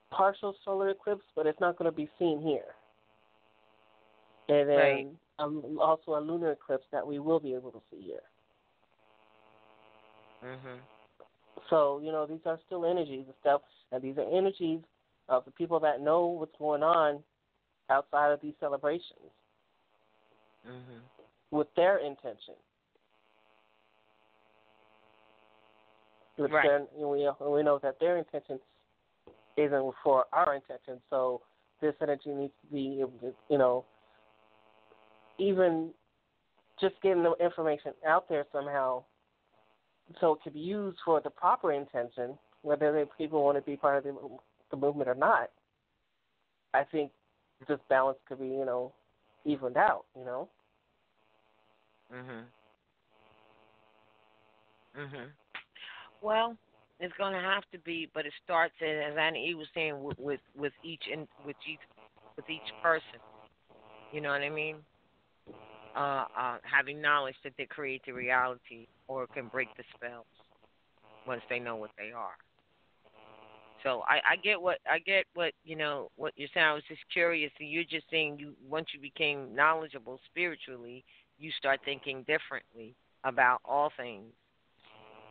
partial solar eclipse, but it's not going to be seen here. And then also a lunar eclipse that we will be able to see here. So, you know, these are still energies and stuff, and these are energies of the people that know what's going on outside of these celebrations with their intention. Right. We know that their intention isn't for our intention, so this energy needs to be, you know, even just getting the information out there somehow so it could be used for the proper intention, whether people want to be part of the movement or not. I think this balance could be, you know, evened out, you know? Well, it's going to have to be, but it starts, as Annie was saying, with each person. You know what I mean? Having knowledge that they create the reality or can break the spells once they know what they are. So I get what you know what you're saying. I was just curious. So you're just saying once you became knowledgeable spiritually, you start thinking differently about all things,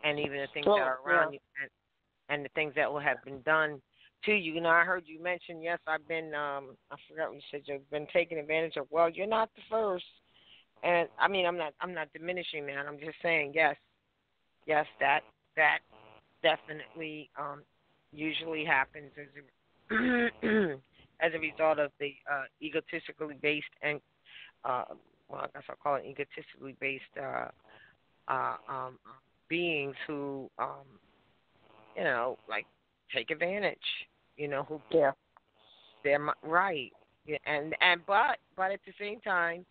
and even the things that are around you, and the things that will have been done to you. You know, I heard you mention, yes, I've been, I forgot what you said, you've been taken advantage of. Well, you're not the first. And I mean, I'm not diminishing that. I'm just saying, yes, that definitely usually happens as a, as a result of the egotistically based and well, I guess I'll call it egotistically based beings who you know, like take advantage. You know, who they're right, yeah, and but at the same time,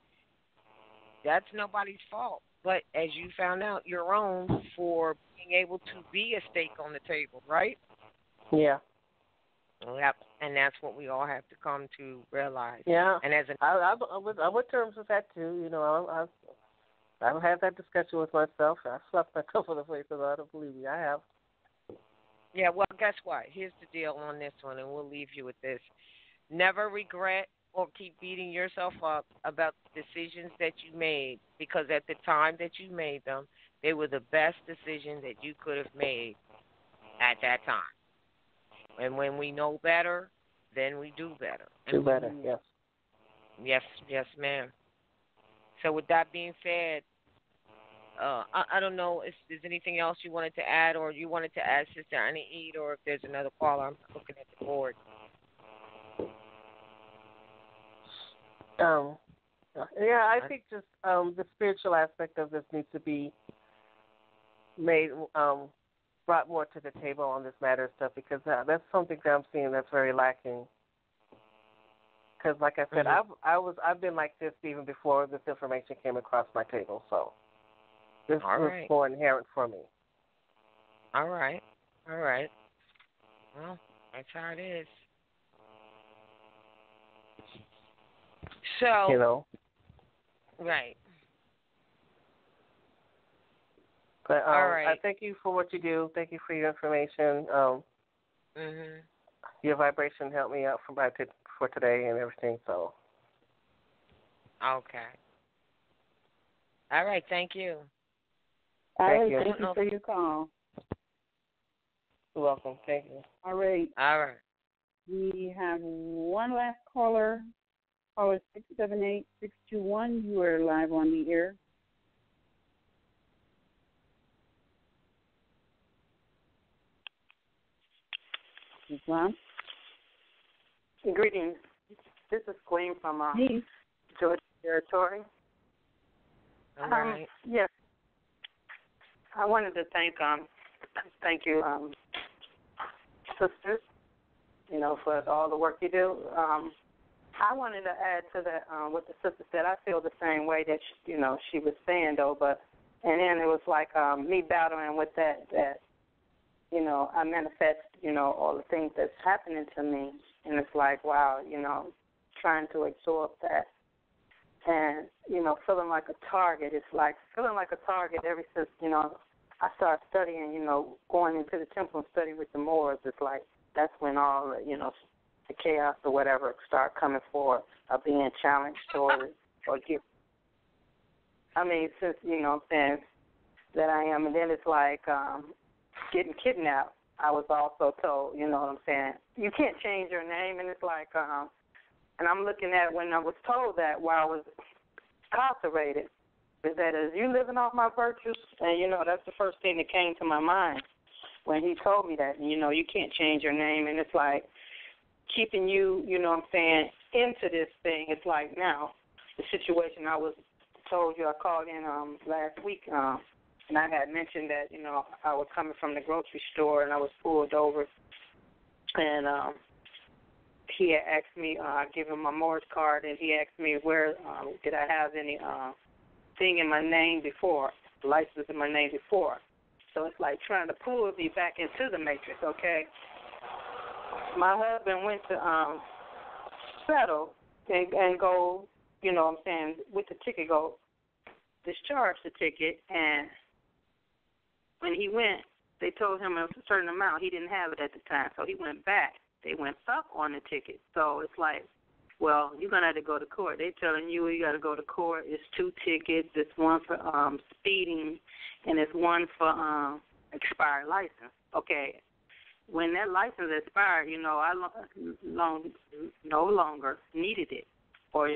that's nobody's fault. But as you found out, your own for being able to be a stake on the table, right? Yeah. Yep, and that's what we all have to come to realize. Yeah, and as I would terms with that too. You know, I've had that discussion with myself. I've slept a couple of places. I don't believe me. I have. Yeah, well, guess what? Here's the deal on this one, and we'll leave you with this. Never regret or keep beating yourself up about the decisions that you made, because at the time that you made them, they were the best decisions that you could have made at that time. And when we know better, then we do better. Do better, yes. Yes, ma'am. So with that being said, I don't know if there's anything else you wanted to add, or you wanted to add Sister Annie, or if there's another caller. I'm looking at the board. Yeah, I think just the spiritual aspect of this needs to be made, brought more to the table on this matter and stuff, because that's something that I'm seeing that's very lacking. Because, like I said, I've been like this even before this information came across my table. So this is more inherent for me. All right. Well, that's how it is. So, you know, right. But all right. I thank you for what you do. Thank you for your information. Your vibration helped me out for today and everything. So. Okay. All right. Thank you. Thank you for your call. You're welcome. Thank you. All right. We have one last caller. Caller 678-621. You are live on the air. Islam? Greetings. This is Queen from Georgia Territory. All right. Yes. I wanted to thank you, sisters, you know, for all the work you do. I wanted to add to that what the sister said. I feel the same way that she was saying though, and then it was like me battling with that I manifest all the things that's happening to me, and it's like wow, trying to absorb that, and feeling like a target. It's like feeling like a target ever since I started studying, going into the temple and studying with the Moors. It's like that's when all the chaos or whatever start coming forward, or being challenged or get. I mean, since I'm saying that I am, and then it's like getting kidnapped. I was also told, you know what I'm saying, you can't change your name, and it's like, and I'm looking at when I was told that while I was incarcerated, is that as you living off my virtues, and that's the first thing that came to my mind when he told me that, you can't change your name, and it's like keeping you, into this thing. It's like now, the situation I was told you, I called in last week, and I had mentioned that, I was coming from the grocery store and I was pulled over, and he had asked me, I gave him my Moorish card, and he asked me where did I have any thing in my name before, license in my name before. So it's like trying to pull me back into the matrix, okay? My husband went to settle and go, with the ticket, go discharge the ticket, and when he went, they told him a certain amount. He didn't have it at the time, so he went back. They went up on the ticket. So it's like, well, you're going to have to go to court. They're telling you got to go to court. It's 2 tickets. It's one for speeding, and it's one for expired license. Okay. when that license expired, I no longer needed it, or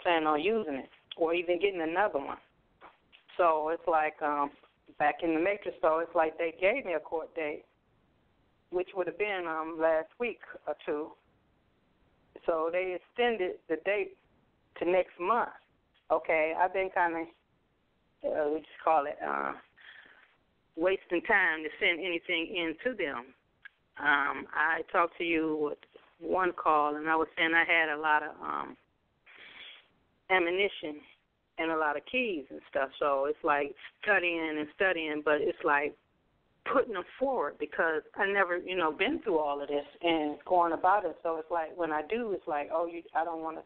plan on using it, or even getting another one. So it's like back in the Matrix. So it's like they gave me a court date, which would have been last week or two. So they extended the date to next month. Okay, I've been kind of, we just call it, wasting time to send anything in to them. I talked to you with one call, and I was saying I had a lot of ammunition and a lot of keys and stuff. So it's like studying, but it's like putting them forward because I never, been through all of this and going about it. So it's like when I do, it's like, I don't want to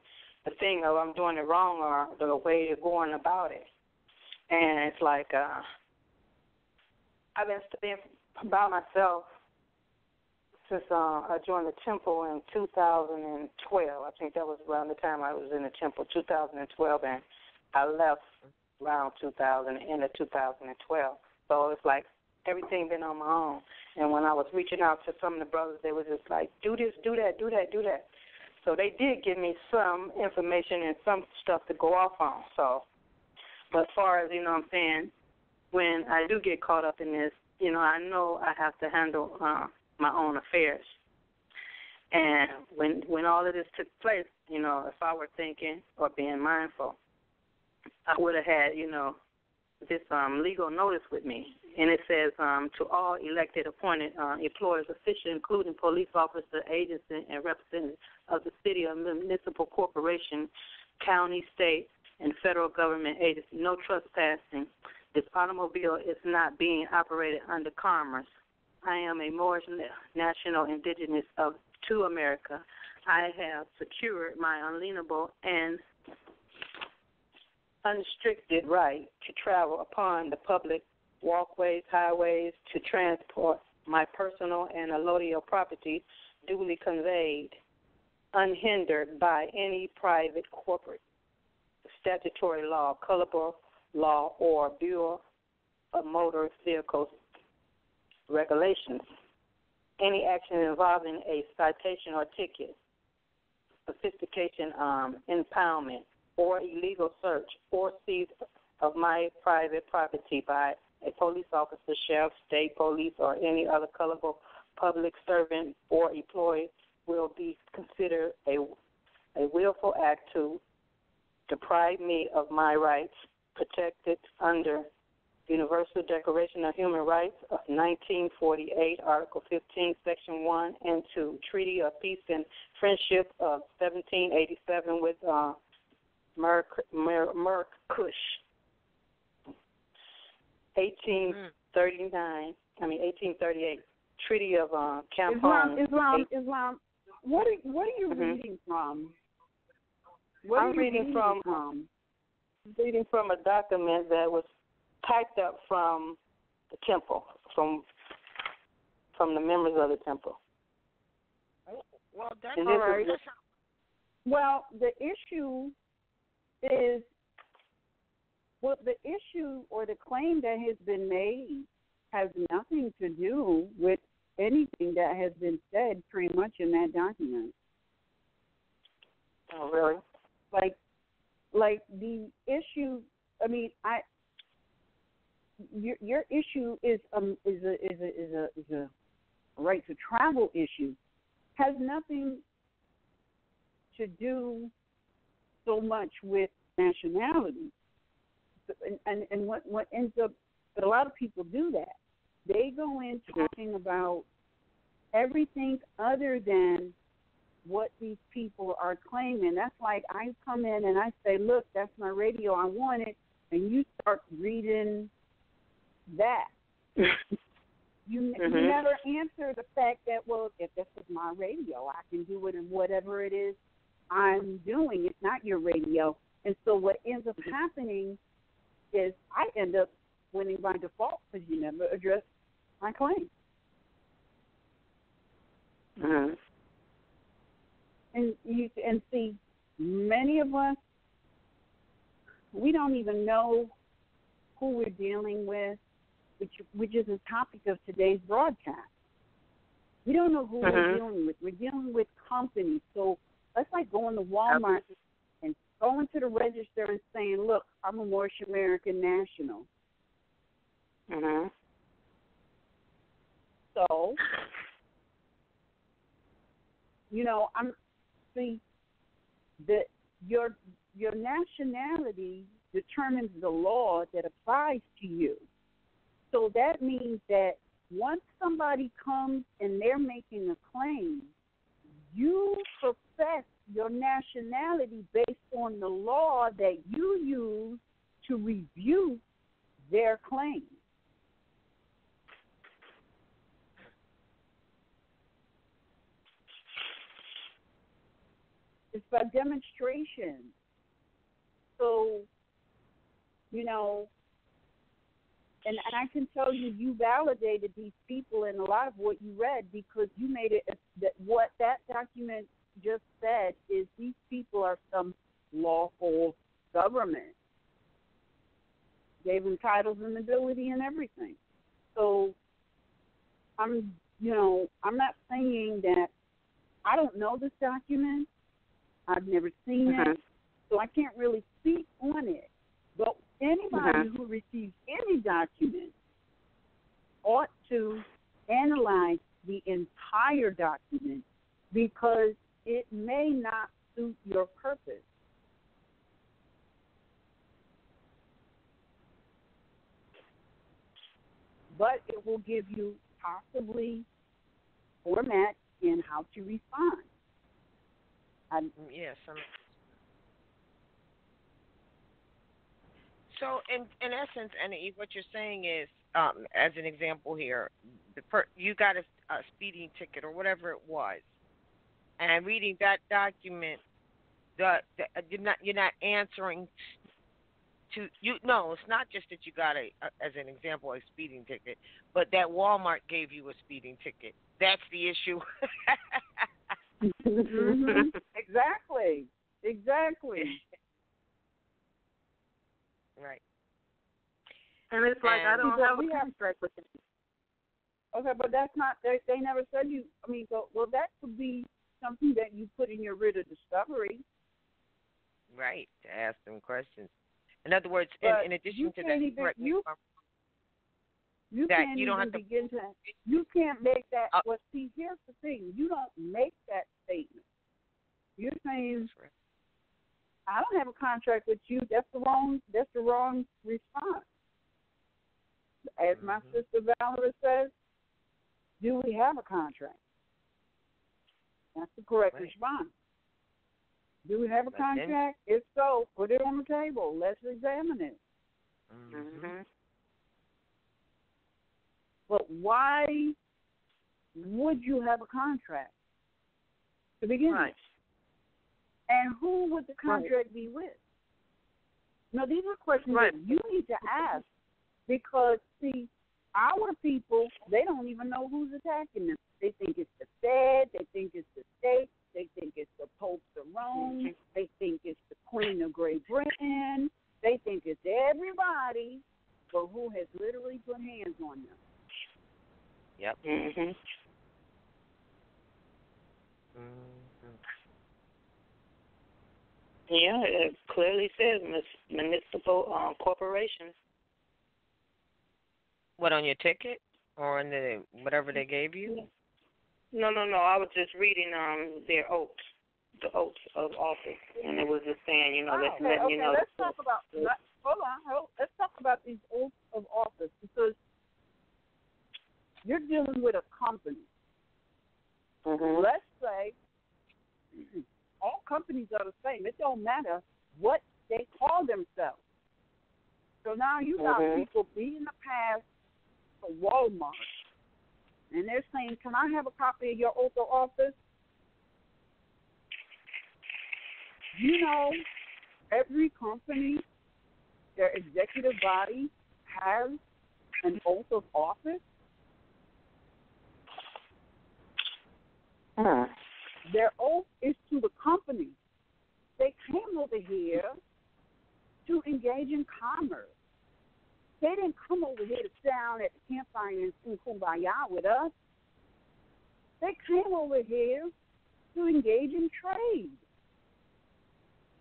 think of I'm doing it wrong or the way you're going about it. And it's like I've been studying by myself since I joined the temple in 2012. I think that was around the time I was in the temple, 2012, and I left around end of 2012. So it's like everything been on my own. And when I was reaching out to some of the brothers, they were just like, do this, do that, do that, do that. So they did give me some information and some stuff to go off on. So, but as far as, what I'm saying, when I do get caught up in this, I know I have to handle my own affairs. And when all of this took place, if I were thinking or being mindful, I would have had, this legal notice with me. And it says, to all elected, appointed employers, officials, including police officers, agents, and representatives of the city or municipal corporation, county, state, and federal government agency, no trespassing. This automobile is not being operated under commerce. I am a Moorish national indigenous to America. I have secured my unalienable and unrestricted right to travel upon the public walkways, highways, to transport my personal and allodial property duly conveyed, unhindered by any private, corporate, statutory law, colorable law, or Bureau of Motor Vehicles regulations. Any action involving a citation or ticket, sophistication, impoundment, or illegal search or seize of my private property by a police officer, sheriff, state police, or any other colorable public servant or employee will be considered a willful act to deprive me of my rights protected under Universal Declaration of Human Rights of 1948, Article 15, Section 1 and 2, Treaty of Peace and Friendship of 1787 with Merkush, 1838, Treaty of Campon. Islam. What are you reading from? I'm reading from a document that was typed up from the temple, from the members of the temple. Well, that's all right. Well, the issue is, the issue or the claim that has been made has nothing to do with anything that has been said pretty much in that document. Oh, really? Like the issue. I mean, your issue is a right to travel issue. Has nothing to do so much with nationality. And what ends up, a lot of people do that. They go in talking about everything other than what these people are claiming. That's like I come in and I say, look, that's my radio, I want it, and you start reading that. You never answer the fact that, well, if this is my radio, I can do it in whatever it is I'm doing. It's not your radio. And so what ends up happening is I end up winning by default because you never address my claim. And see, many of us, we don't even know who we're dealing with, which is the topic of today's broadcast. We don't know who we're dealing with. We're dealing with companies. So that's like going to Walmart and going to the register and saying, look, I'm a Moorish American national. So, I'm see that your nationality determines the law that applies to you. So that means that once somebody comes and they're making a claim, you profess your nationality based on the law that you use to review their claim. It's by demonstration. So, and I can tell you validated these people in a lot of what you read because you made it that what that document just said is these people are some lawful government. Gave them titles and ability and everything. So I'm not saying that I don't know this document. I've never seen it, so I can't really speak on it. But anybody who receives any document ought to analyze the entire document because it may not suit your purpose. But it will give you possibly format in how to respond. Yes. So, in essence, and what you're saying is, as an example here, you got a speeding ticket or whatever it was, and reading that document, you're not answering to you. No, it's not just that you got as an example, a speeding ticket, but that Walmart gave you a speeding ticket. That's the issue. Exactly. Right. And it's like I don't have a contract with them. Okay, but that's not. They never said you. I mean, well, that could be something that you put in your writ of discovery. Right, to ask them questions. In other words, in addition to that, you can't make that. Well, see, here's the thing: you don't make that statement. You're saying, "I don't have a contract with you." That's the wrong response. As my sister Valerie says, do we have a contract? That's the correct response. Do we have a contract? If so, put it on the table. Let's examine it. But why would you have a contract to begin with? And who would the contract be with? Now, these are questions that you need to ask because, see, our people, they don't even know who's attacking them. They think it's the Fed. They think it's the state. They think it's the Pope of Rome. They think it's the Queen of Great Britain. They think it's everybody, but who has literally put hands on them. Yep. Yeah, it clearly says municipal corporations. What, on your ticket or on the whatever they gave you? No. I was just reading their oaths, the oaths of office, and it was just saying, letting you know. Let's talk about. Let's talk about these oaths of office because you're dealing with a company. Let's say all companies are the same. It don't matter what they call themselves. So now you got people beating the path to Walmart, and they're saying, "Can I have a copy of your oath of office?" Every company, their executive body has an oath of office. Their oath is to the company. They came over here to engage in commerce. They didn't come over here to sit down at the campfire and sing Kumbaya with us. They came over here to engage in trade.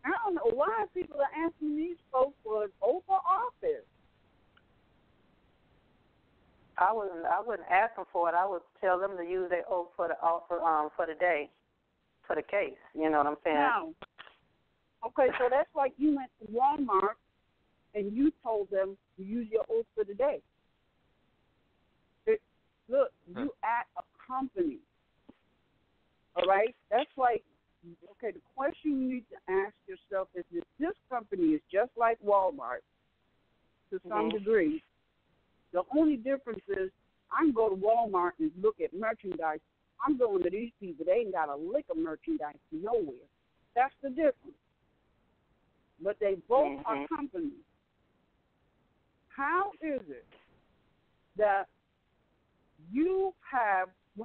I don't know why people are asking these folks for an oath of office. I wouldn't ask them for it. I would tell them to use their oath for the offer for the day, for the case. You know what I'm saying? Now, okay, so that's like you went to Walmart and you told them to use your oath for the day. Look, you at a company, all right? That's like, okay, the question you need to ask yourself is if this company is just like Walmart to some degree. The only difference is I can go to Walmart and look at merchandise. I'm going to these people. They ain't got a lick of merchandise nowhere. That's the difference. But they both are companies. How is it that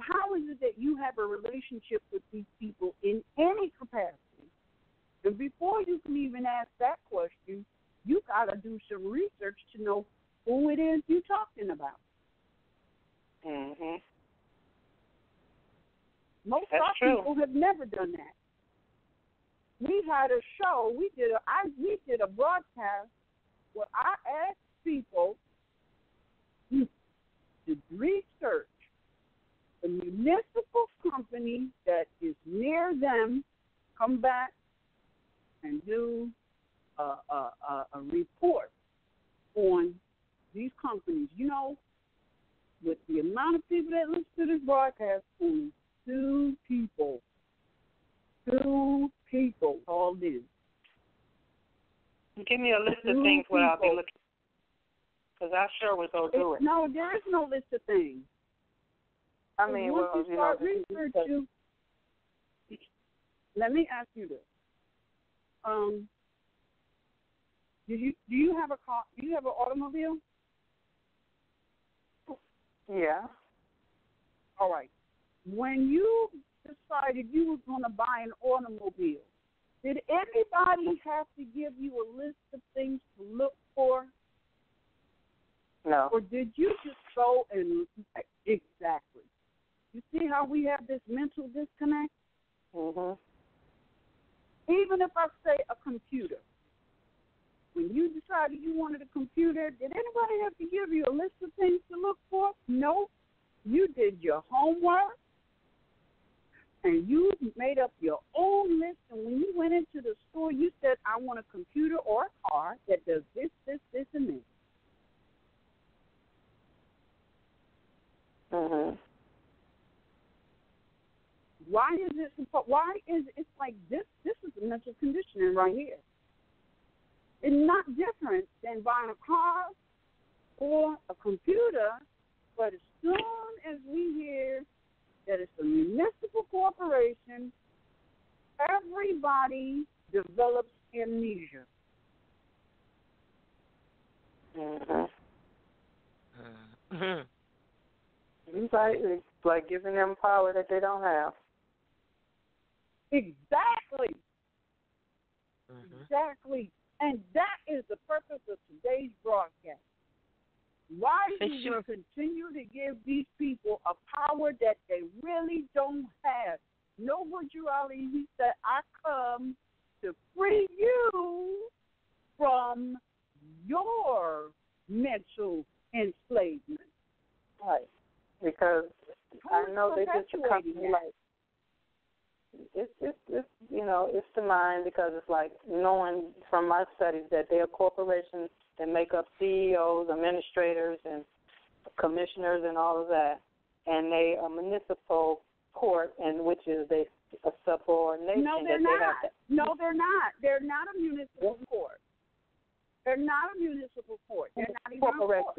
how is it that you have a relationship with these people in any capacity? And before you can even ask that question, you got to do some research to know who it is you're talking about. Most of our people have never done that. We had a show. We did a broadcast where I asked people to research the municipal company that is near them, come back and do a report on these companies. You know, with the amount of people that listen to this broadcast, only two people called in. Give me a list of things where I'll be looking, because I sure would go do it. No, there is no list of things. I mean, once you start researching, let me ask you this. Do you have a car? Do you have an automobile? Yeah. All right. When you decided you were going to buy an automobile, did anybody have to give you a list of things to look for? No. Or did you just go and exactly? You see how we have this mental disconnect? Even if I say a computer, when you decided you wanted a computer, did anybody have to give you a list of things to look for? No. You did your homework, and you made up your own list, and when you went into the store, you said, I want a computer or a car that does this, this, this, and this. Why is it's like this? This is a mental conditioning right here. It's not different than buying a car or a computer, but as soon as we hear that it's a municipal corporation, everybody develops amnesia. It's like giving them power that they don't have. Exactly. Exactly. And that is the purpose of today's broadcast. Why do we continue to give these people a power that they really don't have? Noble Ali, he said, I come to free you from your mental enslavement. Right. Because I know they just come like it's you know, it's the mind, because it's like knowing from my studies that they are corporations that make up CEOs, administrators, and commissioners, and all of that, and they are municipal court, and which is a subordination. No, they're not. No, they're not. They're not a municipal court. They're not a municipal court. They're not even a court.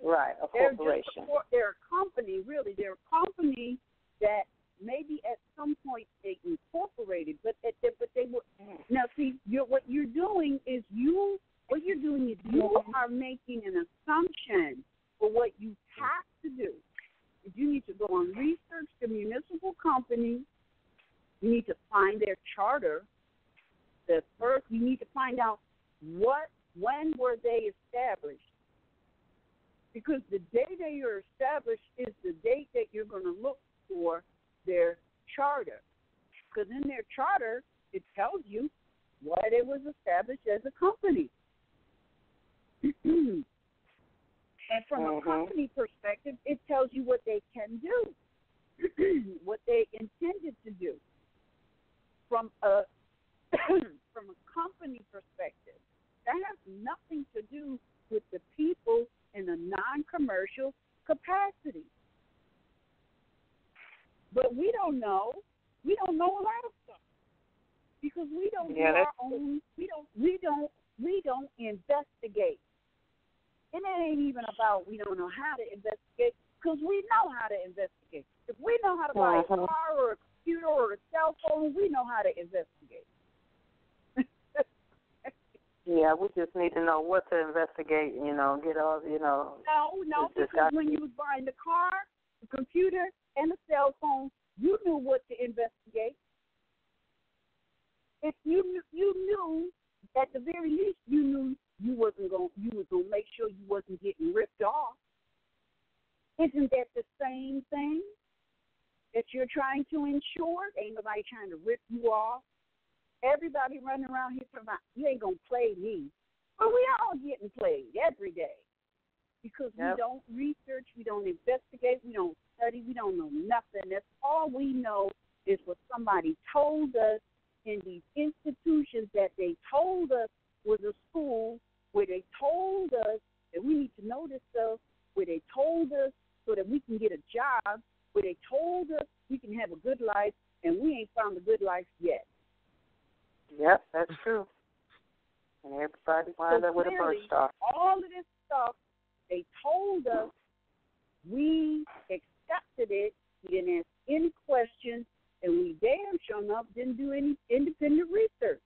Right, a corporation. They're a company, really. They're a company that maybe at some point they incorporated, but they were. Now, see, what you're doing is you are making an assumption for what you have to do. You need to go and research the municipal company. You need to find their charter. You need to find out when were they established. Because the day they are established is the date that you're going to look for their charter. Because in their charter, it tells you why it was established as a company. And from a company perspective, it tells you what they can do, what they intended to do. From a company perspective, that has nothing to do with the people in a non-commercial capacity. But we don't know. We don't know a lot of stuff because we don't do our own. We don't investigate. And it ain't even about we don't know how to investigate because we know how to investigate. If we know how to buy a car or a computer or a cell phone, we know how to investigate. Yeah, we just need to know what to investigate, get all, No, because when you was buying the car, the computer, and the cell phone, you knew what to investigate. If you knew, at the very least, you knew you was gonna make sure you wasn't getting ripped off. Isn't that the same thing that you're trying to ensure? Ain't nobody trying to rip you off. Everybody running around here talking about, you ain't going to play me. But we all getting played every day because we don't research, we don't investigate, we don't study, we don't know nothing. That's all we know is what somebody told us in these institutions that they told us was a school where they told us that we need to know this stuff, where they told us so that we can get a job, where they told us we can have a good life, and we ain't found a good life yet. Yep, that's true. And everybody winds up with a birth star. All of this stuff, they told us, we accepted it, we didn't ask any questions, and we damn sure enough didn't do any independent research.